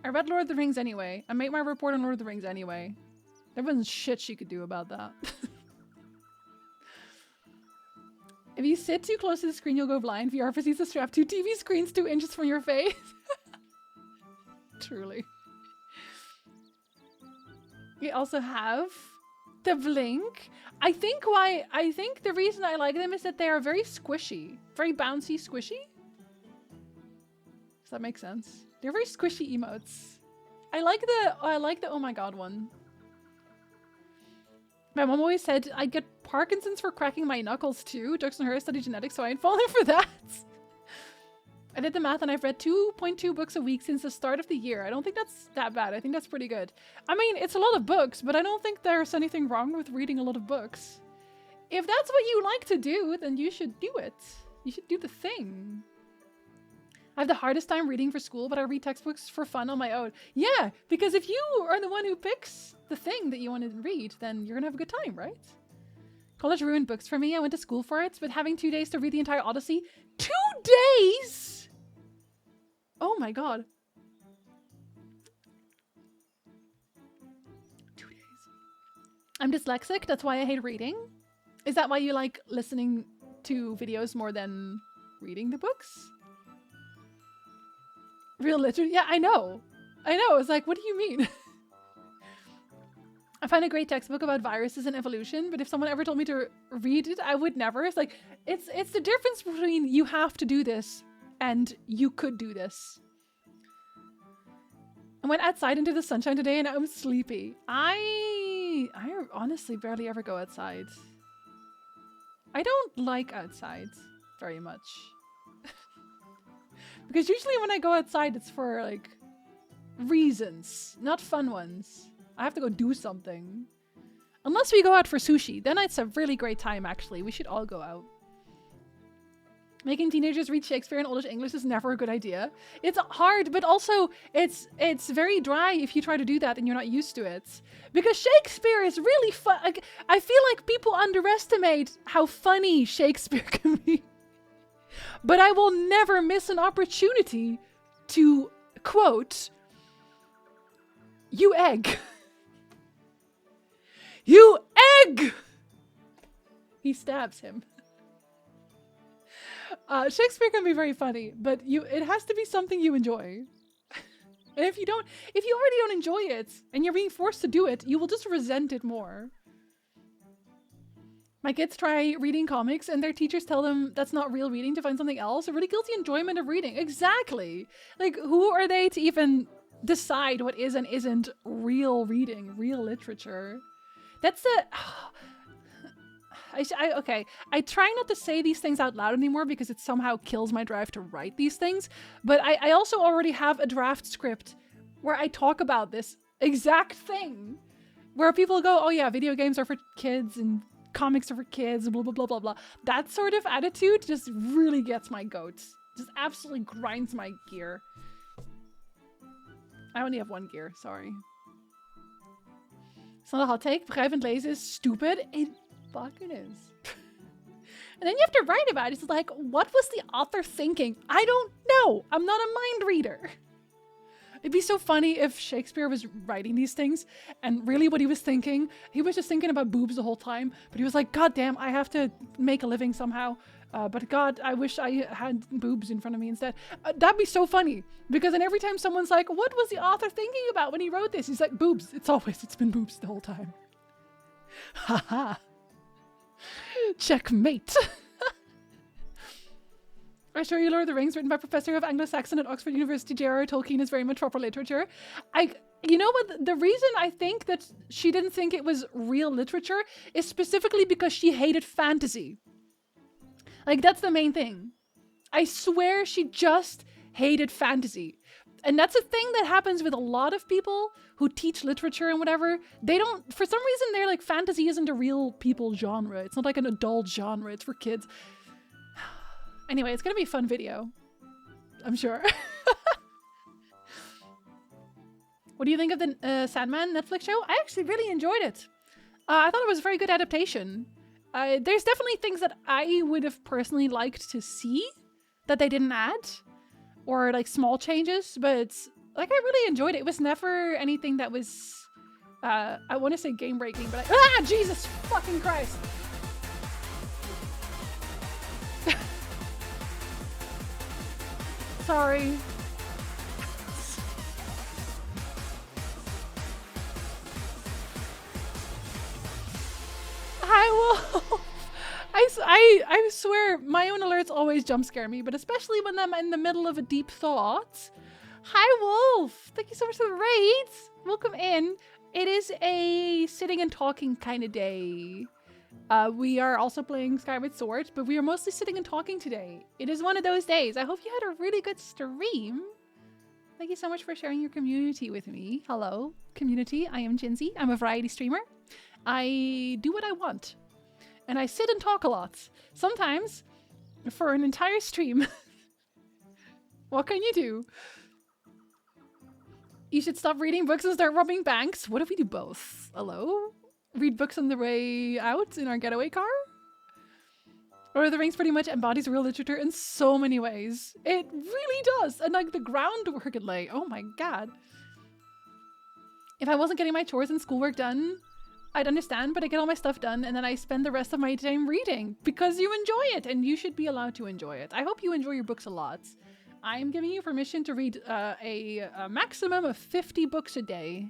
Speaker 1: I read Lord of the Rings anyway. I made my report on Lord of the Rings anyway. There wasn't shit she could do about that. If you sit too close to the screen, you'll go blind. VR proceeds to strap 2 TV screens 2 inches from your face. Truly. We also have the Blink. I think the reason I like them is that they are very squishy. Very bouncy, squishy. Does that make sense? They're very squishy emotes. I like the oh my god one. My mom always said I'd get Parkinson's for cracking my knuckles too. Jokes on her, I studied genetics, so I ain't falling for that. I did the math and I've read 2.2 books a week since the start of the year. I don't think that's that bad. I think that's pretty good. I mean, it's a lot of books, but I don't think there's anything wrong with reading a lot of books. If that's what you like to do, then you should do it. You should do the thing. I have the hardest time reading for school, but I read textbooks for fun on my own. Yeah, because if you are the one who picks the thing that you want to read, then you're gonna have a good time, right? College ruined books for me. I went to school for it, but having 2 days to read the entire Odyssey. 2 days?! Oh my god. 2 days. I'm dyslexic, that's why I hate reading. Is that why you like listening to videos more than reading the books? Real literature? Yeah, I know. I know. It's like, what do you mean? I find a great textbook about viruses and evolution, but if someone ever told me to read it, I would never. It's like, it's the difference between you have to do this and you could do this. I went outside into the sunshine today and I'm sleepy. I honestly barely ever go outside. I don't like outside very much. Because usually when I go outside, it's for like reasons, not fun ones. I have to go do something. Unless we go out for sushi, then it's a really great time actually. We should all go out. Making teenagers read Shakespeare in Oldish English is never a good idea. It's hard, but also it's very dry if you try to do that and you're not used to it. Because Shakespeare is really fun. Like, I feel like people underestimate how funny Shakespeare can be. But I will never miss an opportunity to quote, "You egg." You egg! He stabs him. Shakespeare can be very funny, but it has to be something you enjoy. And if you already don't enjoy it and you're being forced to do it, you will just resent it more. My kids try reading comics and their teachers tell them that's not real reading to find something else. A really guilty enjoyment of reading. Exactly. Like, who are they to even decide what is and isn't real reading, real literature. That's the... okay, I try not to say these things out loud anymore because it somehow kills my drive to write these things. But I also already have a draft script where I talk about this exact thing. Where people go, oh yeah, video games are for kids and comics are for kids, blah, blah, blah, blah, blah. That sort of attitude just really gets my goat. Just absolutely grinds my gear. I only have one gear, sorry. It's not a hot take. Begrijpend lezen is stupid. It fucking is. And then you have to write about it. It's like, what was the author thinking? I don't know. I'm not a mind reader. It'd be so funny if Shakespeare was writing these things and really what he was thinking, he was just thinking about boobs the whole time. But he was like, God damn, I have to make a living somehow. But God, I wish I had boobs in front of me instead. That'd be so funny. Because then every time someone's like, what was the author thinking about when he wrote this? He's like, boobs. It's been boobs the whole time. Haha. Checkmate. I assure you, Lord of the Rings, written by Professor of Anglo-Saxon at Oxford University, J.R.R. Tolkien, is very much proper literature. You know what? The reason I think that she didn't think it was real literature is specifically because she hated fantasy. Like, that's the main thing. I swear she just hated fantasy. And that's a thing that happens with a lot of people who teach literature and whatever. They don't, for some reason, they're like, fantasy isn't a real people genre. It's not like an adult genre. It's for kids. Anyway, it's gonna be a fun video. I'm sure. What do you think of the Sandman Netflix show? I actually really enjoyed it. I thought it was a very good adaptation. There's definitely things that I would have personally liked to see that they didn't add. Or like small changes, but like I really enjoyed it. It was never anything that was, I want to say game breaking, but Jesus fucking Christ. Sorry. I swear, my own alerts always jump scare me, but especially when I'm in the middle of a deep thought. Hi, Wolf! Thank you so much for the raid! Welcome in. It is a sitting and talking kind of day. We are also playing Skyward Sword, but we are mostly sitting and talking today. It is one of those days. I hope you had a really good stream. Thank you so much for sharing your community with me. Hello, community. I am Jinsey. I'm a variety streamer. I do what I want. And I sit and talk a lot. Sometimes for an entire stream. What can you do? You should stop reading books and start robbing banks. What if we do both? Hello? Read books on the way out in our getaway car? Lord of the Rings pretty much embodies real literature in so many ways. It really does. And like the groundwork it lay. Oh my god. If I wasn't getting my chores and schoolwork done, I'd understand, but I get all my stuff done and then I spend the rest of my time reading because you enjoy it and you should be allowed to enjoy it. I hope you enjoy your books a lot. I'm giving you permission to read a maximum of 50 books a day.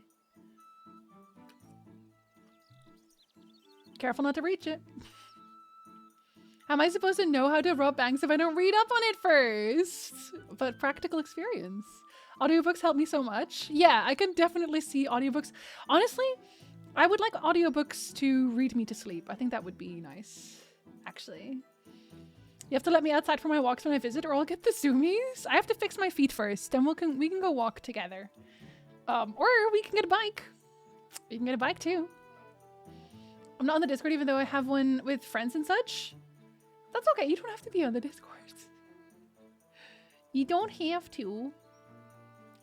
Speaker 1: Careful not to reach it. How am I supposed to know how to rob banks if I don't read up on it first? But practical experience. Audiobooks help me so much. Yeah, I can definitely see audiobooks. Honestly, I would like audiobooks to read me to sleep. I think that would be nice, actually. You have to let me outside for my walks when I visit or I'll get the zoomies. I have to fix my feet first, then we can go walk together. Or we can get a bike. You can get a bike too. I'm not on the Discord even though I have one with friends and such. That's okay, you don't have to be on the Discord. You don't have to.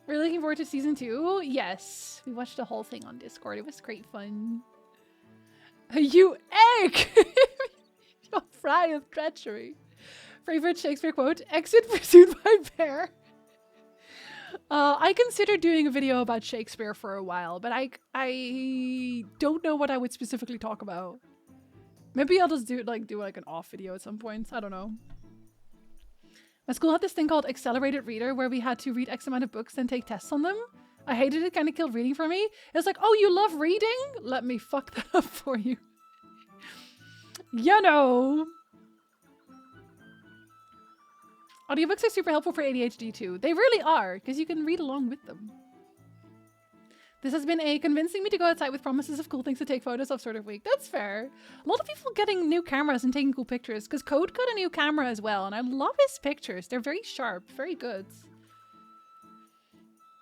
Speaker 1: We're looking forward to season 2. Yes, we watched the whole thing on Discord. It was great fun. You egg! You're fry of treachery. Favorite Shakespeare quote, exit pursued by bear. I considered doing a video about Shakespeare for a while, but I don't know what I would specifically talk about. Maybe I'll just do like an off video at some point. I don't know. My school had this thing called Accelerated Reader where we had to read X amount of books and take tests on them. I hated it, kind of killed reading for me. It was like, oh, you love reading? Let me fuck that up for you. You know. Audiobooks are super helpful for ADHD too. They really are, because you can read along with them. This has been a convincing me to go outside with promises of cool things to take photos of sort of week. That's fair. A lot of people getting new cameras and taking cool pictures, because Code got a new camera as well, and I love his pictures. They're very sharp, very good.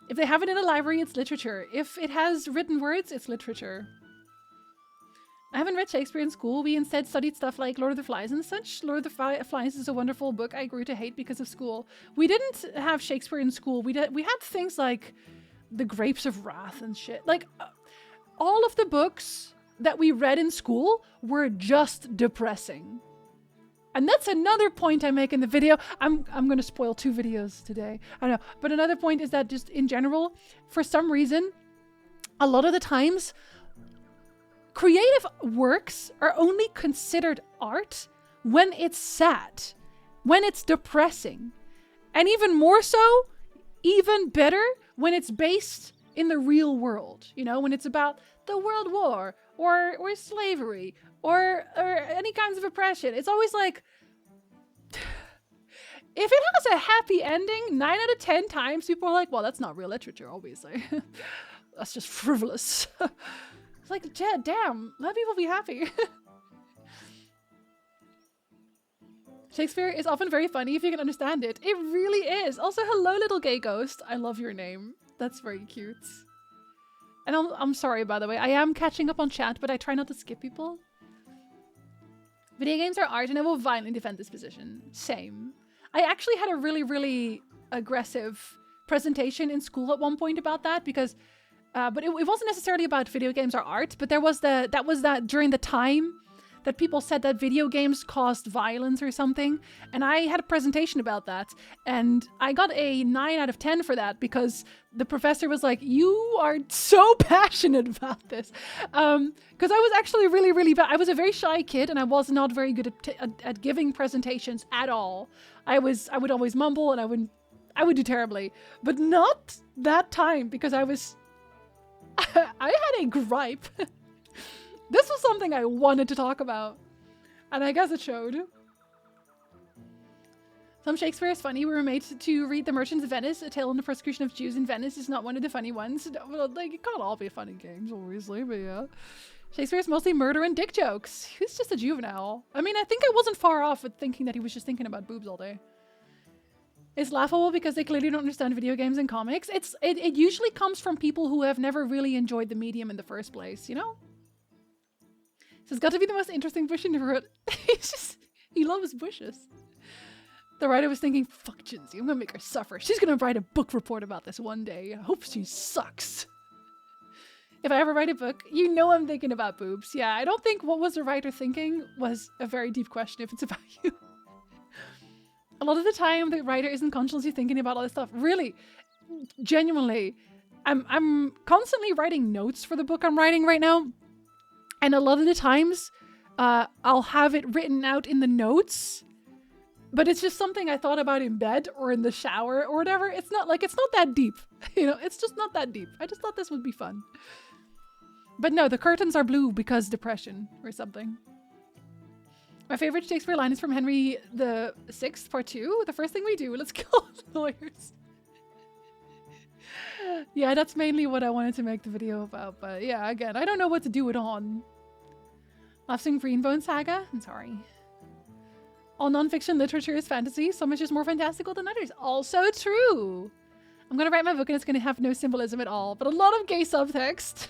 Speaker 1: If they have it in a library, it's literature. If it has written words, it's literature. I haven't read Shakespeare in school. We instead studied stuff like Lord of the Flies and such. Lord of the Flies is a wonderful book I grew to hate because of school. We didn't have Shakespeare in school. We had things like The Grapes of Wrath and shit. Like, all of the books that we read in school were just depressing. And that's another point I make in the video. I'm going to spoil 2 videos today. I know. But another point is that just in general, for some reason, a lot of the times, creative works are only considered art when it's sad, when it's depressing. And even more so, even better, when it's based in the real world. You know, when it's about the World War or slavery or any kinds of oppression. It's always like, if it has a happy ending, 9 out of 10 times people are like, well, that's not real literature, obviously. That's just frivolous. It's like, damn, let people be happy. Shakespeare is often very funny if you can understand it. It really is. Also, hello, little gay ghost. I love your name. That's very cute. And I'm sorry, by the way. I am catching up on chat, but I try not to skip people. Video games are art, and I will violently defend this position. Same. I actually had a really, really aggressive presentation in school at one point about that, because but it wasn't necessarily about video games or art, but that was that during the time that people said that video games caused violence or something, and I had a presentation about that, and I got a 9 out of 10 for that because the professor was like, you are so passionate about this, because I was actually really, really bad. I was a very shy kid, and I was not very good at giving presentations at all. I would always mumble, and I would do terribly, but not that time, because I had a gripe. This was something I wanted to talk about, and I guess it showed. Some Shakespeare is funny. We were made to read The Merchants of Venice, A Tale in the Persecution of Jews in Venice is not one of the funny ones. Well, like, it can't all be funny games, obviously, but yeah. Shakespeare is mostly murder and dick jokes. He's just a juvenile. I mean, I think I wasn't far off with thinking that he was just thinking about boobs all day. It's laughable because they clearly don't understand video games and comics. It usually comes from people who have never really enjoyed the medium in the first place, you know? So it's got to be the most interesting bush in the world. He loves bushes. The writer was thinking, fuck Jinsey, I'm gonna make her suffer. She's gonna write a book report about this one day. I hope she sucks. If I ever write a book, you know I'm thinking about boobs. Yeah, I don't think what was the writer thinking was a very deep question if it's about you. A lot of the time, the writer isn't consciously thinking about all this stuff. Really, genuinely, I'm constantly writing notes for the book I'm writing right now. And a lot of the times, I'll have it written out in the notes, but it's just something I thought about in bed or in the shower or whatever. It's not that deep, you know, it's just not that deep. I just thought this would be fun. But no, the curtains are blue because depression or something. My favorite Shakespeare line is from Henry VI, Part 2. The first thing we do, let's kill lawyers. Yeah, that's mainly what I wanted to make the video about. But yeah, again, I don't know what to do it on. I've seen Greenbone Saga. I'm sorry. All non-fiction literature is fantasy. Some is just more fantastical than others. Also true. I'm going to write my book and it's going to have no symbolism at all. But a lot of gay subtext.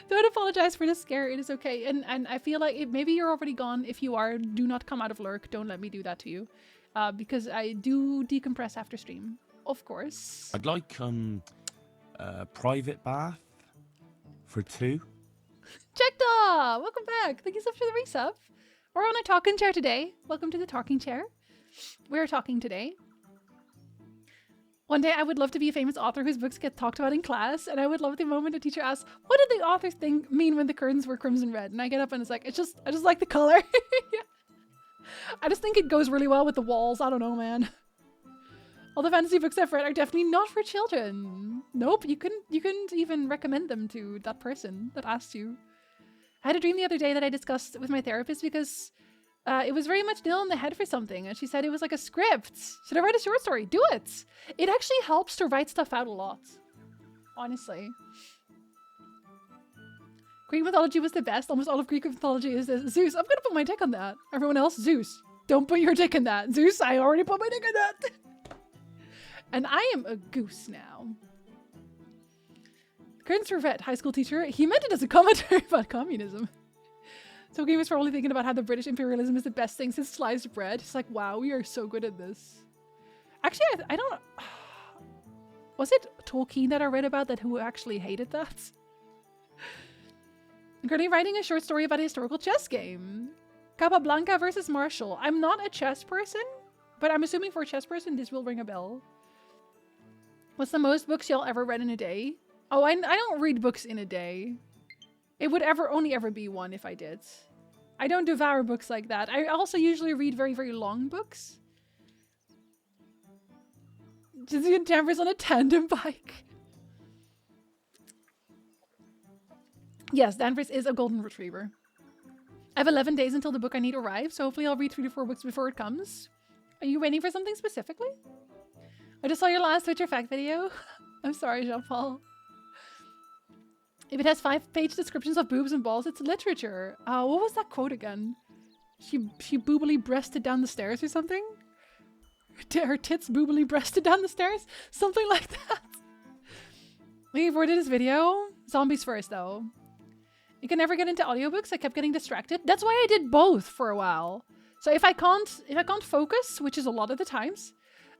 Speaker 1: Don't apologize for the scare. It is okay. And I feel like maybe you're already gone. If you are, do not come out of lurk. Don't let me do that to you. Because I do decompress after stream. Of course.
Speaker 9: I'd like a private bath for 2.
Speaker 1: Checkda! Welcome back. Thank you so much for the resub. We're on a talking chair today. Welcome to the talking chair. We're talking today. One day I would love to be a famous author whose books get talked about in class, and I would love the moment a teacher asks, what did the author mean when the curtains were crimson red? And I get up and it's like, I just like the color. Yeah. I just think it goes really well with the walls. I don't know, man. All the fantasy books I've read are definitely not for children. Nope, you couldn't even recommend them to that person that asked you. I had a dream the other day that I discussed with my therapist because it was very much nail on the head for something. And she said it was like a script. Should I write a short story? Do it. It actually helps to write stuff out a lot. honestly. Greek mythology was the best. Almost all of Greek mythology is this. Zeus. I'm gonna put my dick on that. Everyone else, Zeus. Don't put your dick in that. Zeus, I already put my dick in that. And I am a goose now. Curtains for vet, high school teacher. He meant it as a commentary about communism. So he was probably thinking about how the British imperialism is the best thing since sliced bread. He's like, wow, we are so good at this. Actually, I don't... Was it Tolkien that I read about that who actually hated that? I'm currently writing a short story about a historical chess game. Capablanca versus Marshall. I'm not a chess person, but I'm assuming for a chess person this will ring a bell. What's the most books y'all ever read in a day? Oh, I don't read books in a day. It would only ever be one if I did. I don't devour books like that. I also usually read very, very long books. Just Danvers on a tandem bike. Yes, Danvers is a golden retriever. I have 11 days until the book I need arrives, so hopefully I'll read 3 to 4 books before it comes. Are you waiting for something specifically? I just saw your last Twitter fact video. I'm sorry, Jean-Paul. If it has 5-page descriptions of boobs and balls, it's literature. What was that quote again? She boobily breasted down the stairs or something? Her tits boobily breasted down the stairs? Something like that. Looking forward to this video. Zombies first, though. You can never get into audiobooks. I kept getting distracted. That's why I did both for a while. So if I can't focus, which is a lot of the times,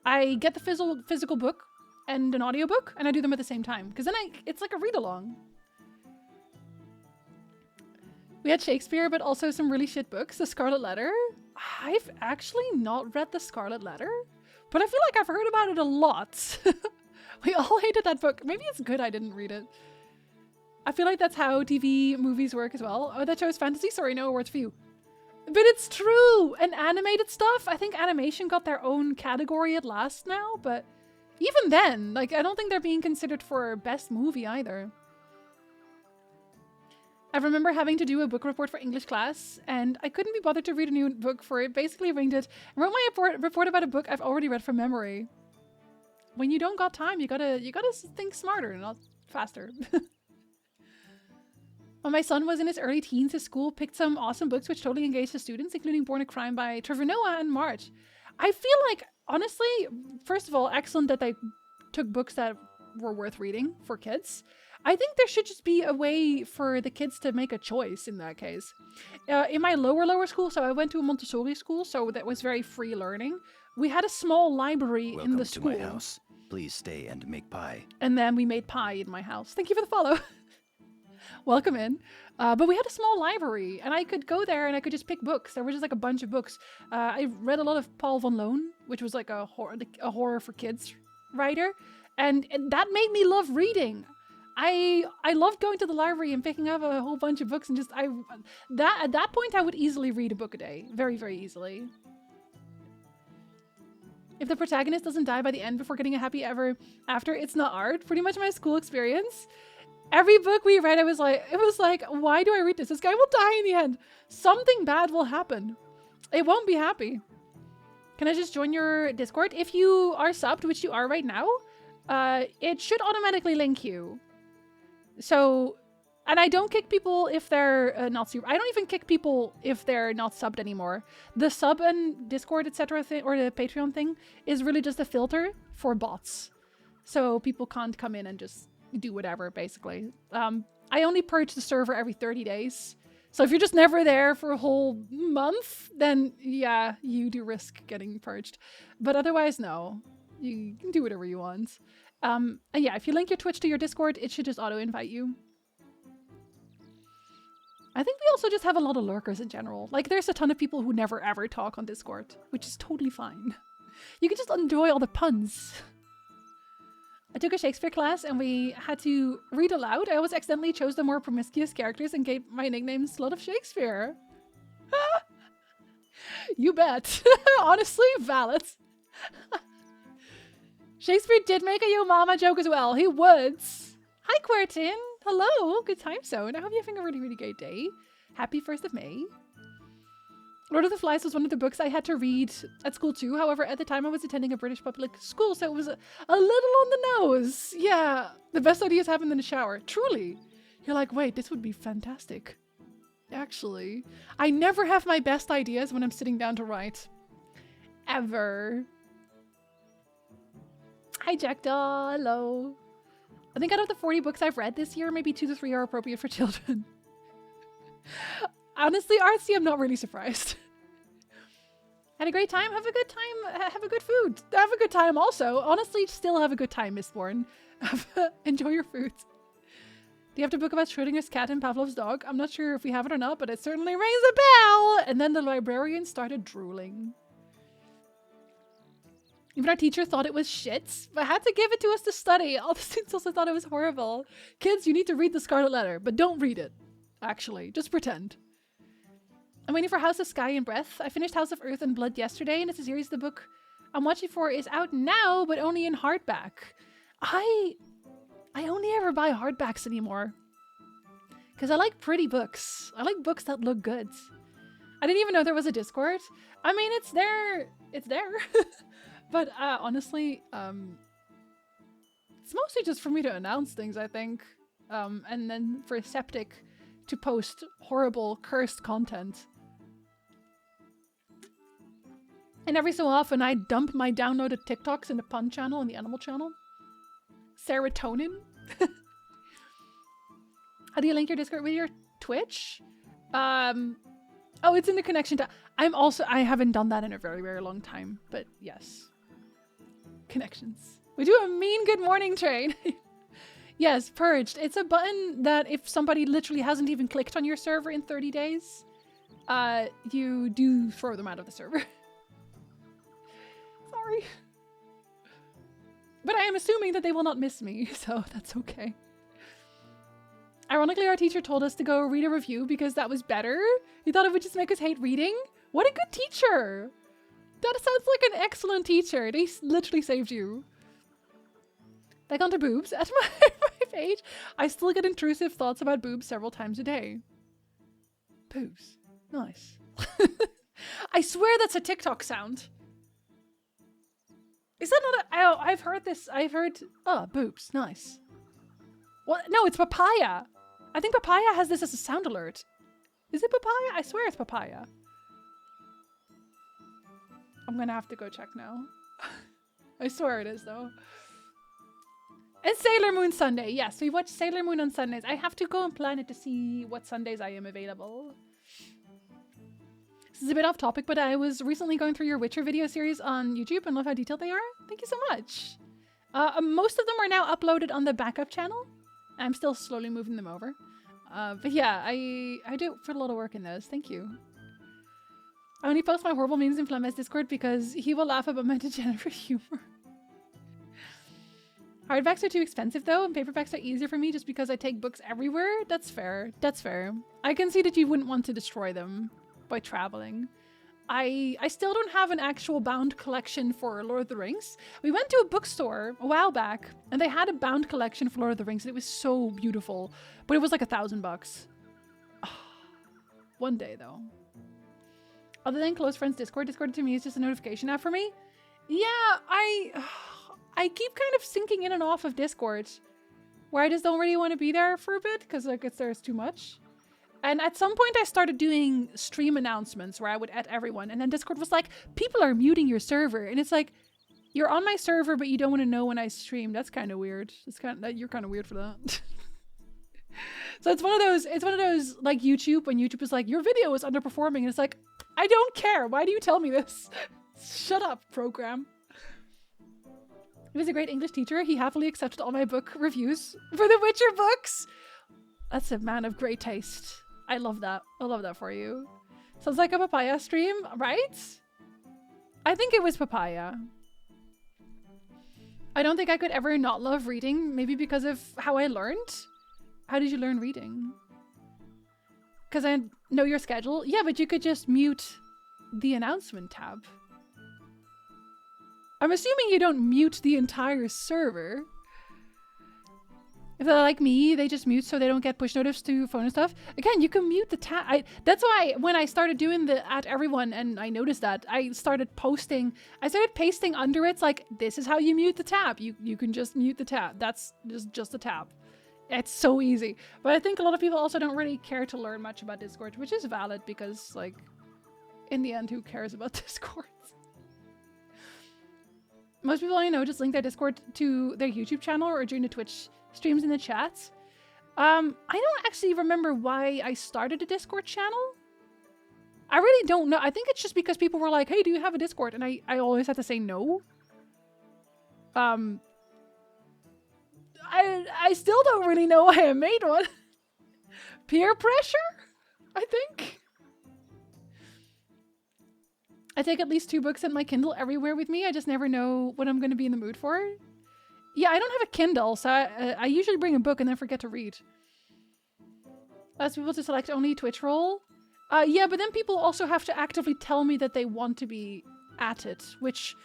Speaker 1: I get the physical book and an audiobook, and I do them at the same time. Because then it's like a read-along. We had Shakespeare, but also some really shit books. The Scarlet Letter. I've actually not read The Scarlet Letter, but I feel like I've heard about it a lot. We all hated that book. Maybe it's good I didn't read it. I feel like that's how TV movies work as well. Oh, that show is fantasy? Sorry, no awards for you. But it's true! And animated stuff, I think animation got their own category at last now, but even then, like, I don't think they're being considered for best movie either. I remember having to do a book report for English class, and I couldn't be bothered to read a new book for it. Basically winged it. Wrote my report about a book I've already read from memory. When you don't got time, you gotta think smarter, not faster. When my son was in his early teens, his school picked some awesome books which totally engaged the students, including Born a Crime by Trevor Noah and March. I feel like, honestly, first of all, excellent that they took books that were worth reading for kids. I think there should just be a way for the kids to make a choice in that case. In my lower school, so I went to a Montessori school, so that was very free learning. We had a small library in the school.
Speaker 6: Welcome to my house. Please stay and make pie.
Speaker 1: And then we made pie in my house. Thank you for the follow. Welcome in. But we had a small library, and I could go there and I could just pick books. There was just like a bunch of books. I read a lot of Paul von Loon, which was like a horror for kids writer, and that made me love reading. I loved going to the library and picking up a whole bunch of books, and at that point I would easily read a book a day. Very, very easily. If the protagonist doesn't die by the end before getting a happy ever after, it's not art. Pretty much my school experience. Every book we read, it was like, why do I read this? This guy will die in the end. Something bad will happen. It won't be happy. Can I just join your Discord? If you are subbed, which you are right now, it should automatically link you. So, and I don't kick people if they're not super. I don't even kick people if they're not subbed anymore. The sub and Discord, etc. thing, or the Patreon thing, is really just a filter for bots. So people can't come in and just do whatever, basically. I only purge the server every 30 days. So if you're just never there for a whole month, then yeah, you do risk getting purged. But otherwise, no. You can do whatever you want. And yeah, if you link your Twitch to your Discord, it should just auto-invite you. I think we also just have a lot of lurkers in general. Like, there's a ton of people who never ever talk on Discord, which is totally fine. You can just enjoy all the puns. I took a Shakespeare class and we had to read aloud. I always accidentally chose the more promiscuous characters and gave my nickname Slut of Shakespeare. You bet. Honestly, valid. Shakespeare did make a yo mama joke as well. He would. Hi, Quertin. Hello. Good time zone. I hope you're having a really, really great day. Happy 1st of May. Lord of the Flies was one of the books I had to read at school too. However, at the time I was attending a British public school, so it was a little on the nose. Yeah, the best ideas happen in the shower. Truly. You're like, wait, this would be fantastic. Actually, I never have my best ideas when I'm sitting down to write. Ever. Hi, Jackdaw. Hello. I think out of the 40 books I've read this year, maybe 2 to 3 are appropriate for children. Honestly, Artsy, I'm not really surprised. Had a great time? Have a good time. Have a good food. Have a good time also. Honestly, still have a good time, Mistborn. Enjoy your food. Do you have to book about Schrodinger's cat and Pavlov's dog? I'm not sure if we have it or not, but it certainly rings a bell. And then the librarian started drooling. Even our teacher thought it was shit, but had to give it to us to study. All the students also thought it was horrible. Kids, you need to read the Scarlet Letter, but don't read it. Actually, just pretend. I'm waiting for House of Sky and Breath. I finished House of Earth and Blood yesterday, and it's a series the book I'm watching for is out now, but only in hardback. I only ever buy hardbacks anymore. Because I like pretty books. I like books that look good. I didn't even know there was a Discord. I mean, it's there. It's there. But honestly, it's mostly just for me to announce things, I think. And then for Septic to post horrible, cursed content. And every so often, I dump my downloaded TikToks in the Pun channel and the Animal channel. Serotonin. How do you link your Discord with your Twitch? Oh, it's in the connection tab. I haven't done that in a very, very long time, but yes. Connections. We do a mean good morning train. Yes, purged. It's a button that if somebody literally hasn't even clicked on your server in 30 days, you do throw them out of the server. Sorry. But I am assuming that they will not miss me, so that's okay. Ironically, our teacher told us to go read a review because that was better. He thought it would just make us hate reading. What a good teacher! That sounds like an excellent teacher. They literally saved you. Back onto boobs. At my age, I still get intrusive thoughts about boobs several times a day. Boobs. Nice. I swear that's a TikTok sound. Is that not a... Oh, I've heard this. I've heard... Oh, boobs. Nice. What? No, it's papaya. I think papaya has this as a sound alert. Is it papaya? I swear it's papaya. I'm gonna have to go check now. I swear it is, though. And Sailor Moon Sunday. Yes, we watch Sailor Moon on Sundays. I have to go and plan it to see what Sundays I am available. This is a bit off topic, but I was recently going through your Witcher video series on YouTube and love how detailed they are. Thank you so much. Most of them are now uploaded on the backup channel. I'm still slowly moving them over. But yeah, I do put a lot of work in those. Thank you. I only post my horrible memes in Flemme's Discord because he will laugh about my degenerate humor. Hardbacks are too expensive though, and paperbacks are easier for me just because I take books everywhere. That's fair. That's fair. I can see that you wouldn't want to destroy them by traveling. I still don't have an actual bound collection for Lord of the Rings. We went to a bookstore a while back and they had a bound collection for Lord of the Rings and it was so beautiful, but it was like $1,000. One day though. Other than close friends Discord to me is just a notification app for me. Yeah, I keep kind of sinking in and off of Discord where I just don't really want to be there for a bit because like there's too much. And at some point I started doing stream announcements where I would add everyone. And then Discord was like, people are muting your server. And it's like, you're on my server, but you don't want to know when I stream. That's kind of weird. You're kind of weird for that. So it's one of those like YouTube, when YouTube is like, your video is underperforming. And it's like, I don't care. Why do you tell me this? Shut up, program. He was a great English teacher. He happily accepted all my book reviews for the Witcher books. That's a man of great taste. I love that. I love that for you. Sounds like a papaya stream, right? I think it was papaya. I don't think I could ever not love reading, maybe because of how I learned. How did you learn reading? Because I know your schedule? Yeah, but you could just mute the announcement tab. I'm assuming you don't mute the entire server. If they're like me, they just mute so they don't get push notifications to phone and stuff. Again, you can mute the tab. That's why when I started doing the @everyone and I noticed that, I started pasting under it. It's like, this is how you mute the tab. You can just mute the tab. That's just a tab. It's so easy. But I think a lot of people also don't really care to learn much about Discord, which is valid because, like, in the end, who cares about Discord? Most people I know just link their Discord to their YouTube channel or join the Twitch streams in the chats. I don't actually remember why I started a Discord channel. I really don't know. I think it's just because people were like, hey, do you have a Discord? And I always had to say no. I still don't really know why I made one. Peer pressure, I think. I take at least 2 books and my Kindle everywhere with me. I just never know what I'm going to be in the mood for. Yeah, I don't have a Kindle, so I usually bring a book and then forget to read. Allows people to select only Twitch role. Yeah, but then people also have to actively tell me that they want to be at it, which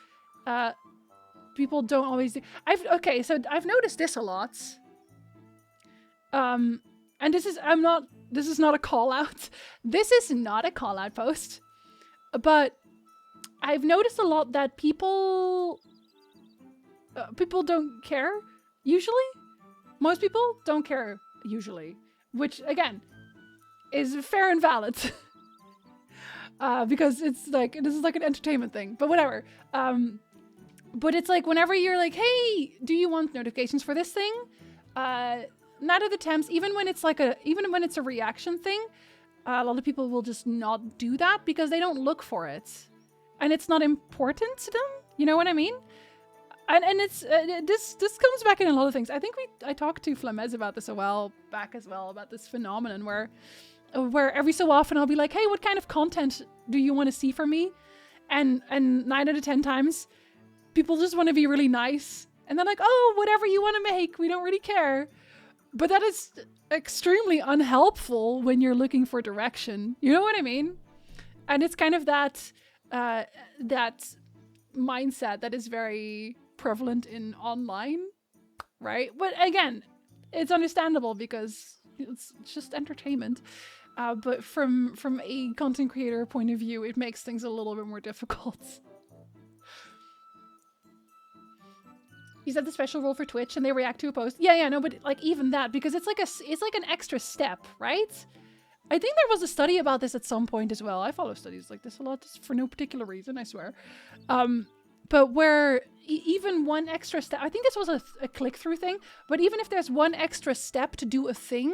Speaker 1: people don't always do. Okay, so I've noticed this a lot. And this is not a call out. This is not a call out post. But I've noticed a lot that people don't care, usually. Most people don't care, usually. Which, again, is fair and valid. Because it's like, this is like an entertainment thing, but whatever. But it's like, whenever you're like, hey, do you want notifications for this thing? 9 out of the times, even when it's a reaction thing, a lot of people will just not do that because they don't look for it. And it's not important to them. You know what I mean? And it's this comes back in a lot of things. I think I talked to Flamez about this a while back as well, about this phenomenon where every so often I'll be like, hey, what kind of content do you want to see from me? And 9 out of 10 times, people just want to be really nice. And they're like, oh, whatever you want to make, we don't really care. But that is extremely unhelpful when you're looking for direction. You know what I mean? And it's kind of that mindset that is very prevalent in online, right? But again, it's understandable because it's just entertainment. But from a content creator point of view, it makes things a little bit more difficult. You said the special role for Twitch and they react to a post. Yeah, no, but like even that, because it's like an extra step, right? I think there was a study about this at some point as well. I follow studies like this a lot for no particular reason, I swear. But where even one extra step, I think this was a click-through thing, but even if there's one extra step to do a thing,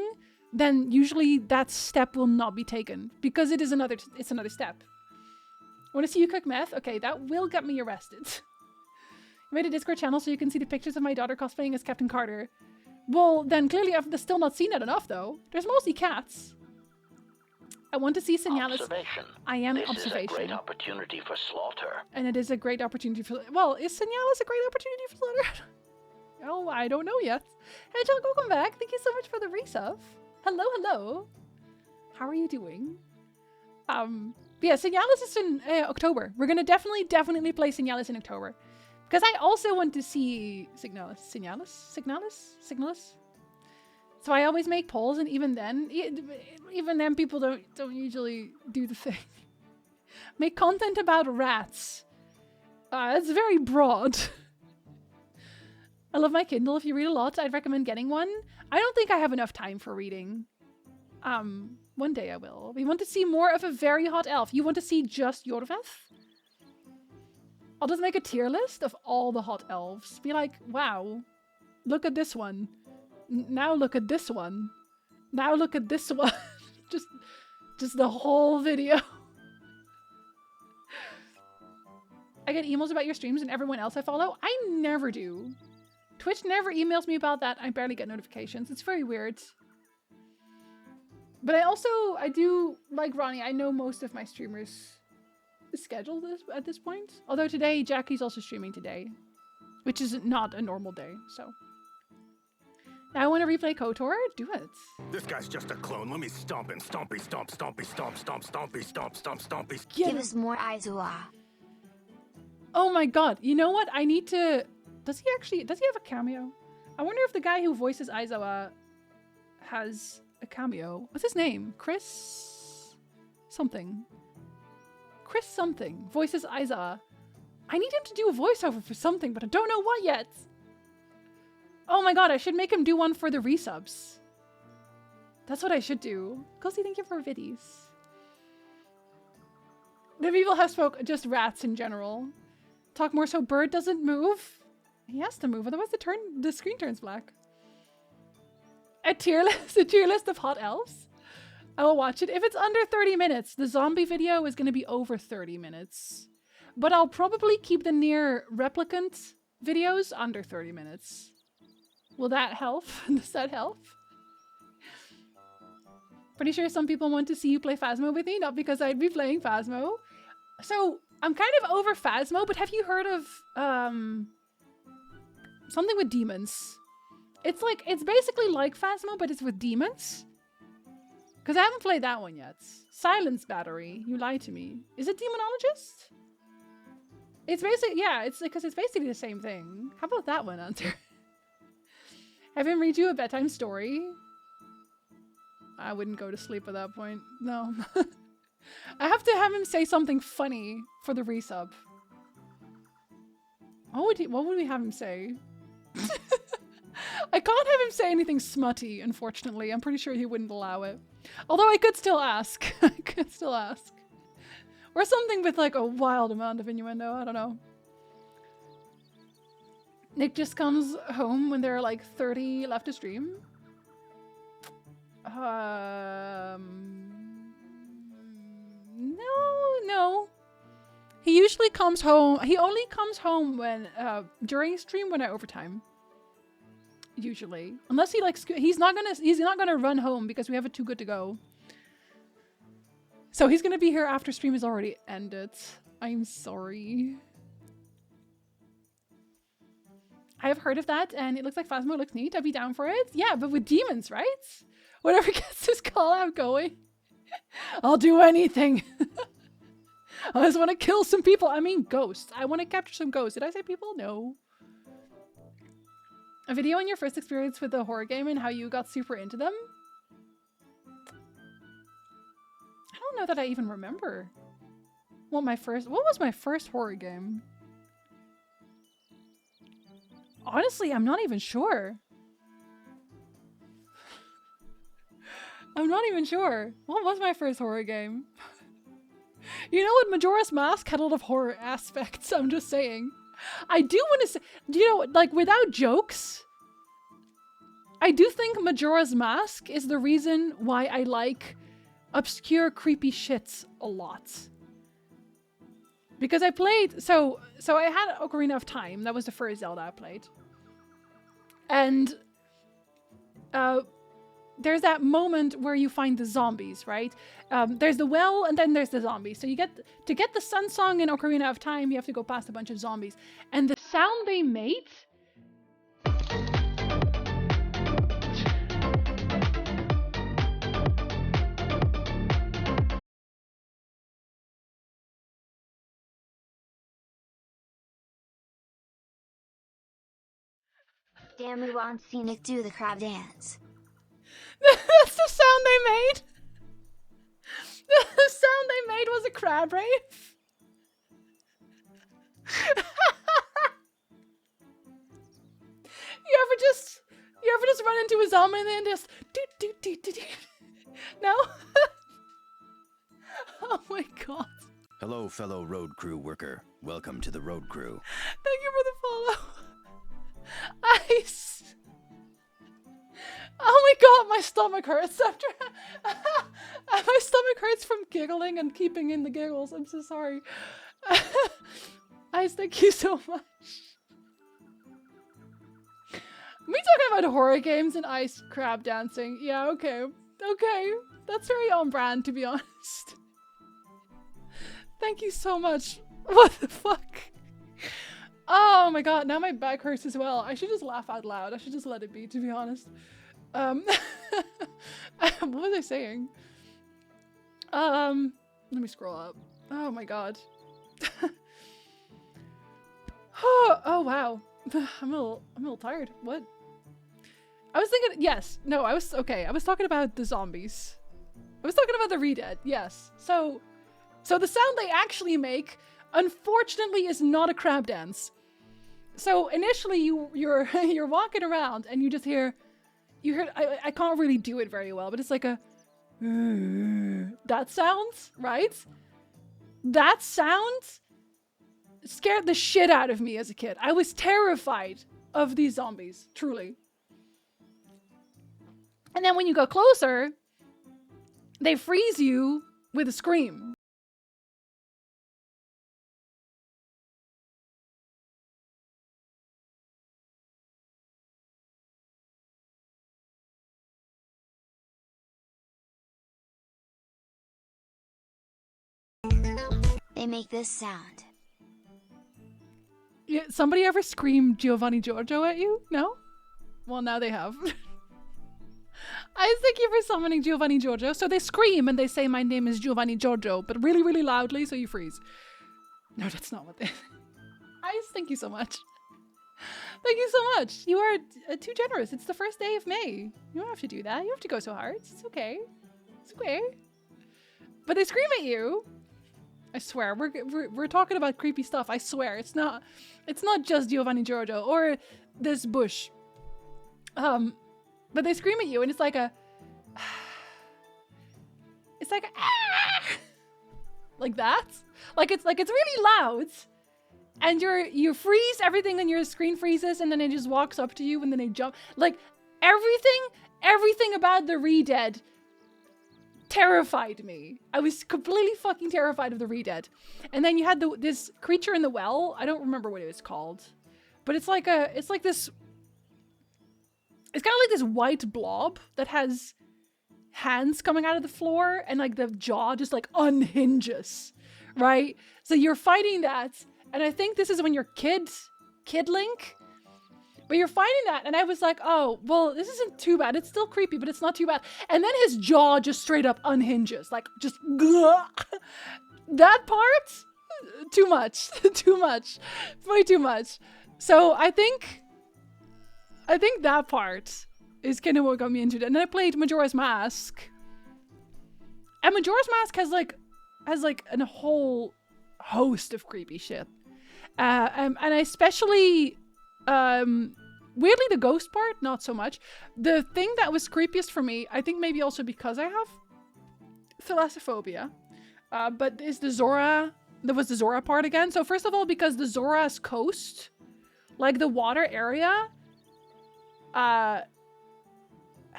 Speaker 1: then usually that step will not be taken because it's another step. Want to see you cook meth? Okay, that will get me arrested. I made a Discord channel so you can see the pictures of my daughter cosplaying as Captain Carter. Well, then clearly I've still not seen that enough, though. There's mostly cats. I want to see Signalis.
Speaker 10: Observation.
Speaker 1: I am
Speaker 10: this
Speaker 1: observation.
Speaker 10: Is a great opportunity for slaughter.
Speaker 1: And it is a great opportunity for... Well, is Signalis a great opportunity for slaughter? Oh, I don't know yet. Hey, John, welcome back. Thank you so much for the resub. Hello. How are you doing? Yeah, Signalis is in October. We're gonna definitely play Signalis in October. Because I also want to see Signalis. So I always make polls, and even then people don't usually do the thing. Make content about rats. It's very broad. I love my Kindle. If you read a lot, I'd recommend getting one. I don't think I have enough time for reading. One day I will. We want to see more of a very hot elf. You want to see just Jorveth? I'll just make a tier list of all the hot elves. Be like, wow, look at this one. Now look at this one. Now look at this one. just the whole video. I get emails about your streams and everyone else I follow. I never do. Twitch never emails me about that. I barely get notifications. It's very weird. But I do, like Ronnie, I know most of my streamers schedule this at this point. Although today, Jackie's also streaming today, which is not a normal day, so. Now I want to replay KOTOR. Do it.
Speaker 7: This guy's just a clone. Let me stomp him. Stompy, stomp, stompy, stomp, stomp, stompy, stomp, stomp, stompy.
Speaker 8: Give us more Aizua.
Speaker 1: Oh my god. You know what? I need to... Does he have a cameo? I wonder if the guy who voices Aizawa has a cameo. What's his name? Chris something. Chris something voices Aizawa. I need him to do a voiceover for something, but I don't know what yet. Oh my god, I should make him do one for the resubs. That's what I should do. Cozy, thank you for viddies. The people have spoke, just rats in general. Talk more so Bird doesn't move. He has to move, otherwise the screen turns black. A tier list of hot elves. I will watch it. If it's under 30 minutes, the zombie video is going to be over 30 minutes. But I'll probably keep the near replicant videos under 30 minutes. Will that help? Does that help? Pretty sure some people want to see you play Phasmo with me, not because I'd be playing Phasmo. So, I'm kind of over Phasmo, but have you heard of something with demons? It's basically like Phasmo, but it's with demons. Because I haven't played that one yet. Silence Battery. You lied to me. Is it Demonologist? It's basically, yeah, it's because it's basically the same thing. How about that one, Hunter? Have him read you a bedtime story? I wouldn't go to sleep at that point. No. I have to have him say something funny for the resub. What would we have him say? I can't have him say anything smutty, unfortunately. I'm pretty sure he wouldn't allow it. Although I could still ask. I could still ask. Or something with like a wild amount of innuendo. I don't know. Nick just comes home when there are like 30 left to stream. No. He usually comes home. He only comes home when during stream when I overtime. Usually, unless he likes, he's not gonna run home because we have it too good to go. So he's gonna be here after stream is already ended. I'm sorry. I have heard of that, and it looks like Phasmo looks neat. I'd be down for it. Yeah, but with demons, right? Whatever gets his call out going. I'll do anything. I just want to kill some people. I mean, ghosts. I want to capture some ghosts. Did I say people? No. A video on your first experience with the horror game and how you got super into them? I don't know that I even remember. What was my first horror game? Honestly, I'm not even sure. I'm not even sure. What was my first horror game? You know what? Majora's Mask had a lot of horror aspects, I'm just saying. I do want to say, you know, like without jokes, I do think Majora's Mask is the reason why I like obscure, creepy shit a lot. Because I played, so I had Ocarina of Time. That was the first Zelda I played. And there's that moment where you find the zombies, right? There's the well, and then there's the zombies. So to get the Sun Song in Ocarina of Time, you have to go past a bunch of zombies. And the sound they made...
Speaker 8: Damn, we want Scenic do the crab dance.
Speaker 1: That's the sound they made. The sound they made was a crab rave. You ever just run into a zombie and then just do. No? Oh my god.
Speaker 6: Hello, fellow road crew worker. Welcome to the road crew.
Speaker 1: Thank you for the follow. Ice. Oh my god, my stomach hurts after. My stomach hurts from giggling and keeping in the giggles. I'm so sorry. Ice, thank you so much. Me talking about horror games and ice crab dancing. Yeah, okay. Okay. That's very on brand, to be honest. Thank you so much. What the fuck? Oh my god, now my back hurts as well. I should just laugh out loud. I should just let it be, to be honest. What was I saying? Let me scroll up. Oh my god. Oh wow. I'm a little tired. What? I was thinking, yes. No, I was talking about the zombies. I was talking about the re-dead, yes. So the sound they actually make, unfortunately, is not a crab dance. So initially you're you're walking around and you just hear, I can't really do it very well, but it's like a, that sound, right? That sound scared the shit out of me as a kid. I was terrified of these zombies, truly. And then when you go closer, they freeze you with a scream.
Speaker 8: They make this sound.
Speaker 1: Yeah, somebody ever screamed Giovanni Giorgio at you? No? Well, now they have. I thank you for summoning Giovanni Giorgio. So they scream and they say, my name is Giovanni Giorgio, but really, really loudly, so you freeze. No, that's not what they... Ice, thank you so much. Thank you so much. You are too generous. It's the first day of May. You don't have to do that. You don't have to go so hard. It's okay. It's okay. But they scream at you. I swear, we're talking about creepy stuff. I swear, it's not just Giovanni Giorgio or this bush. But they scream at you, and it's like a, like that. Like it's really loud, and you freeze, everything on your screen freezes, and then it just walks up to you, and then they jump. Like everything about the re-dead terrified me. I was completely fucking terrified of the re-dead. And then you had this creature in the well. I don't remember what it was called, but it's kind of like this white blob that has hands coming out of the floor, and like the jaw just like unhinges, right? So you're fighting that, and I think this is when you're kid Link. But you're fighting that, and I was like, oh, well, this isn't too bad. It's still creepy, but it's not too bad. And then his jaw just straight up unhinges. Like, just... That part? Too much. Too much. Way too much. So I think that part is kind of what got me into it. And then I played Majora's Mask. And Majora's Mask has a whole host of creepy shit. And I especially... weirdly the ghost part, not so much. The thing that was creepiest for me, I think maybe also because I have thalassophobia, but is there was the Zora part again. So first of all, because the Zora's coast, like the water area,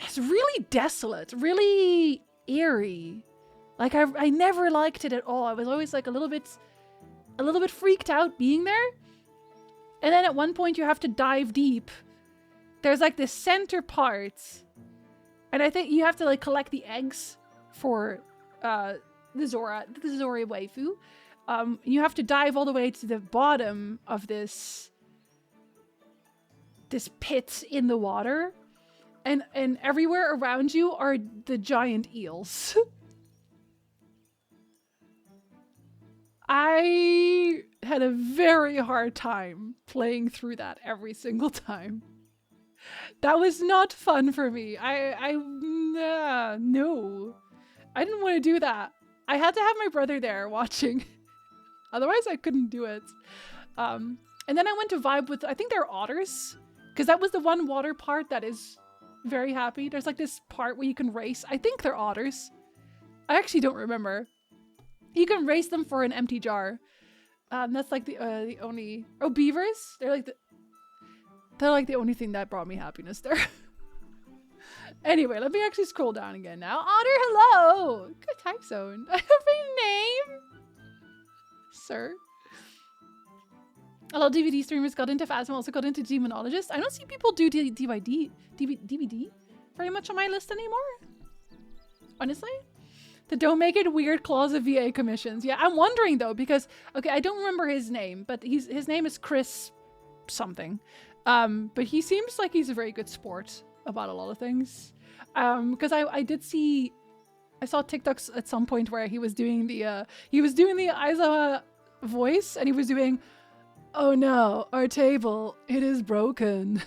Speaker 1: is really desolate, really eerie. Like I never liked it at all. I was always like a little bit freaked out being there. And then at one point you have to dive deep. There's like this center part. And I think you have to like collect the eggs for the Zora waifu. You have to dive all the way to the bottom of this pit in the water. And everywhere around you are the giant eels. I had a very hard time playing through that every single time. That was not fun for me. No. I didn't want to do that. I had to have my brother there watching. Otherwise, I couldn't do it. And then I went to vibe with, I think they're otters. Because that was the one water part that is very happy. There's like this part where you can race. I think they're otters. I actually don't remember. You can race them for an empty jar. That's like the only... Oh, beavers? They're like the only thing that brought me happiness there. Anyway, let me actually scroll down again now. Otter, hello! Good time zone. I have a name! Sir. A lot of DVD streamers got into Phasma, also got into Demonologist. I don't see people do DVD very much on my list anymore. Honestly. The don't make it weird clause of VA commissions. Yeah, I'm wondering though, because, okay, I don't remember his name, but his name is Chris something. But he seems like he's a very good sport about a lot of things. Because I saw TikToks at some point where he was doing the Aizawa voice, and he was doing, "Oh no, our table, it is broken."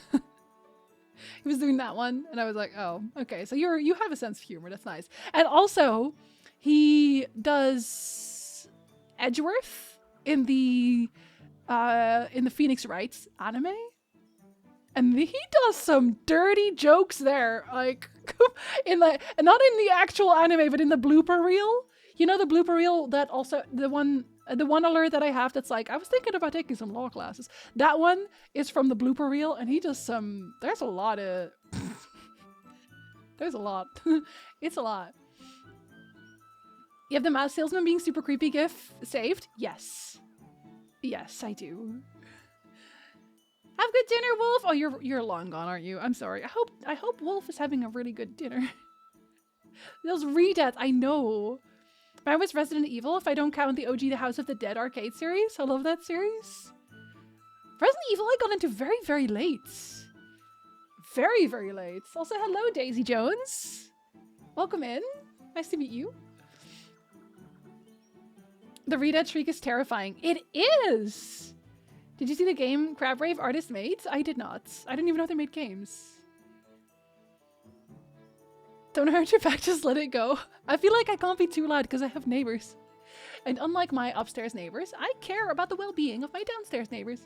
Speaker 1: He was doing that one, and I was like, oh, okay. So you have a sense of humor. That's nice. And also, he does Edgeworth in the Phoenix Wright anime, and he does some dirty jokes there, like in the not in the actual anime, but in the blooper reel. You know the blooper reel that also the one alert that I have that's like, I was thinking about taking some law classes. That one is from the blooper reel, and he does some. There's a lot of. There's a lot. It's a lot. You have the mask salesman being super creepy gif saved? Yes. Yes, I do. Have good dinner, Wolf. Oh, you're long gone, aren't you? I'm sorry. I hope Wolf is having a really good dinner. Those redads, I know. Mine was Resident Evil, if I don't count the OG The House of the Dead arcade series. I love that series. Resident Evil I got into very, very late. Very, very late. Also, hello, Daisy Jones. Welcome in. Nice to meet you. The redad shriek is terrifying. It is! Did you see the game Crab Rave Artist made? I did not. I didn't even know they made games. Don't hurt your back, just let it go. I feel like I can't be too loud because I have neighbors. And unlike my upstairs neighbors, I care about the well-being of my downstairs neighbors.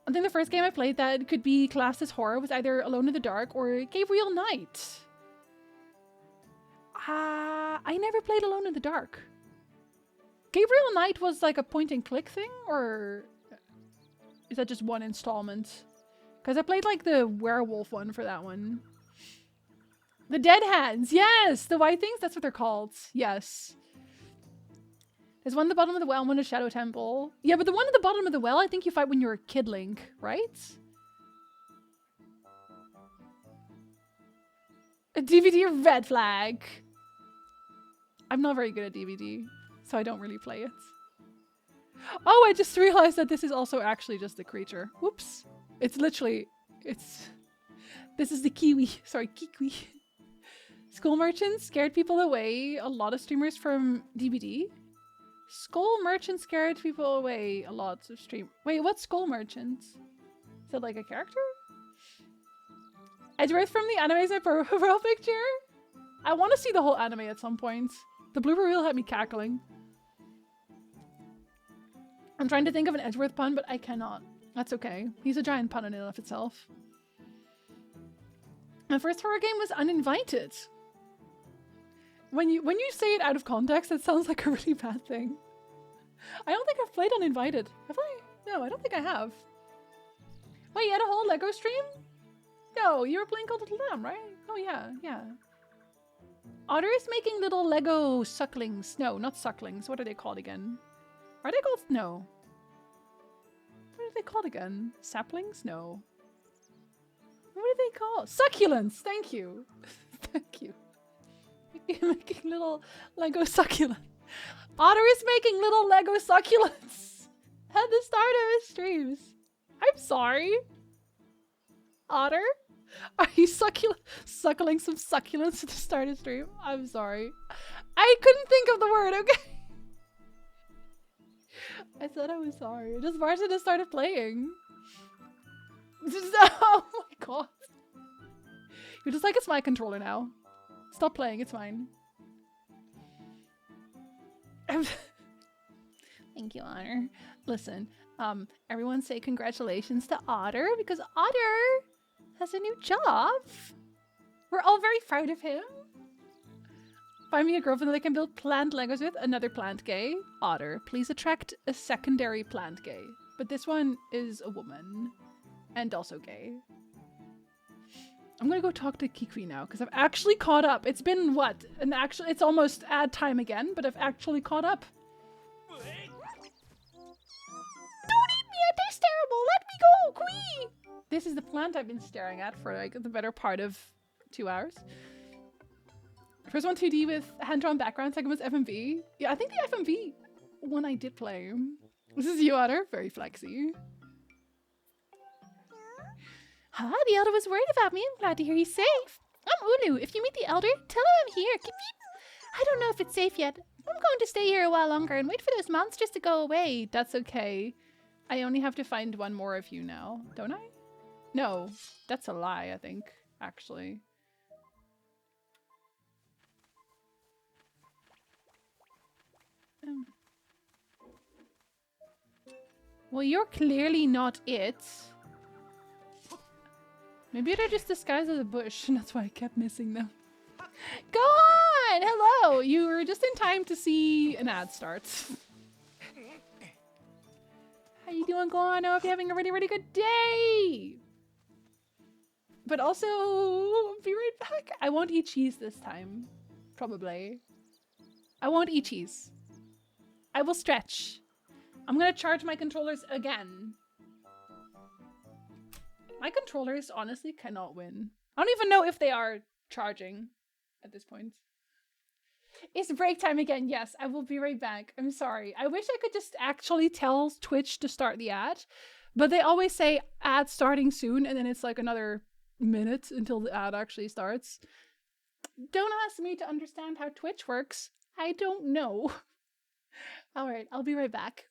Speaker 1: I think the first game I played that could be classed as horror was either Alone in the Dark or Gabriel Knight. I never played Alone in the Dark. Gabriel Knight was like a point and click thing, or is that just one installment? Because I played like the werewolf one for that one. The Dead Hands, yes! The white things, that's what they're called. Yes. There's one at the bottom of the well and one at Shadow Temple. Yeah, but the one at the bottom of the well, I think you fight when you're a Kid Link, right? A DVD red flag. I'm not very good at DVD, so I don't really play it. Oh, I just realized that this is also actually just the creature. Whoops. It's literally, this is the kiwi. Sorry, kiwi. School merchants scared people away. A lot of streamers from DVD. Skull merchant scared people away. A lot of stream. Wait, what's skull merchant? Is that like a character? Edgeworth from the anime is my profile picture. I want to see the whole anime at some point. The blooper reel had me cackling. I'm trying to think of an Edgeworth pun, but I cannot. That's okay. He's a giant pun in and of itself. My first horror game was Uninvited. When you say it out of context, it sounds like a really bad thing. I don't think I've played Uninvited. Have I? No, I don't think I have. Wait, you had a whole Lego stream? No, you were playing Cult of the Lamb, right? Oh yeah, yeah. Otter is making little Lego sucklings. No, not sucklings. What are they called again? Are they called? No. What are they called again? Saplings? No. What are they called? Succulents! Thank you. Thank you. Making little Lego succulents. Otter is making little Lego succulents at the start of his streams. I'm sorry. Otter? Are you suckling some succulents at the start of stream? I'm sorry. I couldn't think of the word, okay? I said I was sorry. Just Martin just started playing. Oh my god. You're just like, it's my controller now. Stop playing, it's mine. Thank you, Otter. Listen, everyone say congratulations to Otter because Otter has a new job. We're all very proud of him. Find me a girlfriend that I can build plant Legos with. Another plant gay. Otter, please attract a secondary plant gay. But this one is a woman. And also gay. I'm gonna go talk to Kikri now because I've actually caught up. It's been what? It's almost ad time again, but I've actually caught up. Don't eat me! It tastes terrible! Let me go! Quee! This is the plant I've been staring at for like the better part of 2 hours. First one 2D with hand-drawn background, second was FMV. Yeah, I think the FMV one I did play. This is you, Otter. Very flexy. Huh? The elder was worried about me. I'm glad to hear he's safe. I'm Ulu. If you meet the elder, tell him I'm here. I don't know if it's safe yet. I'm going to stay here a while longer and wait for those monsters to go away. That's okay. I only have to find one more of you now, don't I? No, that's a lie, I think, actually. Well, you're clearly not it. Maybe they're just disguised as a bush, and that's why I kept missing them. Go on! Hello! You were just in time to see an ad start. How you doing, Go on? I hope you're having a really, really good day! But also, be right back. I won't eat cheese this time. Probably. I won't eat cheese. I will stretch. I'm gonna charge my controllers again. My controllers honestly cannot win. I don't even know if they are charging at this point. It's break time again. Yes, I will be right back. I'm sorry. I wish I could just actually tell Twitch to start the ad, but they always say ad starting soon, and then it's like another minute until the ad actually starts. Don't ask me to understand how Twitch works. I don't know. All right, I'll be right back.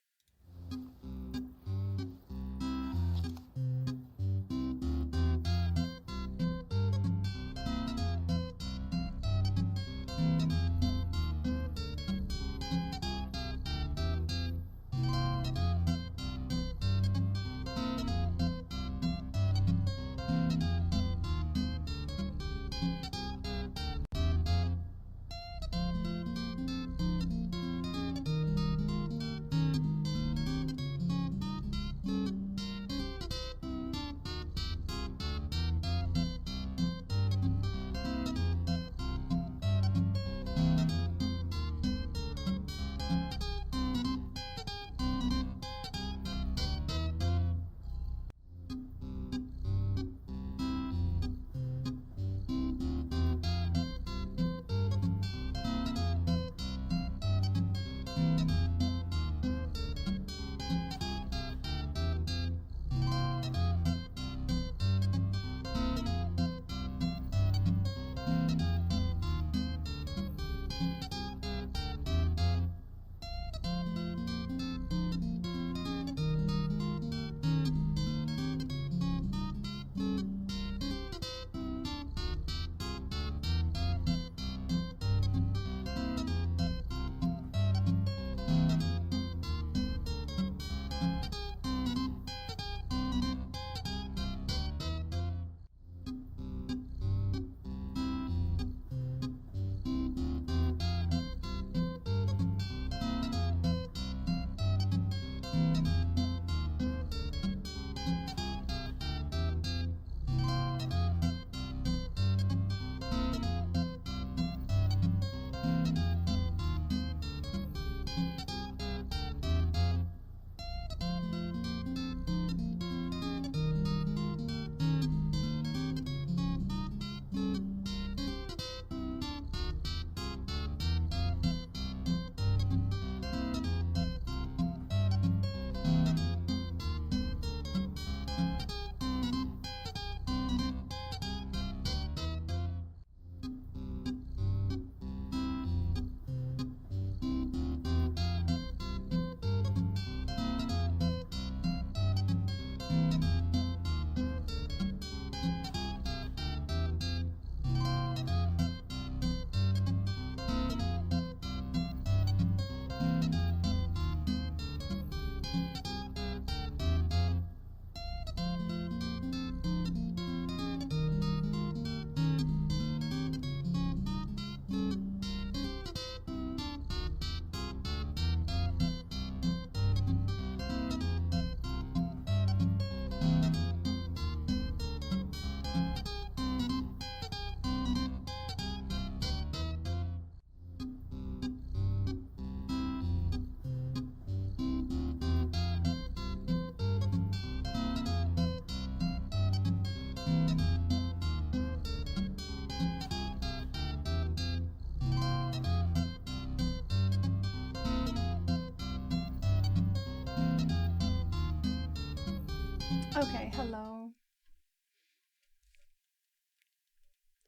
Speaker 1: Okay, hello.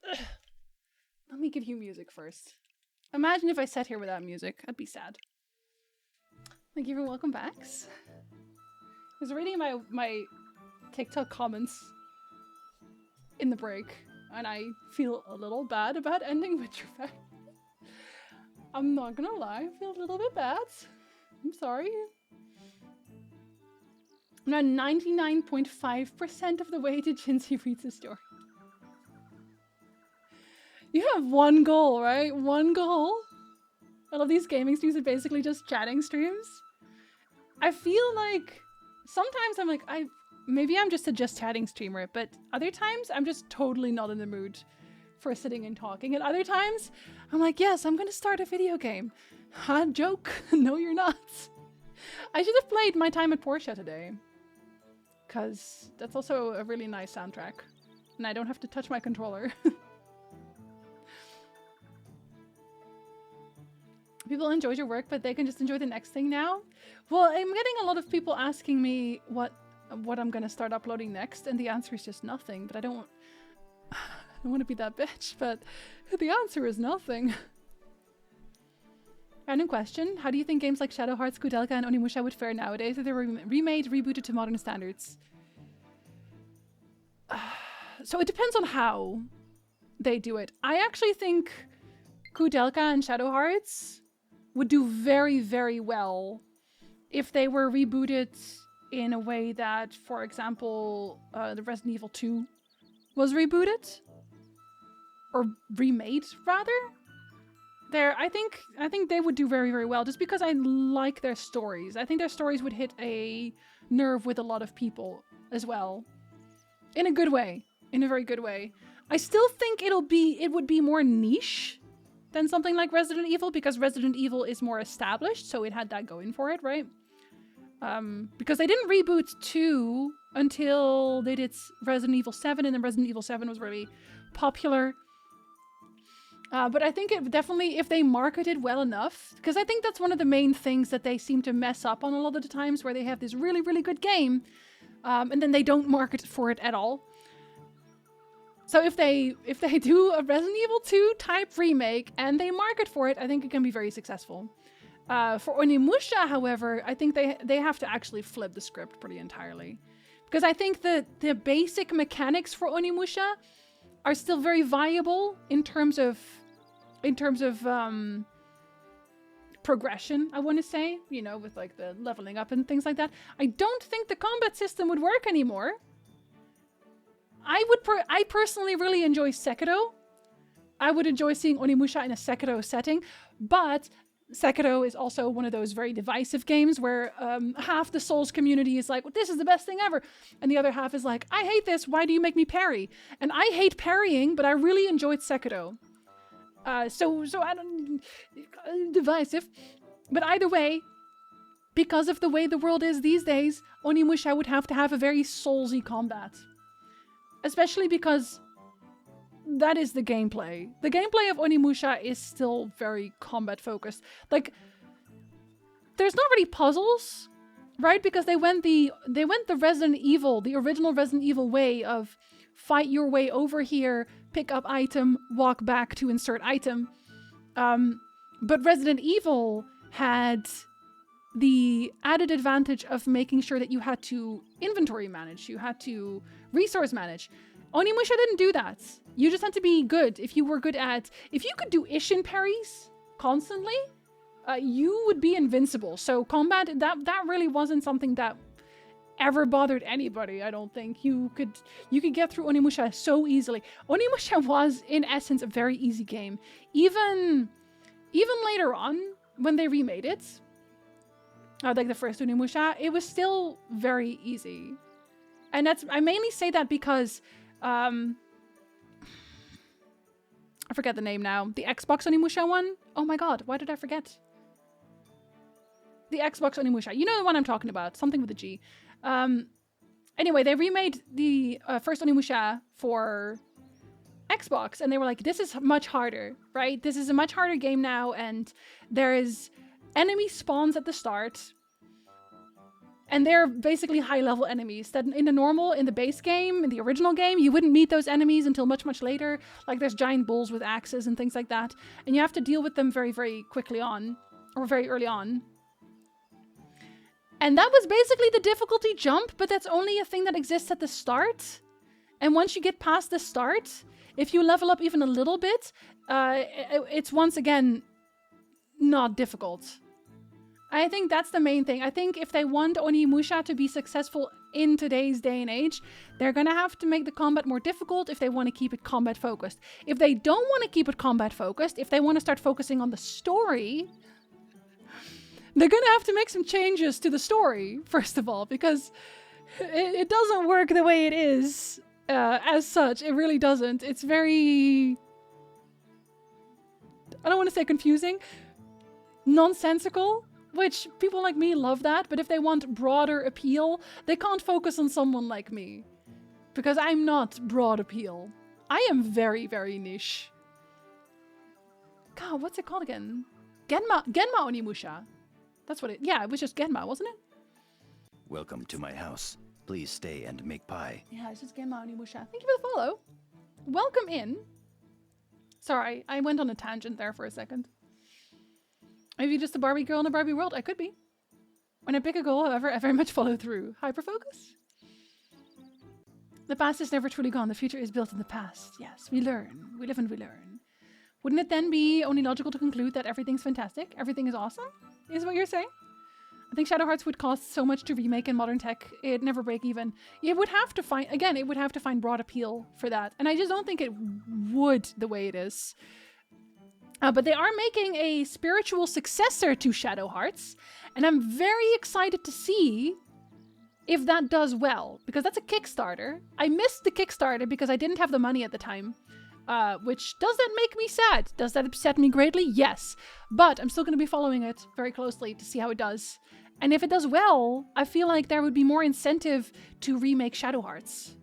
Speaker 1: Ugh. Let me give you music first. Imagine if I sat here without music. I'd be sad. Thank you for welcome backs. I was reading my TikTok comments in the break, and I feel a little bad about ending with Trebek. I'm not gonna lie, I feel a little bit bad. I'm sorry. I'm now 99.5% of the way to Jinsey reads a story. You have one goal, right? One goal. All of these gaming streams are basically just chatting streams. I feel like sometimes I'm like, maybe I'm just a just chatting streamer, but other times I'm just totally not in the mood for sitting and talking. And other times I'm like, yes, I'm gonna start a video game. Ha, joke. No, you're not. I should have played My Time at Porsche today, because that's also a really nice soundtrack. And I don't have to touch my controller. People enjoy your work, but they can just enjoy the next thing now. Well, I'm getting a lot of people asking me what I'm gonna start uploading next, and the answer is just nothing. But I don't want to be that bitch, but the answer is nothing. Random question: how do you think games like Shadow Hearts, Kudelka, and Onimusha would fare nowadays if they were remade, rebooted to modern standards? So it depends on how they do it. I actually think Kudelka and Shadow Hearts would do very, very well if they were rebooted in a way that, for example, the Resident Evil 2 was rebooted. Or remade, rather. I think they would do very, very well, just because I like their stories. I think their stories would hit a nerve with a lot of people as well. In a good way. In a very good way. I still think it would be more niche than something like Resident Evil, because Resident Evil is more established, so it had that going for it, right? Because they didn't reboot 2 until they did Resident Evil 7, and then Resident Evil 7 was really popular. But I think it definitely, if they marketed well enough, because I think that's one of the main things that they seem to mess up on a lot of the times, where they have this really, really good game, and then they don't market for it at all. So if they do a Resident Evil 2 type remake and they market for it, I think it can be very successful. For Onimusha, however, I think they have to actually flip the script pretty entirely. Because I think the basic mechanics for Onimusha are still very viable in terms of progression, I want to say, you know, with like the leveling up and things like that. I don't think the combat system would work anymore. I personally really enjoy Sekiro. I would enjoy seeing Onimusha in a Sekiro setting, but Sekiro is also one of those very divisive games where half the Souls community is like, well, this is the best thing ever. And the other half is like, I hate this. Why do you make me parry? And I hate parrying, but I really enjoyed Sekiro. So I don't... divisive. But either way, because of the way the world is these days, Onimusha would have to have a very Soulsy combat. Especially because that is the gameplay. The gameplay of Onimusha is still very combat focused. Like, there's not really puzzles, right? Because they went the Resident Evil, the original Resident Evil way of fight your way over here, pick up item, walk back to insert item. But Resident Evil had the added advantage of making sure that you had to inventory manage, you had to resource manage. Onimusha didn't do that. You just had to be good. If you could do Ishin parries constantly, you would be invincible. So combat, that really wasn't something that ever bothered anybody, I don't think. You could get through Onimusha so easily. Onimusha was, in essence, a very easy game. Even later on, when they remade it, like the first Onimusha, it was still very easy. And I mainly say that because I forget the name now. The Xbox Onimusha one? Oh my god, why did I forget? The Xbox Onimusha. You know the one I'm talking about. Something with a G. Anyway, they remade the first Onimusha for Xbox, and they were like, this is much harder, right? This is a much harder game now, and there is enemy spawns at the start. And they're basically high-level enemies that in the base game, in the original game, you wouldn't meet those enemies until much, much later. Like there's giant bulls with axes and things like that. And you have to deal with them very, very quickly on, or very early on. And that was basically the difficulty jump, but that's only a thing that exists at the start. And once you get past the start, if you level up even a little bit, it's once again not difficult. I think that's the main thing. I think if they want Onimusha to be successful in today's day and age, they're going to have to make the combat more difficult if they want to keep it combat focused. If they don't want to keep it combat focused, if they want to start focusing on the story, they're going to have to make some changes to the story, first of all, because it doesn't work the way it is as such. It really doesn't. It's very... I don't want to say confusing. Nonsensical. Which, people like me love that, but if they want broader appeal, they can't focus on someone like me. Because I'm not broad appeal. I am very, very niche. God, what's it called again? Genma Onimusha. That's what it... Yeah, it was just Genma, wasn't it?
Speaker 6: Welcome to my house. Please stay and make pie.
Speaker 1: Yeah, it's just Genma Onimusha. Thank you for the follow. Welcome in. Sorry, I went on a tangent there for a second. Maybe just a Barbie girl in a Barbie world. I could be. When I pick a goal, however, I very much follow through. Hyperfocus? The past is never truly gone. The future is built in the past. Yes, we learn. We live and we learn. Wouldn't it then be only logical to conclude that everything's fantastic? Everything is awesome? Is what you're saying? I think Shadow Hearts would cost so much to remake in modern tech. It'd never break even. It would have to find... Again, it would have to find broad appeal for that. And I just don't think it would the way it is. But they are making a spiritual successor to Shadow Hearts, and I'm very excited to see if that does well, because that's a Kickstarter. I missed the Kickstarter because I didn't have the money at the time, which does that make me sad? Does that upset me greatly? Yes, but I'm still going to be following it very closely to see how it does. And if it does well, I feel like there would be more incentive to remake Shadow Hearts.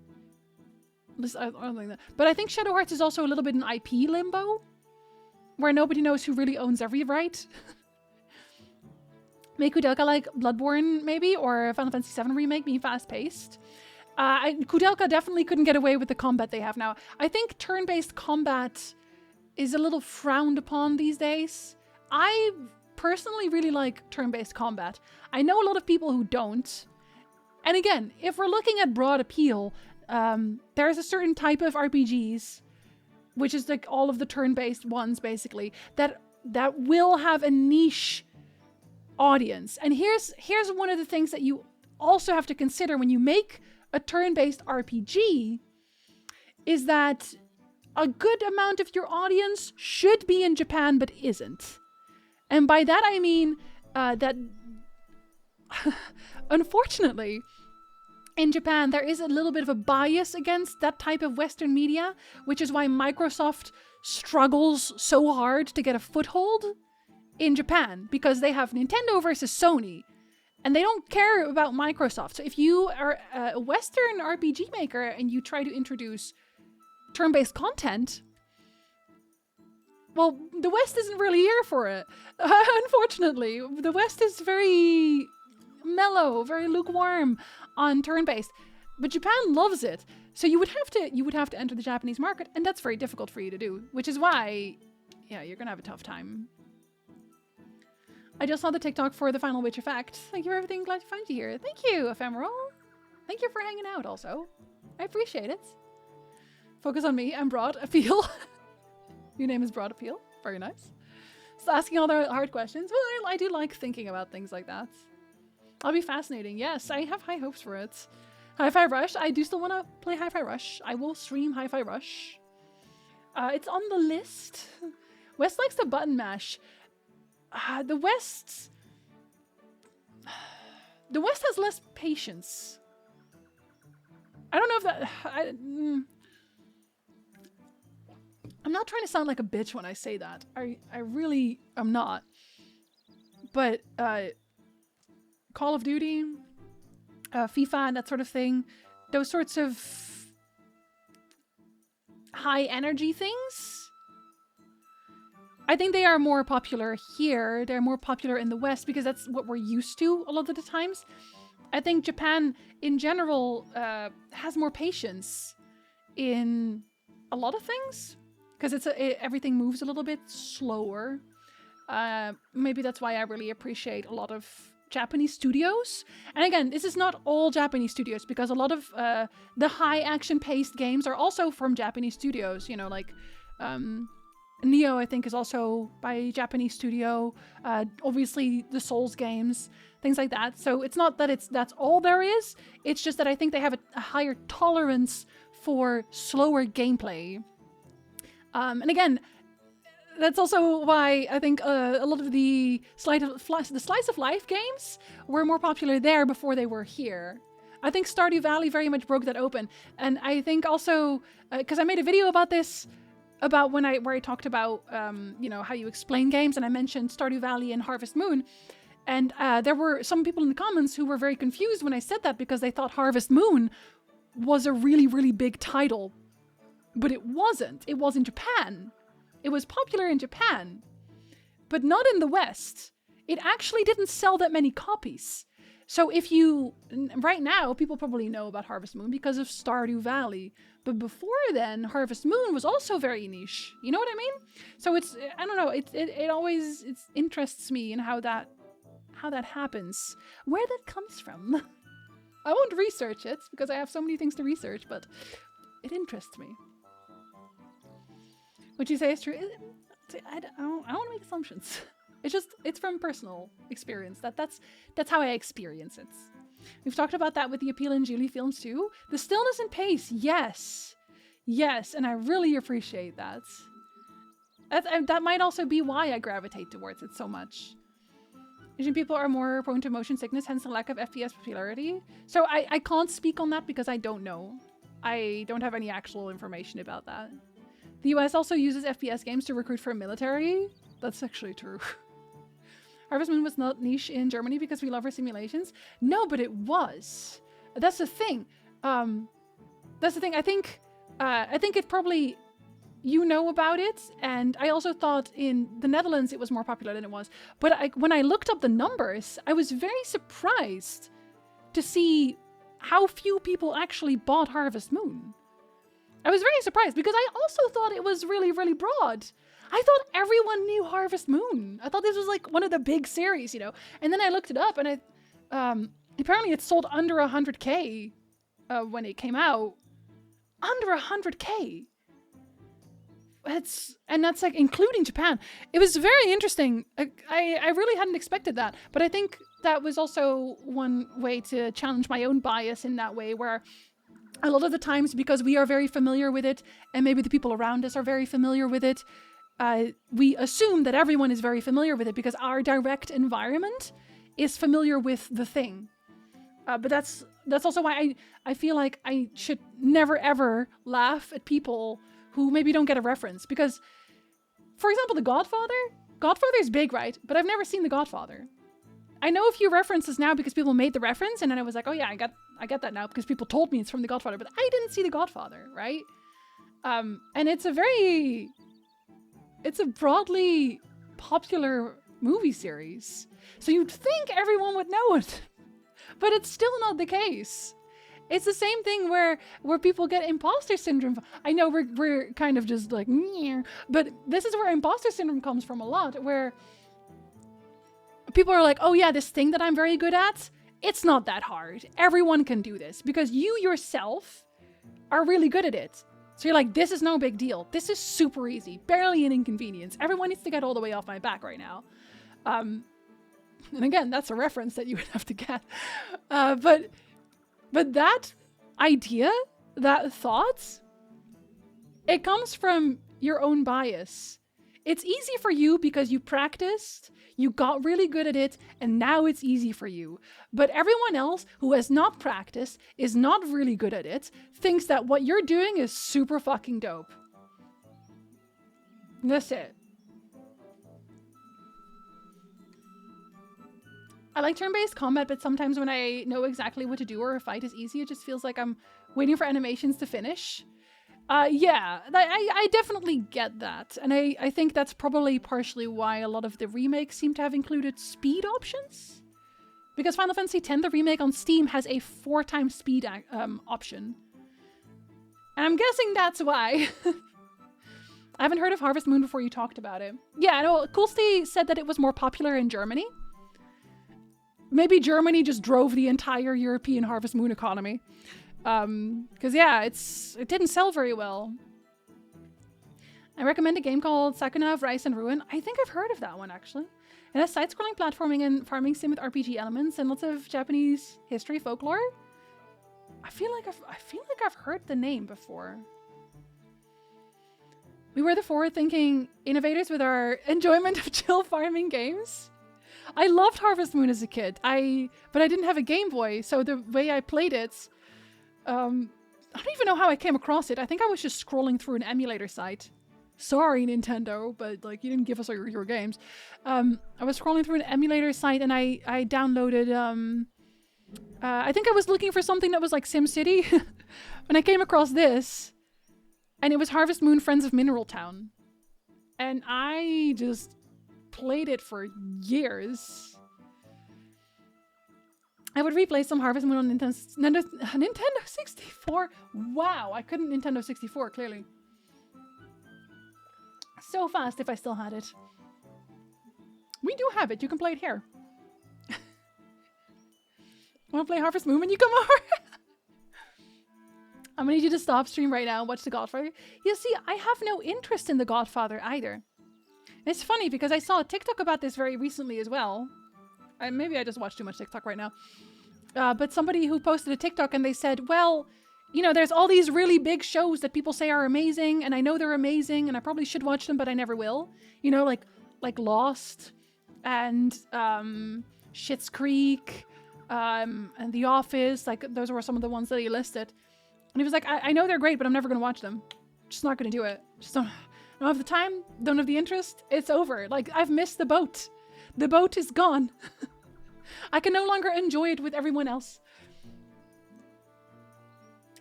Speaker 1: I don't think that. But I think Shadow Hearts is also a little bit in IP limbo, where nobody knows who really owns every right. Make Kudelka like Bloodborne, maybe, or Final Fantasy VII Remake being fast-paced. Kudelka definitely couldn't get away with the combat they have now. I think turn-based combat is a little frowned upon these days. I personally really like turn-based combat. I know a lot of people who don't. And again, if we're looking at broad appeal, there's a certain type of RPGs, which is like all of the turn-based ones, basically, that will have a niche audience. And here's one of the things that you also have to consider when you make a turn-based RPG, is that a good amount of your audience should be in Japan, but isn't. And by that I mean that, unfortunately, in Japan, there is a little bit of a bias against that type of Western media, which is why Microsoft struggles so hard to get a foothold in Japan, because they have Nintendo versus Sony, and they don't care about Microsoft. So if you are a Western RPG maker and you try to introduce turn-based content, well, the West isn't really here for it. Unfortunately, the West is very mellow, very lukewarm on turn-based, but Japan loves it. So you would have to enter the Japanese market, and that's very difficult for you to do, which is why, yeah, you're gonna have a tough time. I just saw the TikTok for the Final Witch Effect. Thank you for everything. Glad to find you here. Thank you, Ephemeral. Thank you for hanging out also. I appreciate it. Focus on me. I'm Broad Appeal. Your name is Broad Appeal. Very nice. So asking all the hard questions. Well, I do like thinking about things like that. I'll be fascinating. Yes, I have high hopes for it. Hi-Fi Rush. I do still want to play Hi-Fi Rush. I will stream Hi-Fi Rush. It's on the list. West likes to button mash. The West has less patience. I don't know if that... I'm not trying to sound like a bitch when I say that. I really am not. But Call of Duty, FIFA, and that sort of thing, those sorts of high energy things, I think they are more popular here. They're more popular in the West because that's what we're used to a lot of the times. I think Japan in general has more patience in a lot of things because everything moves a little bit slower. Maybe that's why I really appreciate a lot of Japanese studios. And again, this is not all Japanese studios, because a lot of the high action paced games are also from Japanese studios. You know, like Neo, I think, is also by a Japanese studio. Obviously, the Souls games, things like that. So it's not that that's all there is. It's just that I think they have a higher tolerance for slower gameplay. And again, that's also why I think a lot of the slice of life games were more popular there before they were here. I think Stardew Valley very much broke that open. And I think also, because I made a video about this, about where I talked about, you know, how you explain games, and I mentioned Stardew Valley and Harvest Moon. And there were some people in the comments who were very confused when I said that, because they thought Harvest Moon was a really, really big title. But it wasn't. It was in Japan. It was popular in Japan, but not in the West. It actually didn't sell that many copies. So if you, right now, people probably know about Harvest Moon because of Stardew Valley. But before then, Harvest Moon was also very niche. You know what I mean? So it's, I don't know, it always interests me in how that happens. Where that comes from. I won't research it because I have so many things to research, but it interests me. Would you say it's true? I don't want to make assumptions. It's from personal experience. That's how I experience it. We've talked about that with the Appeal and Julie films too. The stillness and pace, yes, and I really appreciate that. That might also be why I gravitate towards it so much. Asian people are more prone to motion sickness, hence the lack of FPS popularity. So I can't speak on that because I don't know. I don't have any actual information about that. The US also uses FPS games to recruit for military. That's actually true. Harvest Moon was not niche in Germany because we love our simulations. No, but it was. That's the thing. That's the thing. I think it probably, you know about it. And I also thought in the Netherlands it was more popular than it was. But when I looked up the numbers, I was very surprised to see how few people actually bought Harvest Moon. I was very surprised because I also thought it was really, really broad. I thought everyone knew Harvest Moon. I thought this was like one of the big series, you know. And then I looked it up, and apparently it sold under 100K when it came out. Under 100K. And that's like including Japan. It was very interesting. I really hadn't expected that, but I think that was also one way to challenge my own bias in that way, where a lot of the times, because we are very familiar with it, and maybe the people around us are very familiar with it, we assume that everyone is very familiar with it because our direct environment is familiar with the thing. But that's also why I feel like I should never ever laugh at people who maybe don't get a reference. Because, for example, The Godfather? Godfather is big, right? But I've never seen The Godfather. I know a few references now because people made the reference, and then I was like, oh yeah, I get that now because people told me it's from The Godfather, but I didn't see The Godfather, right? And it's a broadly popular movie series. So you'd think everyone would know it, but it's still not the case. It's the same thing where people get imposter syndrome. I know we're kind of just like, but this is where imposter syndrome comes from a lot, where people are like, oh yeah, this thing that I'm very good at, it's not that hard. Everyone can do this because you yourself are really good at it. So you're like, this is no big deal. This is super easy, barely an inconvenience. Everyone needs to get all the way off my back right now. And again, that's a reference that you would have to get. But that idea, that thought, it comes from your own bias. It's easy for you because you practiced, you got really good at it, and now it's easy for you. But everyone else who has not practiced, is not really good at it, thinks that what you're doing is super fucking dope. That's it. I like turn-based combat, but sometimes when I know exactly what to do or a fight is easy, it just feels like I'm waiting for animations to finish. Yeah, I definitely get that. And I think that's probably partially why a lot of the remakes seem to have included speed options. Because Final Fantasy X, the remake on Steam, has a 4x speed option. And I'm guessing that's why. I haven't heard of Harvest Moon before you talked about it. Yeah, I know. Coolsty said that it was more popular in Germany. maybe Germany just drove the entire European Harvest Moon economy. Because yeah, it didn't sell very well. I recommend a game called Sakuna of Rice and Ruin. I think I've heard of that one actually. It has side-scrolling platforming and farming sim with RPG elements and lots of Japanese history folklore. I feel like I've heard the name before. We were the forward-thinking innovators with our enjoyment of chill farming games. I loved Harvest Moon as a kid. But I didn't have a Game Boy, so the way I played it, I don't even know how I came across it. I think I was just scrolling through an emulator site. Sorry, Nintendo, but like you didn't give us your games. I was scrolling through an emulator site and I downloaded. I think I was looking for something that was like SimCity, and I came across this, and it was Harvest Moon: Friends of Mineral Town, and I just played it for years. I would replay some Harvest Moon on Nintendo 64. Wow, I couldn't Nintendo 64 clearly. So fast if I still had it. We do have it. You can play it here. Want to play Harvest Moon when you come over? I'm gonna need you to stop stream right now and watch The Godfather. You see, I have no interest in The Godfather either. And it's funny because I saw a TikTok about this very recently as well. Maybe I just watch too much TikTok right now. But somebody who posted a TikTok and they said, well, you know, there's all these really big shows that people say are amazing, and I know they're amazing, and I probably should watch them, but I never will. You know, like Lost, and Schitt's Creek, and The Office. Like, those were some of the ones that he listed. And he was like, I know they're great, but I'm never going to watch them. Just not going to do it. Just don't have the time, don't have the interest. It's over. Like, I've missed the boat. The boat is gone. I can no longer enjoy it with everyone else.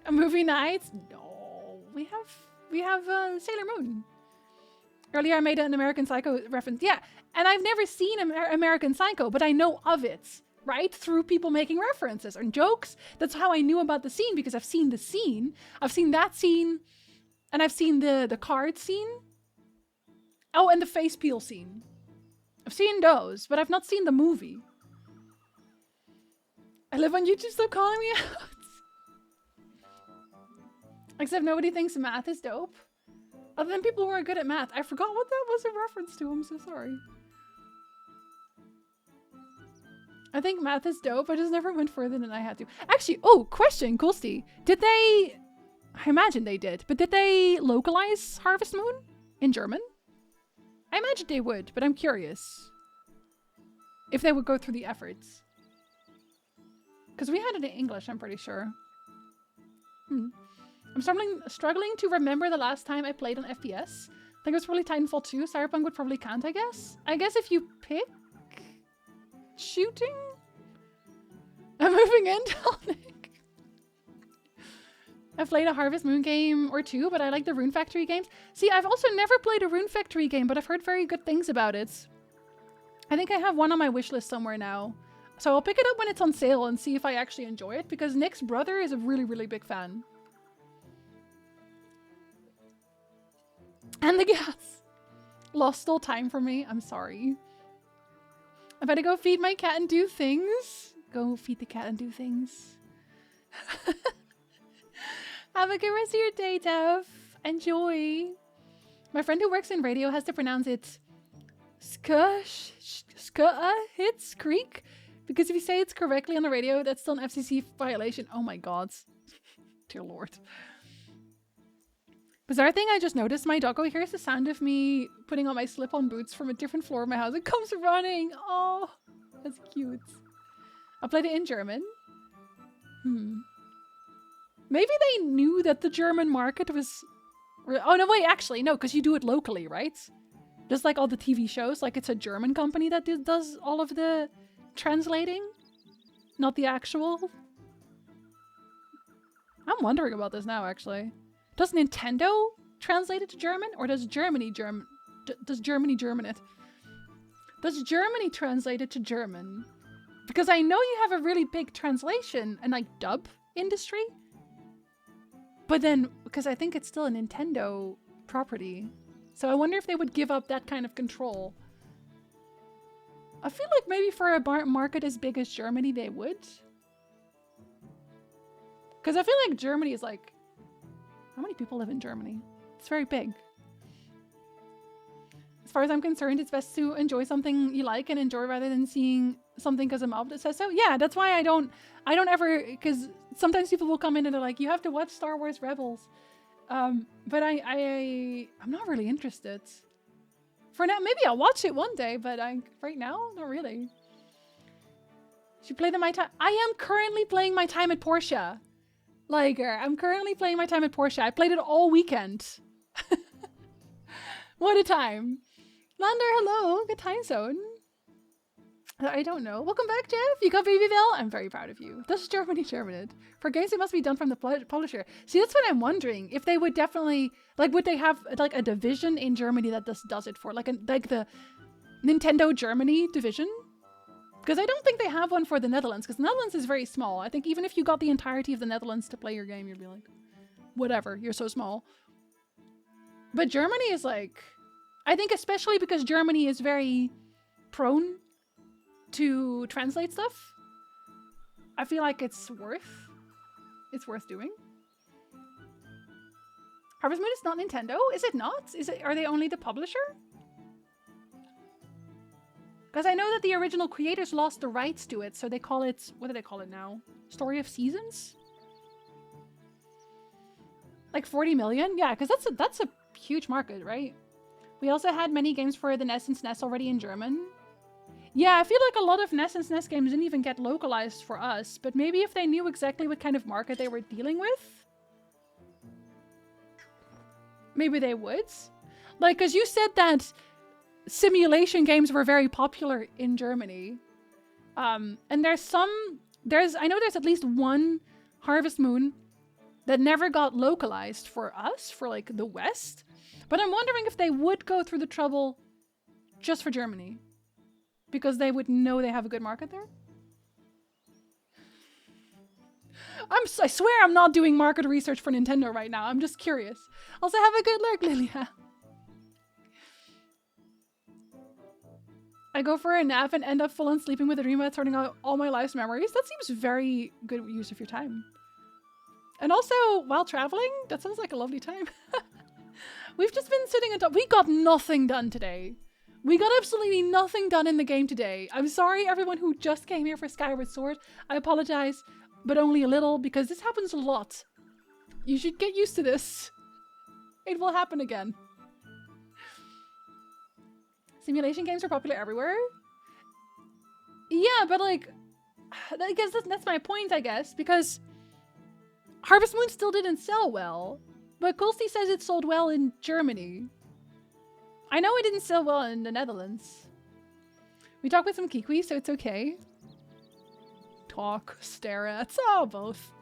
Speaker 1: A movie night? No, we have Sailor Moon. Earlier I made an American Psycho reference. Yeah, and I've never seen American Psycho, but I know of it, right? Through people making references and jokes. That's how I knew about the scene, because I've seen the scene. I've seen that scene, and I've seen the card scene. Oh, and the face peel scene. I've seen those, but I've not seen the movie. I live on YouTube, stop calling me out. Except nobody thinks math is dope. Other than people who are good at math. I forgot what that was a reference to. I'm so sorry. I think math is dope. I just never went further than I had to. Actually, oh, question, Coolsty. Did they... I imagine they did. But did they localize Harvest Moon in German? I imagine they would, but I'm curious. If they would go through the efforts. Because we had it in English, I'm pretty sure. I'm struggling to remember the last time I played on FPS. I think it was probably Titanfall 2. Cyberpunk would probably count, I guess. I guess if you pick... shooting? I'm moving in, Tonic. I've played a Harvest Moon game or two, but I like the Rune Factory games. See, I've also never played a Rune Factory game, but I've heard very good things about it. I think I have one on my wish list somewhere now. So I'll pick it up when it's on sale and see if I actually enjoy it, because Nick's brother is a really, really big fan. And the gas. Lost all time for me. I'm sorry. I better go feed my cat and do things. Go feed the cat and do things. Have a good rest of your day, Dev. Enjoy. My friend who works in radio has to pronounce it Hits Creek. Because if you say it's correctly on the radio, that's still an FCC violation. Oh my god. Dear Lord. Bizarre thing I just noticed, my doggo hears the sound of me putting on my slip-on boots from a different floor of my house. It comes running. Oh, that's cute. I played it in German. Maybe they knew that the German market was... Oh, no, wait, actually, no, because you do it locally, right? Just like all the TV shows, like it's a German company that does all of the translating, not the actual. I'm wondering about this now, actually. Does Nintendo translate it to German, or does Germany German it? Does Germany translate it to German? Because I know you have a really big translation and like dub industry. But then, because I think it's still a Nintendo property. So I wonder if they would give up that kind of control. I feel like maybe for a market as big as Germany, they would. Because I feel like Germany is like... How many people live in Germany? It's very big. As far as I'm concerned, it's best to enjoy something you like and enjoy rather than seeing something because a mob that says so. Yeah, that's why I don't ever... Because sometimes people will come in and they're like, you have to watch Star Wars Rebels. But I'm not really interested. For now, maybe I'll watch it one day, but right now, not really. Should play My Time. I am currently playing My Time at Portia. Liger, I'm currently playing My Time at Portia. I played it all weekend. What a time. Lander, hello. Good time zone. I don't know. Welcome back, Jeff. You got Babyville? I'm very proud of you. This is Germany Germanate. For games, it must be done from the publisher. See, that's what I'm wondering. If they would definitely... Like, would they have, like, a division in Germany that does it for? Like the Nintendo Germany division? Because I don't think they have one for the Netherlands. Because the Netherlands is very small. I think even if you got the entirety of the Netherlands to play your game, you'd be like, whatever, you're so small. But Germany is like... I think especially because Germany is very prone to translate stuff. I feel like it's worth doing. Harvest Moon is not Nintendo? Is it not? Are they only the publisher? Because I know that the original creators lost the rights to it, so they call it... What do they call it now? Story of Seasons? Like 40 million? Yeah, because that's a huge market, right? We also had many games for the NES and SNES already in German. Yeah, I feel like a lot of NES and SNES games didn't even get localized for us, but maybe if they knew exactly what kind of market they were dealing with, maybe they would. Like, because you said that simulation games were very popular in Germany. And I know there's at least one Harvest Moon that never got localized for us, for like the West. But I'm wondering if they would go through the trouble just for Germany. Because they would know they have a good market there. I swear I'm not doing market research for Nintendo right now. I'm just curious. Also, have a good lurk, Lilia. I go for a nap and end up full on sleeping with a dream about sorting out all my life's memories. That seems very good use of your time. And also, while traveling, that sounds like a lovely time. We've just been sitting on top. We got nothing done today. We got absolutely nothing done in the game today. I'm sorry everyone who just came here for Skyward Sword. I apologize, but only a little because this happens a lot. You should get used to this. It will happen again. Simulation games are popular everywhere. Yeah, but like, I guess that's my point, I guess, because Harvest Moon still didn't sell well, but Colsty says it sold well in Germany. I know it didn't sell well in the Netherlands. We talk with some Kikwi, so it's okay. Talk, stare at, oh, both.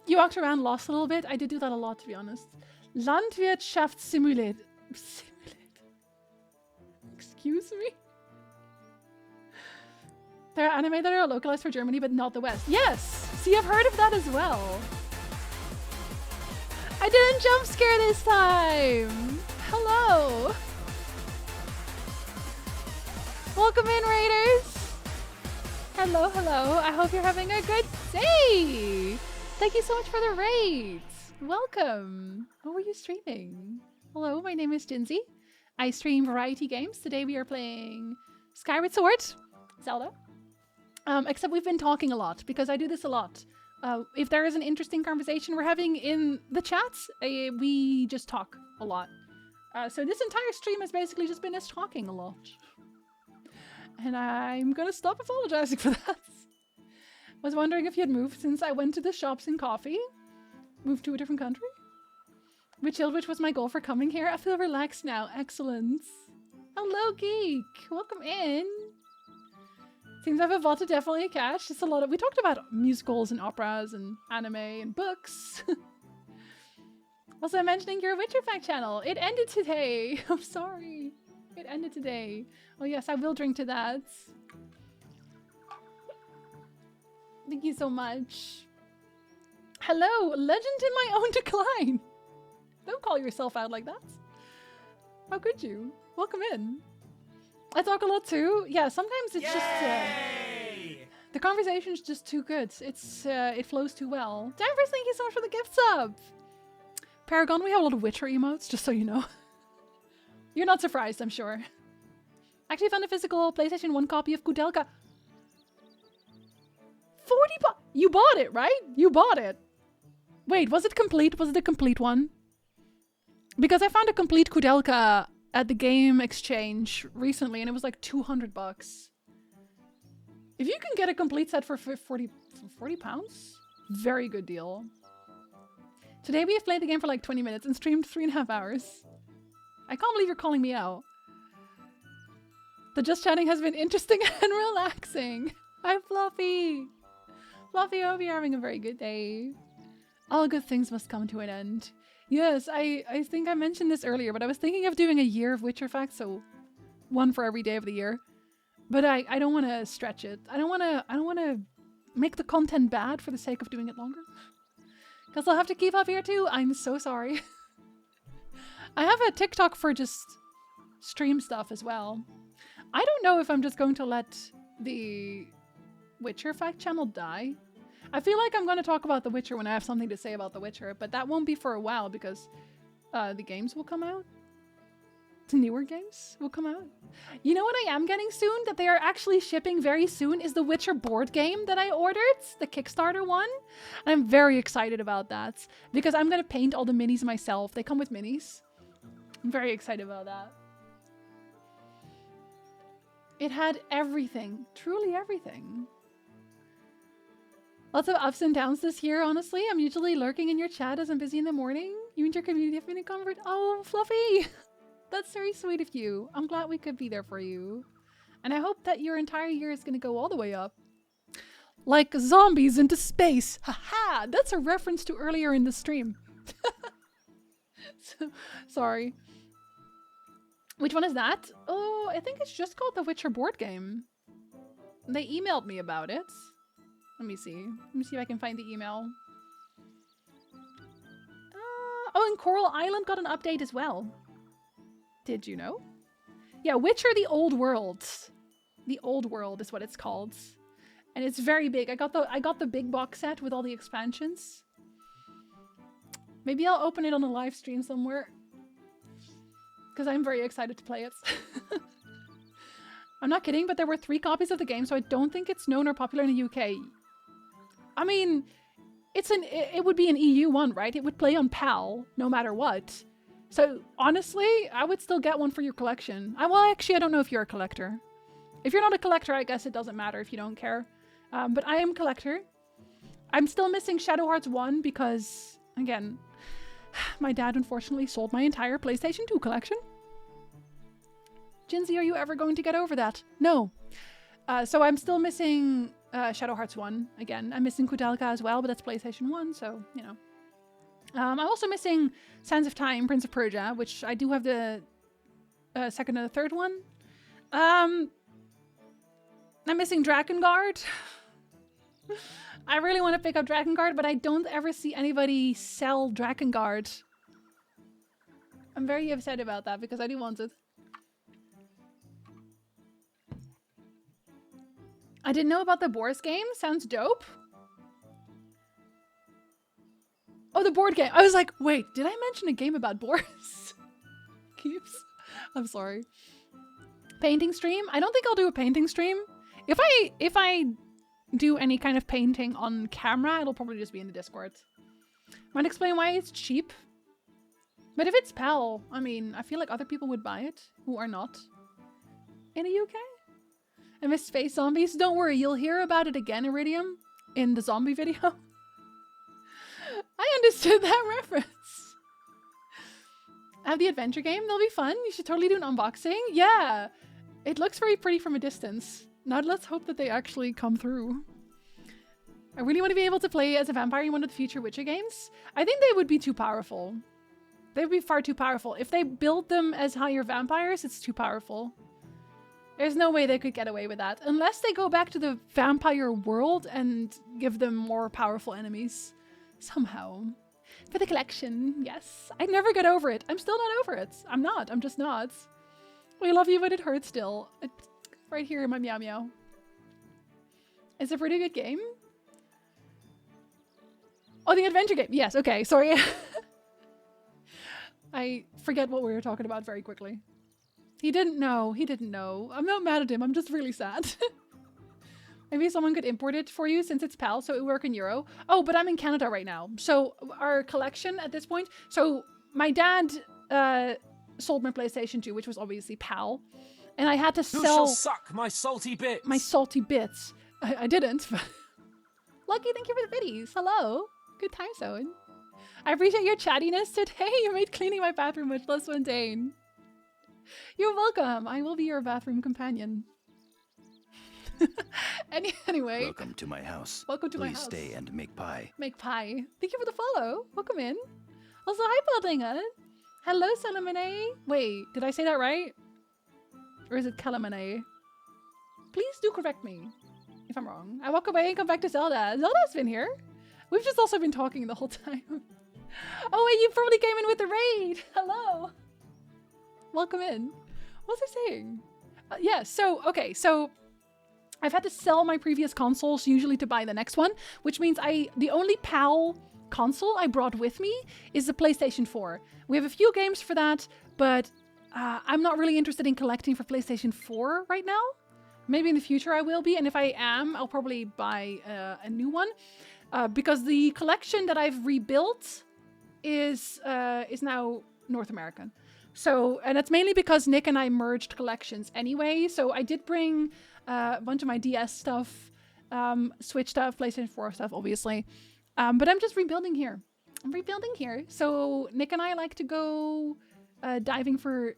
Speaker 1: You walked around lost a little bit. I did do that a lot, to be honest. Landwirtschaft simulate. Excuse me? There are anime that are localized for Germany, but not the West. Yes! See, I've heard of that as well. I didn't jump scare this time! Hello! Welcome in, Raiders! Hello, hello. I hope you're having a good day! Thank you so much for the raids! Welcome! What were you streaming? Hello, my name is Jinsey. I stream variety games. Today we are playing Skyward Sword, Zelda. Except we've been talking a lot, because I do this a lot. If there is an interesting conversation we're having in the chats, we just talk a lot. So this entire stream has basically just been us talking a lot. And I'm gonna stop apologizing for that. Was wondering if you had moved since I went to the shops in Coffee. Moved to a different country. Which was my goal for coming here. I feel relaxed now. Excellent. Hello, Geek. Welcome in. Seems I've evolved to definitely a cash. It's a lot of... We talked about musicals and operas and anime and books. Also mentioning your Witcher Fact channel. It ended today. I'm sorry. It ended today. Oh yes, I will drink to that. Thank you so much. Hello, legend in my own decline. Don't call yourself out like that. How could you? Welcome in. I talk a lot too. Yeah, sometimes it's just the conversation is just too good. It flows too well. Danvers, thank you so much for the gift sub. Paragon, we have a lot of Witcher emotes, just so you know. You're not surprised, I'm sure. Actually found a physical PlayStation 1 copy of Kudelka. 40 bucks. You bought it, right? You bought it. Wait, was it complete? Was it a complete one? Because I found a complete Kudelka at the game exchange recently and it was like 200 bucks. If you can get a complete set for 40 pounds, very good deal. Today we have played the game for like 20 minutes and streamed 3.5 hours. I can't believe you're calling me out. The just chatting has been interesting and relaxing. Hi, Fluffy. Fluffy, I hope you're having a very good day. All good things must come to an end. Yes, I think I mentioned this earlier, but I was thinking of doing a year of Witcher facts, so one for every day of the year. But I don't want to stretch it. I don't want to make the content bad for the sake of doing it longer. Because I'll have to keep up here too. I'm so sorry. I have a TikTok for just stream stuff as well. I don't know if I'm just going to let the Witcher fact channel die. I feel like I'm going to talk about The Witcher when I have something to say about The Witcher, but that won't be for a while because the games will come out. The newer games will come out. You know what I am getting soon that they are actually shipping very soon is the Witcher board game that I ordered, the Kickstarter one. And I'm very excited about that because I'm going to paint all the minis myself. They come with minis. I'm very excited about that. It had everything, truly everything. Lots of ups and downs this year, honestly. I'm usually lurking in your chat as I'm busy in the morning. You and your community have been a comfort. Oh, Fluffy! That's very sweet of you. I'm glad we could be there for you. And I hope that your entire year is going to go all the way up. Like zombies into space. Haha! That's a reference to earlier in the stream. Sorry. Which one is that? Oh, I think it's just called The Witcher board game. They emailed me about it. Let me see. Let me see if I can find the email. Oh, and Coral Island got an update as well. Did you know? Yeah, Witcher the Old World. The Old World is what it's called. And it's very big. I got the big box set with all the expansions. Maybe I'll open it on a live stream somewhere. Because I'm very excited to play it. I'm not kidding, but there were 3 copies of the game, so I don't think it's known or popular in the UK. I mean, it would be an EU one, right? It would play on PAL, no matter what. So, honestly, I would still get one for your collection. Well, actually, I don't know if you're a collector. If you're not a collector, I guess it doesn't matter if you don't care. But I am a collector. I'm still missing Shadow Hearts 1 because, again, my dad unfortunately sold my entire PlayStation 2 collection. Jinsey, are you ever going to get over that? No. So I'm still missing Shadow Hearts 1. Again, I'm missing Kudelka as well, but that's PlayStation 1, so, you know. I'm also missing Sands of Time, Prince of Persia, which I do have the second and the third one. I'm missing Drakengard. I really want to pick up Drakengard, but I don't ever see anybody sell Drakengard. I'm very upset about that because I do want it. I didn't know about the Boris game. Sounds dope. Oh, the board game. I was like, wait, did I mention a game about Boris? Keeps. I'm sorry. Painting stream? I don't think I'll do a painting stream. If I do any kind of painting on camera, it'll probably just be in the Discord. Might explain why it's cheap. But if it's PAL, I mean, I feel like other people would buy it who are not in the UK. I miss Space Zombies. Don't worry, you'll hear about it again, Iridium, in the zombie video. I understood that reference. I have the adventure game. They'll be fun. You should totally do an unboxing. Yeah. It looks very pretty from a distance. Now let's hope that they actually come through. I really want to be able to play as a vampire in one of the future Witcher games. I think they would be too powerful. They would be far too powerful. If they build them as higher vampires, it's too powerful. There's no way they could get away with that. Unless they go back to the vampire world and give them more powerful enemies. Somehow. For the collection, yes. I never get over it. I'm still not over it. I'm not. I'm just not. We love you, but it hurts still. It's right here in my meow meow. It's a pretty good game. Oh, the adventure game. Yes, okay, sorry. I forget what we were talking about very quickly. He didn't know. He didn't know. I'm not mad at him. I'm just really sad. Maybe someone could import it for you since it's PAL, so it would work in Euro. Oh, but I'm in Canada right now. So our collection at this point... So my dad sold my PlayStation 2, which was obviously PAL. And I had to sell...
Speaker 11: Who shall suck my salty bits?
Speaker 1: My salty bits. I didn't, but... Lucky, thank you for the biddies. Hello. Good time zone. I appreciate your chattiness today. You made cleaning my bathroom much less mundane. You're welcome. I will be your bathroom companion. Anyway.
Speaker 6: Welcome to my house.
Speaker 1: Welcome to my house.
Speaker 6: Please stay and make pie.
Speaker 1: Make pie. Thank you for the follow. Welcome in. Also, hi, Baldinger. Hello, Salamene. Wait, did I say that right? Or is it Calamene? Please do correct me if I'm wrong. I walk away and come back to Zelda. Zelda's been here. We've just also been talking the whole time. Oh wait, you probably came in with the raid. Hello. Welcome in. What was I saying? Yeah, so, okay, so I've had to sell my previous consoles usually to buy the next one, which means the only PAL console I brought with me is the PlayStation 4. We have a few games for that, but I'm not really interested in collecting for PlayStation 4 right now. Maybe in the future I will be, and if I am, I'll probably buy a new one. Because the collection that I've rebuilt is now North American. So, and it's mainly because Nick and I merged collections anyway. So I did bring a bunch of my DS stuff, Switch stuff, PlayStation 4 stuff, obviously. But I'm just rebuilding here. I'm rebuilding here. So Nick and I like to go diving for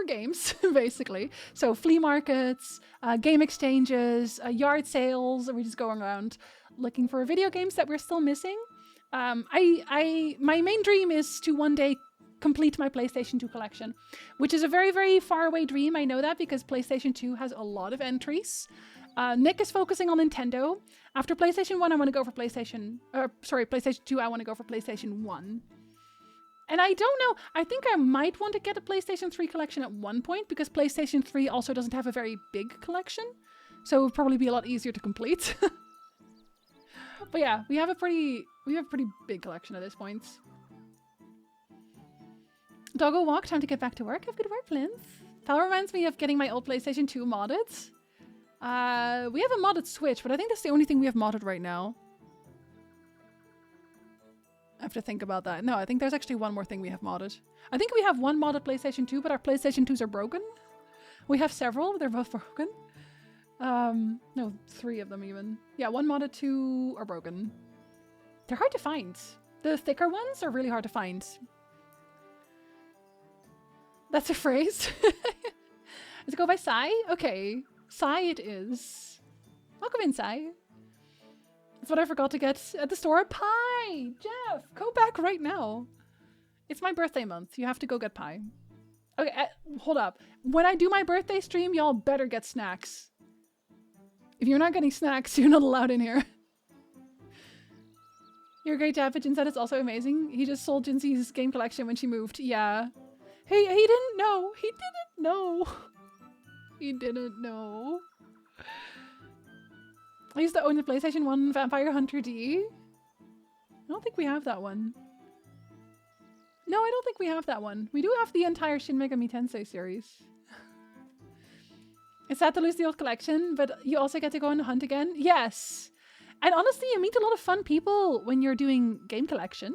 Speaker 1: games, basically. So flea markets, game exchanges, yard sales, and we're just going around looking for video games that we're still missing. My main dream is to one day complete my PlayStation 2 collection, which is a very, very far away dream. I know that because PlayStation 2 has a lot of entries. Nick is focusing on Nintendo. After PlayStation 1, I want to go for PlayStation 2, I want to go for PlayStation 1. And I don't know, I think I might want to get a PlayStation 3 collection at one point because PlayStation 3 also doesn't have a very big collection. So it would probably be a lot easier to complete. But yeah, we have a pretty big collection at this point. Doggo walk, time to get back to work. Have good work, Plinth. That reminds me of getting my old PlayStation 2 modded. We have a modded Switch, but I think that's the only thing we have modded right now. I have to think about that. No, I think there's actually one more thing we have modded. I think we have one modded PlayStation 2, but our PlayStation 2s are broken. We have several, but they're both broken. No, 3 of them even. Yeah, one modded, 2 are broken. They're hard to find. The thicker ones are really hard to find. That's a phrase. Let's go by Sai. Okay, Sai it is. Welcome in, Sai. That's what I forgot to get at the store. Pie! Jeff, go back right now. It's my birthday month. You have to go get pie. Okay, hold up. When I do my birthday stream, y'all better get snacks. If you're not getting snacks, you're not allowed in here. You're a great dad, but Jin said it's also amazing. He just sold Jinsy's game collection when she moved. Yeah. Hey, he didn't know. He didn't know. He didn't know. I used to own the PlayStation 1 Vampire Hunter D. I don't think we have that one. No, I don't think we have that one. We do have the entire Shin Megami Tensei series. It's sad to lose the old collection, but you also get to go on the hunt again. Yes. And honestly, you meet a lot of fun people when you're doing game collection.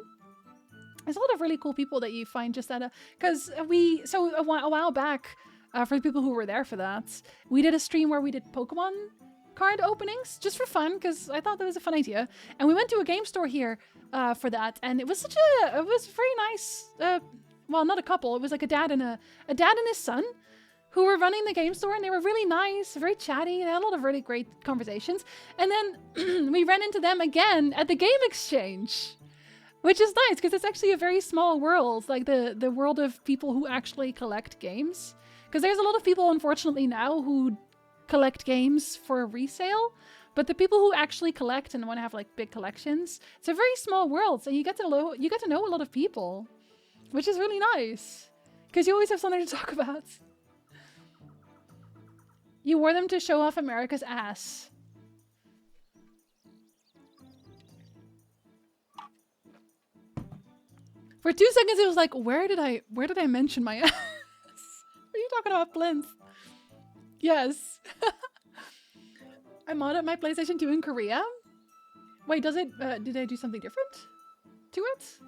Speaker 1: There's a lot of really cool people that you find just at a... Because a while back, for the people who were there for that, we did a stream where we did Pokemon card openings just for fun because I thought that was a fun idea, and we went to a game store here for that, and it was very nice. Well, not a couple. It was like a dad and his son who were running the game store, and they were really nice, very chatty. They had a lot of really great conversations, and then we ran into them again at the game exchange, which is nice because it's actually a very small world, like the world of people who actually collect games. Because there's a lot of people, unfortunately, now who collect games for resale, but the people who actually collect and want to have like big collections, it's a very small world, so you get to know a lot of people, which is really nice because you always have something to talk about. You wore them to show off America's ass. For 2 seconds, it was like, where did I mention my ass? Are you talking about plinth? Yes. I modded my PlayStation 2 in Korea. Wait, does it, did I do something different to it?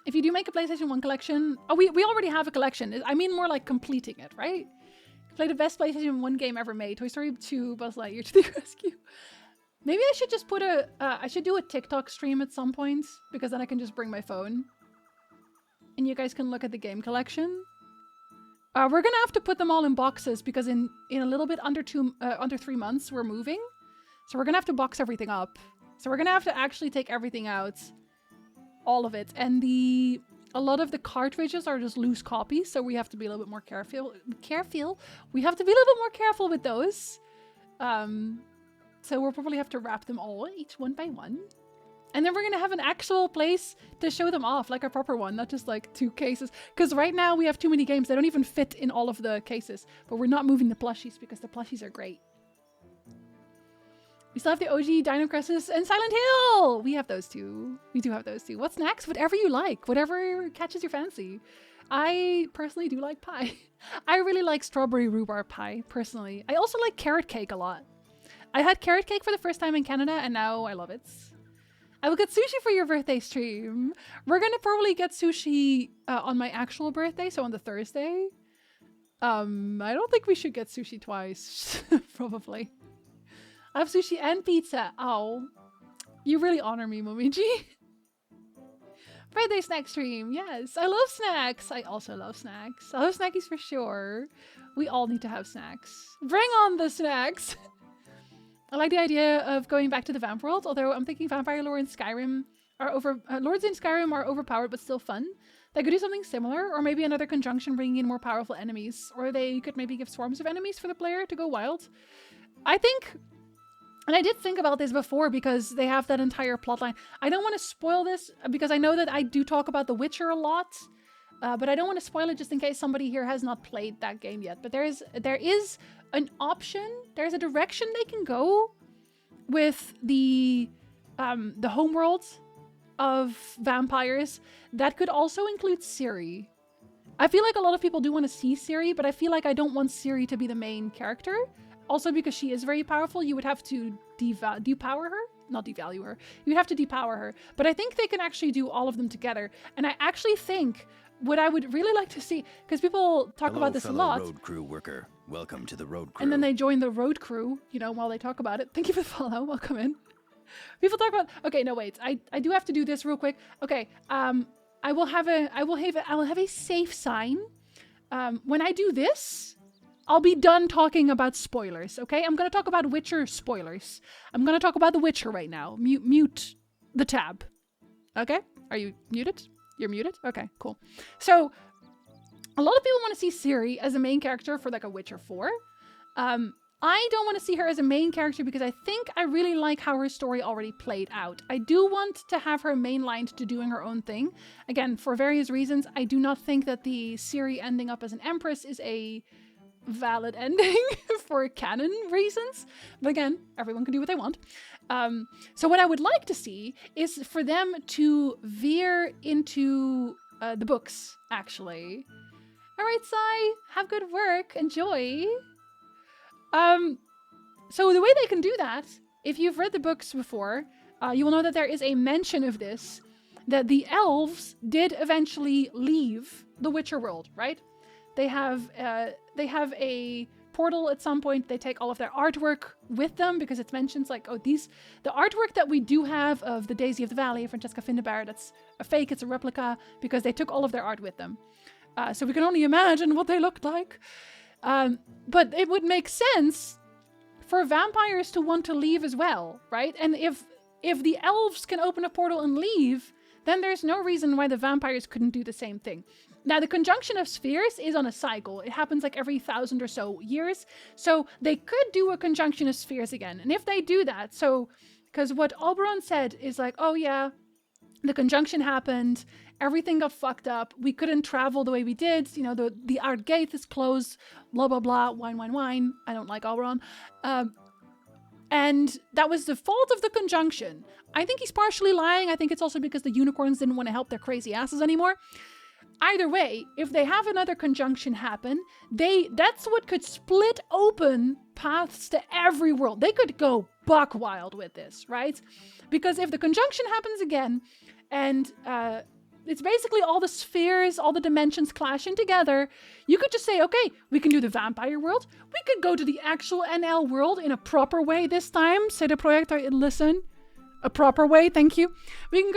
Speaker 1: If you do make a PlayStation 1 collection, oh, we already have a collection. I mean more like completing it, right? Play the best PlayStation 1 game ever made. Toy Story 2, Buzz Lightyear to the Rescue. Maybe I should just put I should do a TikTok stream at some point, because then I can just bring my phone. And you guys can look at the game collection. We're gonna have to put them all in boxes, because in a little bit under 3 months, we're moving. So we're gonna have to box everything up. So we're gonna have to actually take everything out. All of it. And a lot of the cartridges are just loose copies, so we have to be a little bit more careful. We have to be a little bit more careful with those. So we'll probably have to wrap them all, each one by one. And then we're gonna have an actual place to show them off, like a proper one, not just like 2 cases. Because right now we have too many games, they don't even fit in all of the cases. But we're not moving the plushies, because the plushies are great. We still have the OG Dino Crisis and Silent Hill! We have those too. We do have those too. What's next? Whatever you like. Whatever catches your fancy. I personally do like pie. I really like strawberry rhubarb pie, personally. I also like carrot cake a lot. I had carrot cake for the first time in Canada, and now I love it. I will get sushi for your birthday stream. We're gonna probably get sushi on my actual birthday, so on the Thursday. I don't think we should get sushi twice. Probably. I have sushi and pizza. Oh. You really honor me, Momiji. Birthday snack stream. Yes. I love snacks. I also love snacks. I love snackies for sure. We all need to have snacks. Bring on the snacks. I like the idea of going back to the vamp world, although I'm thinking vampire lore in Skyrim are lords in Skyrim are overpowered but still fun. They could do something similar, or maybe another conjunction bringing in more powerful enemies, or they could maybe give swarms of enemies for the player to go wild. I think, and I did think about this before because they have that entire plotline. I don't want to spoil this because I know that I do talk about The Witcher a lot, but I don't want to spoil it just in case somebody here has not played that game yet. But there is an option, there's a direction they can go with the homeworld of vampires that could also include Ciri. I feel like a lot of people do want to see Ciri, but I feel like I don't want Ciri to be the main character. Also because she is very powerful, you would have to depower her? Not devalue her. You'd have to depower her. But I think they can actually do all of them together. And I actually think what I would really like to see, because people talk about this a lot.
Speaker 6: Road crew worker. Welcome to the road crew.
Speaker 1: And then they join the road crew, you know, while they talk about it. Thank you for the follow. Welcome in. People talk about, okay, no, wait. I do have to do this real quick. Okay. I will have a safe sign. When I do this, I'll be done talking about spoilers, okay? I'm going to talk about Witcher spoilers. I'm going to talk about The Witcher right now. Mute the tab. Okay? Are you muted? You're muted? Okay, cool. So, a lot of people want to see Ciri as a main character for like a Witcher 4. I don't want to see her as a main character because I think I really like how her story already played out. I do want to have her mainlined to doing her own thing. Again, for various reasons, I do not think that the Ciri ending up as an empress is a valid ending for canon reasons. But again, everyone can do what they want. So what I would like to see is for them to veer into the books, actually. All right, Sai, have good work. Enjoy. So the way they can do that, if you've read the books before, you will know that there is a mention of this, that the elves did eventually leave the Witcher world, right? They have a portal at some point. They take all of their artwork with them because it mentions like, oh, the artwork that we do have of the Daisy of the Valley, Francesca Findebar, that's a fake, it's a replica, because they took all of their art with them. So we can only imagine what they looked like. But it would make sense for vampires to want to leave as well, right? And if the elves can open a portal and leave, then there's no reason why the vampires couldn't do the same thing. Now, the conjunction of spheres is on a cycle. It happens like every 1,000 or so years. So they could do a conjunction of spheres again. And if they do that, so, because what Oberon said is like, oh yeah, the conjunction happened everything got fucked up. We couldn't travel the way we did. You know, the art gate is closed, blah, blah, blah, wine. I don't like Oberon. And that was the fault of the conjunction. I think he's partially lying. I think it's also because the unicorns didn't want to help their crazy asses anymore. Either way, if they have another conjunction happen, that's what could split open paths to every world. They could go buck wild with this, right? Because if the conjunction happens again, and it's basically all the spheres, all the dimensions clashing together, you could just say, okay, we can do the vampire world. We could go to the actual NL world in a proper way this time. Say the projector, listen. A proper way, thank you. We can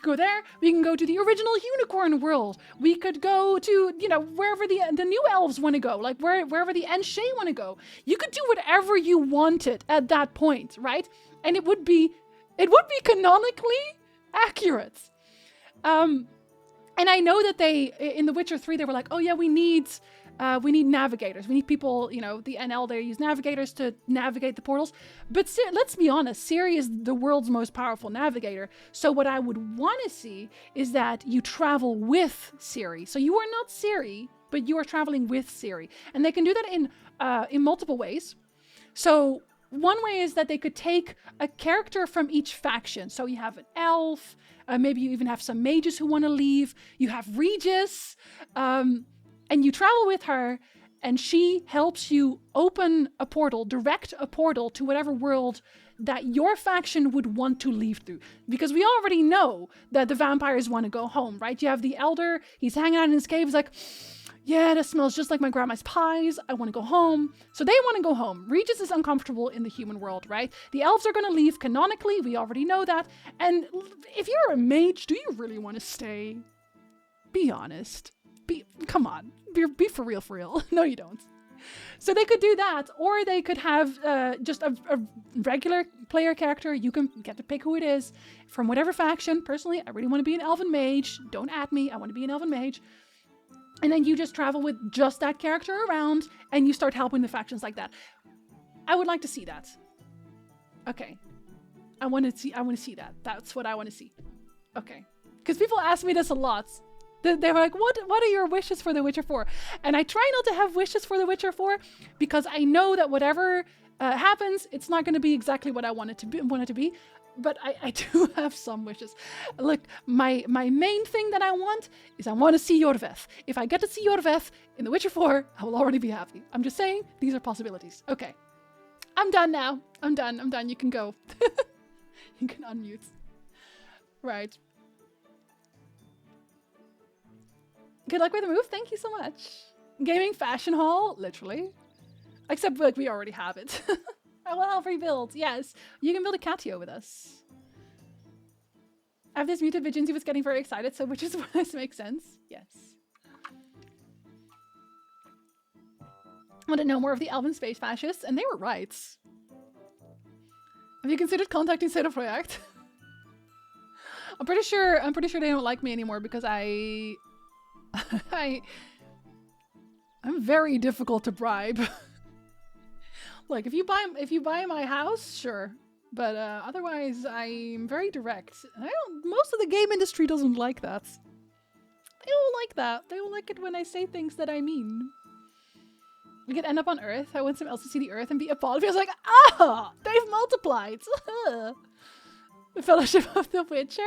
Speaker 1: go there. We can go to the original unicorn world. We could go to, you know, wherever the new elves want to go, like wherever the Enche want to go. You could do whatever you wanted at that point, right? And it would be canonically accurate. And I know that they, in The Witcher 3, they were like, oh yeah, we need navigators. We need people, you know, the NL, they use navigators to navigate the portals. But let's be honest, Ciri is the world's most powerful navigator. So what I would want to see is that you travel with Ciri. So you are not Ciri, but you are traveling with Ciri. And they can do that in multiple ways. So one way is that they could take a character from each faction. So you have an elf, maybe you even have some mages who want to leave. You have Regis, and you travel with her, and she helps you open a portal, direct a portal to whatever world that your faction would want to leave through. Because we already know that the vampires want to go home, right? You have the elder, he's hanging out in his cave, he's like, yeah, that smells just like my grandma's pies. I want to go home. So they want to go home. Regis is uncomfortable in the human world, right? The elves are going to leave canonically. We already know that. And if you're a mage, do you really want to stay? Be honest. Come on. Be for real. No, you don't. So they could do that, or they could have just a regular player character. You can get to pick who it is from whatever faction. Personally, I really want to be an elven mage. Don't at me. I want to be an elven mage. And then you just travel with just that character around, and you start helping the factions like that. I would like to see that. Okay. I want to see that. That's what I want to see. Okay. Because people ask me this a lot. They're like, what are your wishes for The Witcher 4? And I try not to have wishes for The Witcher 4 because I know that whatever happens, it's not going to be exactly what I want it to be. But I do have some wishes. Look, my main thing that I want is I want to see Yorveth. If I get to see Yorveth in The Witcher 4, I will already be happy. I'm just saying, these are possibilities. Okay. I'm done now. I'm done. You can go. You can unmute. Right. Good luck with the move. Thank you so much. Gaming fashion hall, literally. Except like we already have it. I will help rebuild. Yes, you can build a catio with us. I have this muted Viginzi was getting very excited, so which is why this makes sense. Yes. I want to know more of the Elven space fascists, and they were right. Have you considered contacting Zeta Project? I'm pretty sure they don't like me anymore because I'm very difficult to bribe. Like if you buy my house, sure, but otherwise I'm very direct. Most of the game industry doesn't like that. They don't like that. They don't like it when I say things that I mean. We could end up on Earth. I want someone else to see the Earth and be appalled. Feels like, they've multiplied. The Fellowship of the Witcher.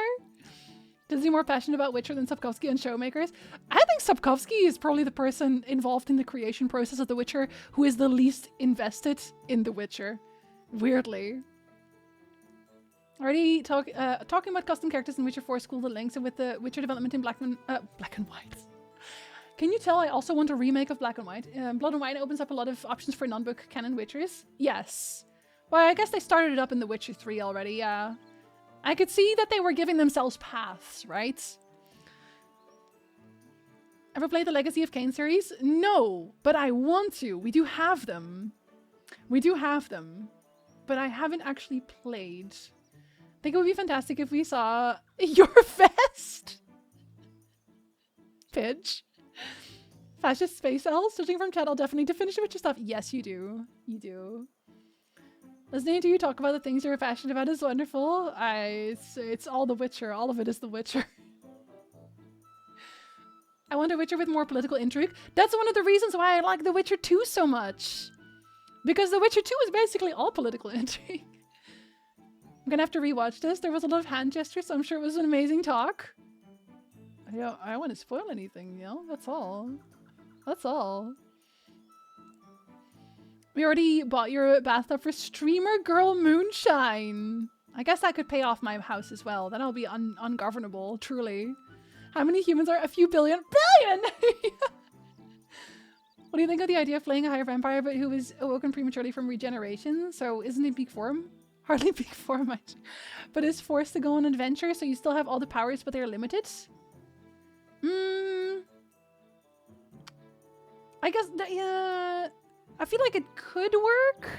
Speaker 1: Is he more passionate about Witcher than Sapkowski and Showmakers? I think Sapkowski is probably the person involved in the creation process of The Witcher who is the least invested in The Witcher. Weirdly. Already talking about custom characters in Witcher 4 School of Links and with the Witcher development in Black and White. Can you tell I also want a remake of Black and White? Blood and White opens up a lot of options for non-book canon Witchers. Yes. Well, I guess they started it up in The Witcher 3 already, yeah. I could see that they were giving themselves paths, right? Ever played the Legacy of Kain series? No, but I want to. We do have them. But I haven't actually played. I think it would be fantastic if we saw your vest. Pidge. Fascist space elves, judging from chat, I'll definitely to finish with your stuff. Yes, you do. You do. Listening to you talk about the things you're passionate about is wonderful. It's all The Witcher. All of it is The Witcher. I want a Witcher with more political intrigue. That's one of the reasons why I like The Witcher 2 so much. Because The Witcher 2 is basically all political intrigue. I'm gonna have to rewatch this. There was a lot of hand gestures, so I'm sure it was an amazing talk. I don't want to spoil anything, you know? That's all. That's all. We already bought your bathtub for Streamer Girl Moonshine. I guess that could pay off my house as well. Then I'll be ungovernable, truly. How many humans are? A few billion? Billion! What do you think of the idea of playing a higher vampire but who was awoken prematurely from regeneration? So isn't it peak form? Hardly peak form much. But is forced to go on adventure so you still have all the powers but they're limited? I guess that, yeah. I feel like it could work.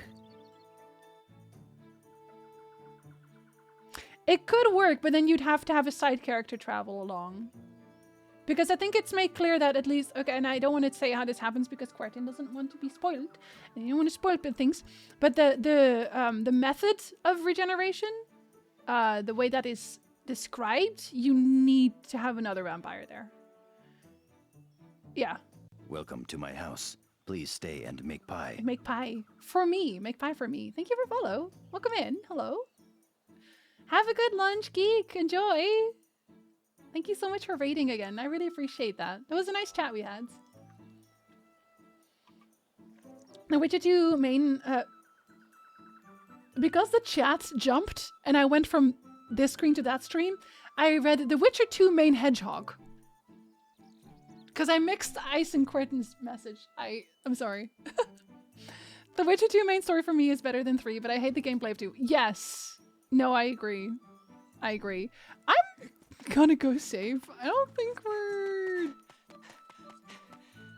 Speaker 1: It could work, but then you'd have to have a side character travel along. Because I think it's made clear that at least, okay, and I don't want to say how this happens because Quartin doesn't want to be spoiled. And you don't want to spoil things. But the method of regeneration, the way that is described, you need to have another vampire there. Yeah.
Speaker 6: Welcome to my house. Please stay and make pie.
Speaker 1: Make pie for me. Make pie for me. Thank you for follow. Welcome in. Hello. Have a good lunch, geek. Enjoy. Thank you so much for raiding again. I really appreciate that. That was a nice chat we had. The Witcher 2 main... because the chat jumped and I went from this screen to that stream, I read The Witcher 2 main hedgehog. Because I mixed Ice and Quentin's message. I'm sorry. The Witcher 2 main story for me is better than 3, but I hate the gameplay of 2. Yes. No, I agree. I agree. I'm gonna go save. I don't think we're...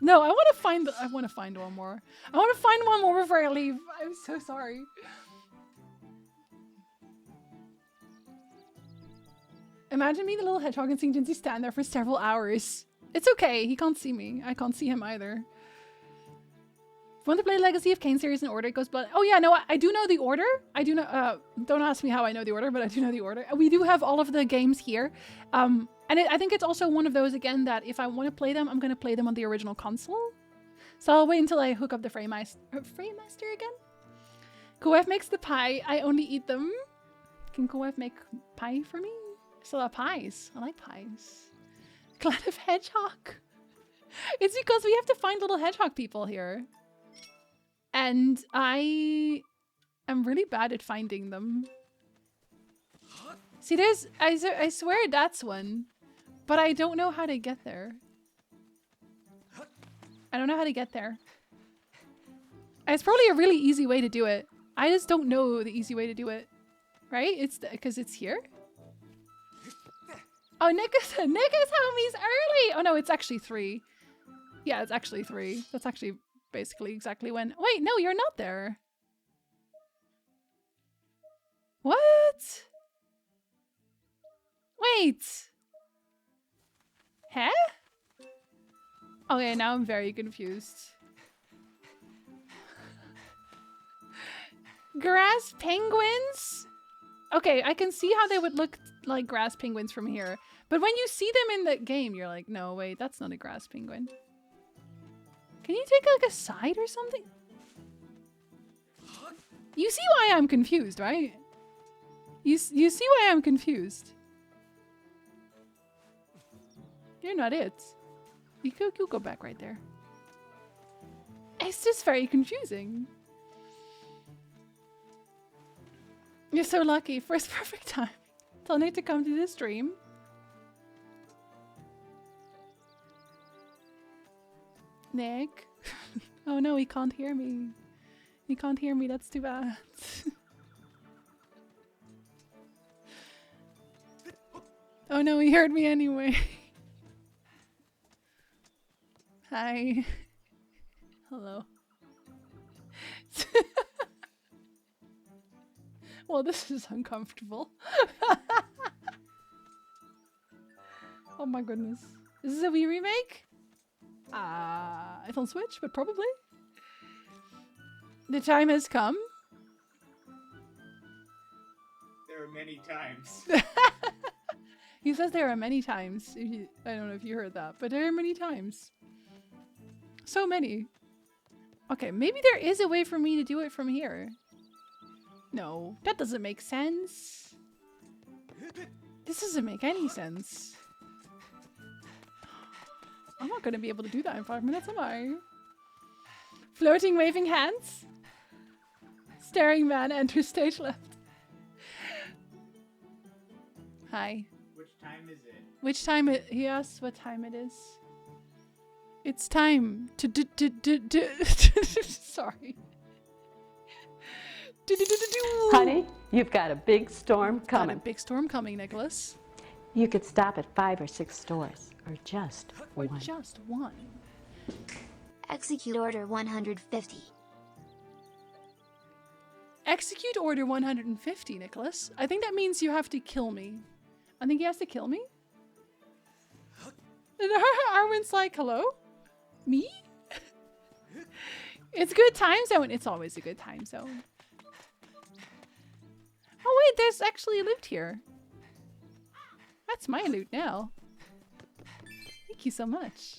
Speaker 1: No, I want to find one more. I want to find one more before I leave. I'm so sorry. Imagine me, the little hedgehog, and seeing Jinsey stand there for several hours. It's okay. He can't see me. I can't see him either. If you want to play Legacy of Kain series in order, it goes blood. Oh yeah, no, I do know the order. I do know. Don't ask me how I know the order, but I do know the order. We do have all of the games here. And I think it's also one of those, again, that if I want to play them, I'm going to play them on the original console. So I'll wait until I hook up the Framemaster again. Koef makes the pie. I only eat them. Can Koef make pie for me? I still have pies. I like pies. Clan of Hedgehog. It's because we have to find little hedgehog people here. And I am really bad at finding them. See, there's... I swear that's one. But I don't know how to get there. I don't know how to get there. It's probably a really easy way to do it. I just don't know the easy way to do it. Right? It's because it's here? Oh, Nick is homies early! Oh no, it's actually 3. Yeah, it's actually 3. That's actually basically exactly when... Wait, no, you're not there. What? Wait. Huh? Okay, now I'm very confused. Grass penguins? Okay, I can see how they would look like grass penguins from here. But when you see them in the game, you're like, no, wait, that's not a grass penguin. Can you take like a side or something? You see why I'm confused, right? You see why I'm confused. You're not it. You go back right there. It's just very confusing. You're so lucky. First perfect time. Tell Nick to come to the stream. Nick. Oh no, he can't hear me. He can't hear me. That's too bad. Oh no, he heard me anyway. Hi. Hello. Well, this is uncomfortable. Oh my goodness. Is this a Wii remake? It's on Switch, but probably. The time has come.
Speaker 12: There are many times.
Speaker 1: He says there are many times. I don't know if you heard that, but there are many times. So many. Okay, maybe there is a way for me to do it from here. No, that doesn't make sense. This doesn't make any sense. I'm not going to be able to do that in 5 minutes, am I? Floating, waving hands. Staring man enters stage left. Hi.
Speaker 12: Which time is it?
Speaker 1: Which time it? He asks what time it is. It's time to sorry.
Speaker 13: Honey, you've got a big storm coming.
Speaker 1: Got a big storm coming, Nicholas.
Speaker 13: You could stop at 5 or 6 stores, or just one.
Speaker 1: Or just one.
Speaker 8: Execute order 150.
Speaker 1: Execute order 150, Nicholas. I think that means you have to kill me. I think he has to kill me. And Arwen's like, hello? Me? It's a good time zone. It's always a good time zone. Oh wait, there's actually loot here. That's my loot now. Thank you so much.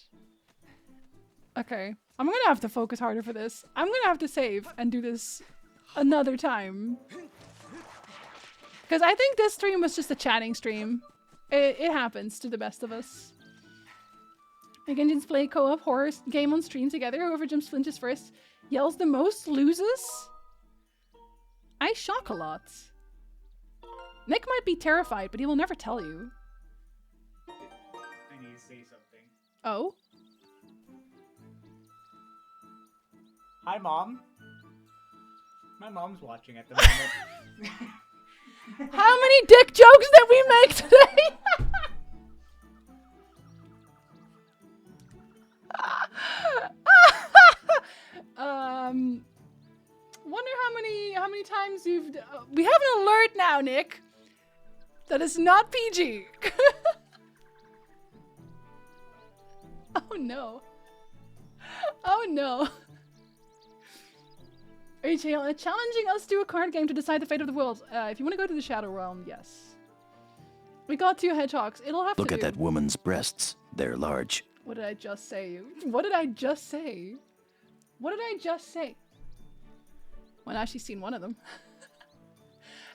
Speaker 1: Okay, I'm gonna have to focus harder for this. I'm gonna have to save and do this another time. Because I think this stream was just a chatting stream. It happens to the best of us. Make engines play co-op horror game on stream together. Whoever jumps flinches first, yells the most, loses. I shock a lot. Nick might be terrified, but he will never tell you.
Speaker 12: I need to say something.
Speaker 1: Oh?
Speaker 12: Hi, Mom. My mom's watching at the moment.
Speaker 1: How many dick jokes did we make today? Wonder how many times you've we have an alert now, Nick. That is not PG. Oh no. Oh no. Are you challenging us to a card game to decide the fate of the world? If you want to go to the Shadow Realm, yes. We got 2 hedgehogs. It'll have
Speaker 6: Look
Speaker 1: to
Speaker 6: at
Speaker 1: do.
Speaker 6: that woman's breasts. They're large.
Speaker 1: What did I just say? What did I just say? What did I just say? Well, now she's seen one of them.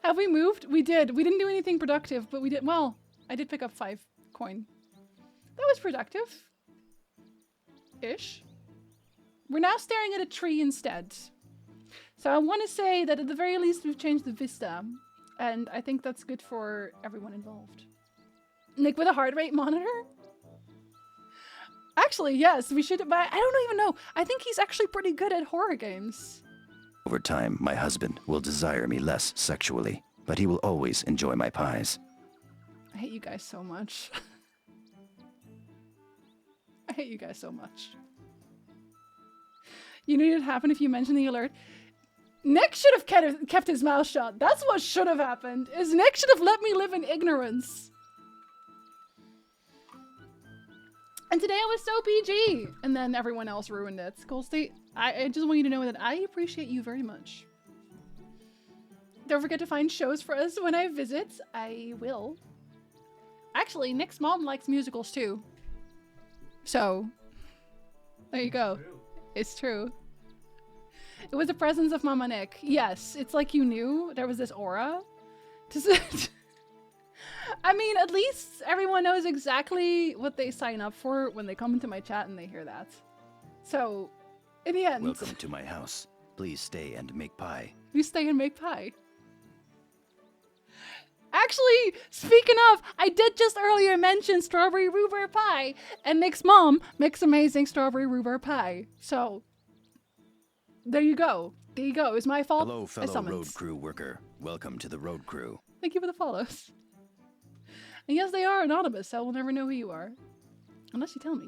Speaker 1: Have we moved? We did. We didn't do anything productive, but we did. Well, I did pick up 5 coin. That was productive. Ish. We're now staring at a tree instead. So I want to say that at the very least we've changed the vista. And I think that's good for everyone involved. Nick with a heart rate monitor? Actually, yes, we should, but I don't even know. I think he's actually pretty good at horror games.
Speaker 6: Over time, my husband will desire me less sexually, but he will always enjoy my pies.
Speaker 1: I hate you guys so much. I hate you guys so much. You knew it'd happen if you mentioned the alert. Nick should have kept his mouth shut. That's what should have happened. Is Nick should have let me live in ignorance. And today I was so PG. And then everyone else ruined it. Skull State, I just want you to know that I appreciate you very much. Don't forget to find shows for us when I visit. I will. Actually, Nick's mom likes musicals too. So, there you go. It's true. It was the presence of Mama Nick. Yes, it's like you knew there was this aura. I mean, at least everyone knows exactly what they sign up for when they come into my chat and they hear that. So, in the end...
Speaker 6: Welcome to my house. Please stay and make pie.
Speaker 1: You stay and make pie. Actually, speaking of, I did just earlier mention strawberry rhubarb pie, and Nick's mom makes amazing strawberry rhubarb pie. So, there you go. There you go. It was my fault.
Speaker 6: Hello, fellow road crew worker. Welcome to the road crew.
Speaker 1: Thank you for the follows. And yes, they are anonymous, so I will never know who you are. Unless you tell me.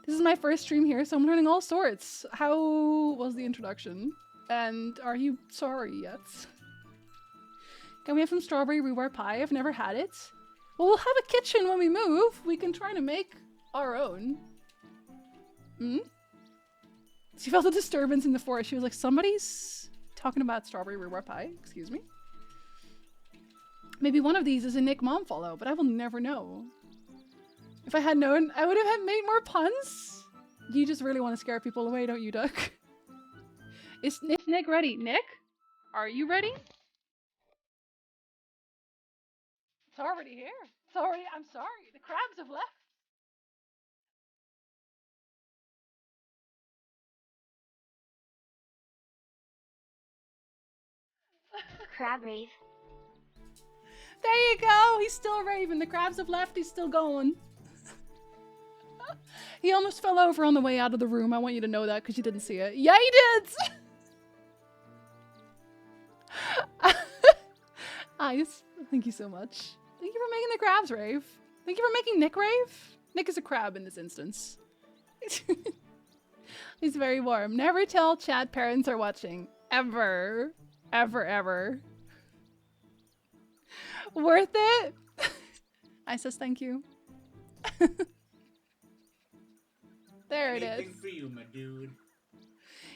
Speaker 1: This is my first stream here, so I'm learning all sorts. How was the introduction? And are you sorry yet? Can we have some strawberry rhubarb pie? I've never had it. Well, we'll have a kitchen when we move. We can try to make our own. Hmm? She felt a disturbance in the forest. She was like, somebody's talking about strawberry rhubarb pie. Excuse me. Maybe one of these is a Nick mom follow, but I will never know. If I had known, I would have made more puns. You just really want to scare people away, don't you, Duck? Is Nick ready? Nick? Are you ready? It's already here. It's already, I'm sorry. The crabs have left.
Speaker 8: Crab rave.
Speaker 1: There you go. He's still raving. The crabs have left. He's still going. He almost fell over on the way out of the room. I want you to know that because you didn't see it. Yeah, he did. Ice, thank you so much. Thank you for making the crabs rave. Thank you for making Nick rave. Nick is a crab in this instance. He's very warm. Never tell Chad parents are watching. Ever. Ever, ever. Worth it? I says thank you. There it is.
Speaker 12: Anything for you, my dude.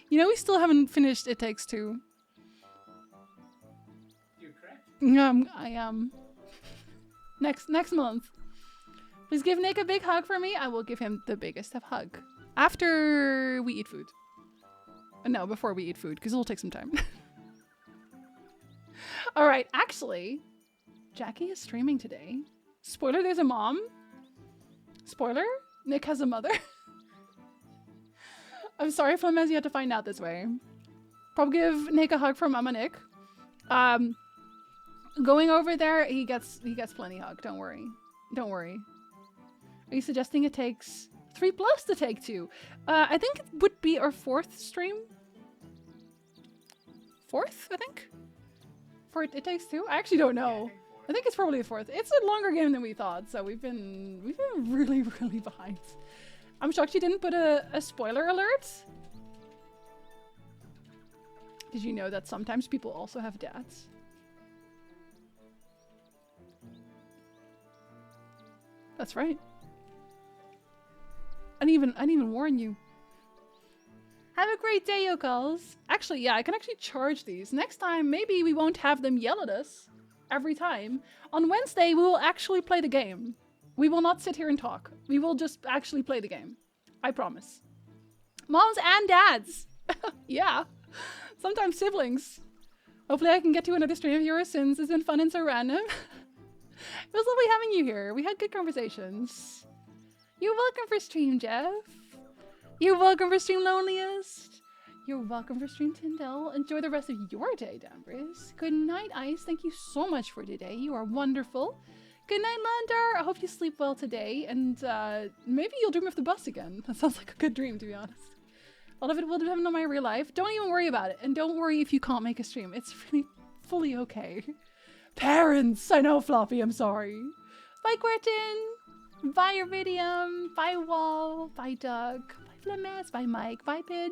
Speaker 1: You know, we still haven't finished It Takes Two.
Speaker 12: You're correct.
Speaker 1: I am. Next month. Please give Nick a big hug for me. I will give him the biggest of hug. After we eat food. No, before we eat food, because it'll take some time. Alright, actually, Jackie is streaming today. Spoiler, there's a mom. Spoiler, Nick has a mother. I'm sorry, Flemez, you had to find out this way. Probably give Nick a hug from Mama Nick. Going over there, he gets plenty hug. Don't worry. Don't worry. Are you suggesting it takes 3+ to take 2? I think it would be our 4th stream. 4th, I think? For It Takes Two? I actually don't know. I think it's probably the 4th. It's a longer game than we thought, so we've been really, really behind. I'm shocked you didn't put a spoiler alert. Did you know that sometimes people also have dads? That's right. I didn't even warn you. Have a great day, Yokals. Actually, yeah, I can actually charge these. Next time, maybe we won't have them yell at us every time. On Wednesday, we will actually play the game. We will not sit here and talk. We will just actually play the game. I promise. Moms and dads. Yeah. Sometimes siblings. Hopefully I can get to another stream of yours since it's been fun and so random. It was lovely having you here. We had good conversations. You're welcome for stream, Jeff. You're welcome for stream, Loneliest. You're welcome for stream, Tyndall. Enjoy the rest of your day, Danvers. Good night, Ice. Thank you so much for today. You are wonderful. Good night, Lander. I hope you sleep well today. And maybe you'll dream of the bus again. That sounds like a good dream, to be honest. A lot of it will depend on my real life. Don't even worry about it. And don't worry if you can't make a stream. It's really fully okay. Parents! I know, Floppy. I'm sorry. Bye, Quentin. Bye, Iridium. Bye, Wall. Bye, Doug. Bye, Flemes. Bye, Mike. Bye, Pidge.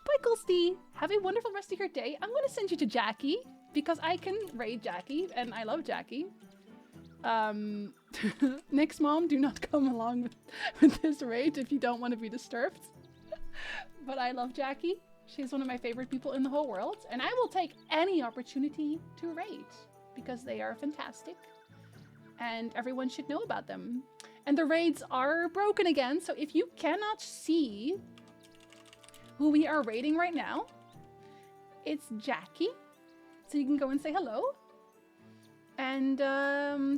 Speaker 1: Bye, Gulsty. Have a wonderful rest of your day. I'm going to send you to Jackie because I can raid Jackie and I love Jackie. Nick's mom, do not come along with this raid if you don't want to be disturbed. But I love Jackie. She's one of my favorite people in the whole world. And I will take any opportunity to raid because they are fantastic. And everyone should know about them. And the raids are broken again. So if you cannot see who we are raiding right now, it's Jackie. So you can go and say hello. And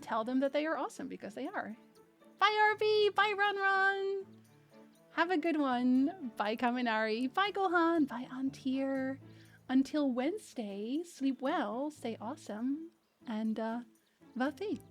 Speaker 1: tell them that they are awesome because they are. Bye, RB. Bye, Run Run. Have a good one. Bye, Kaminari. Bye, Gohan. Bye, Antir. Until Wednesday, sleep well, stay awesome, and Vafi.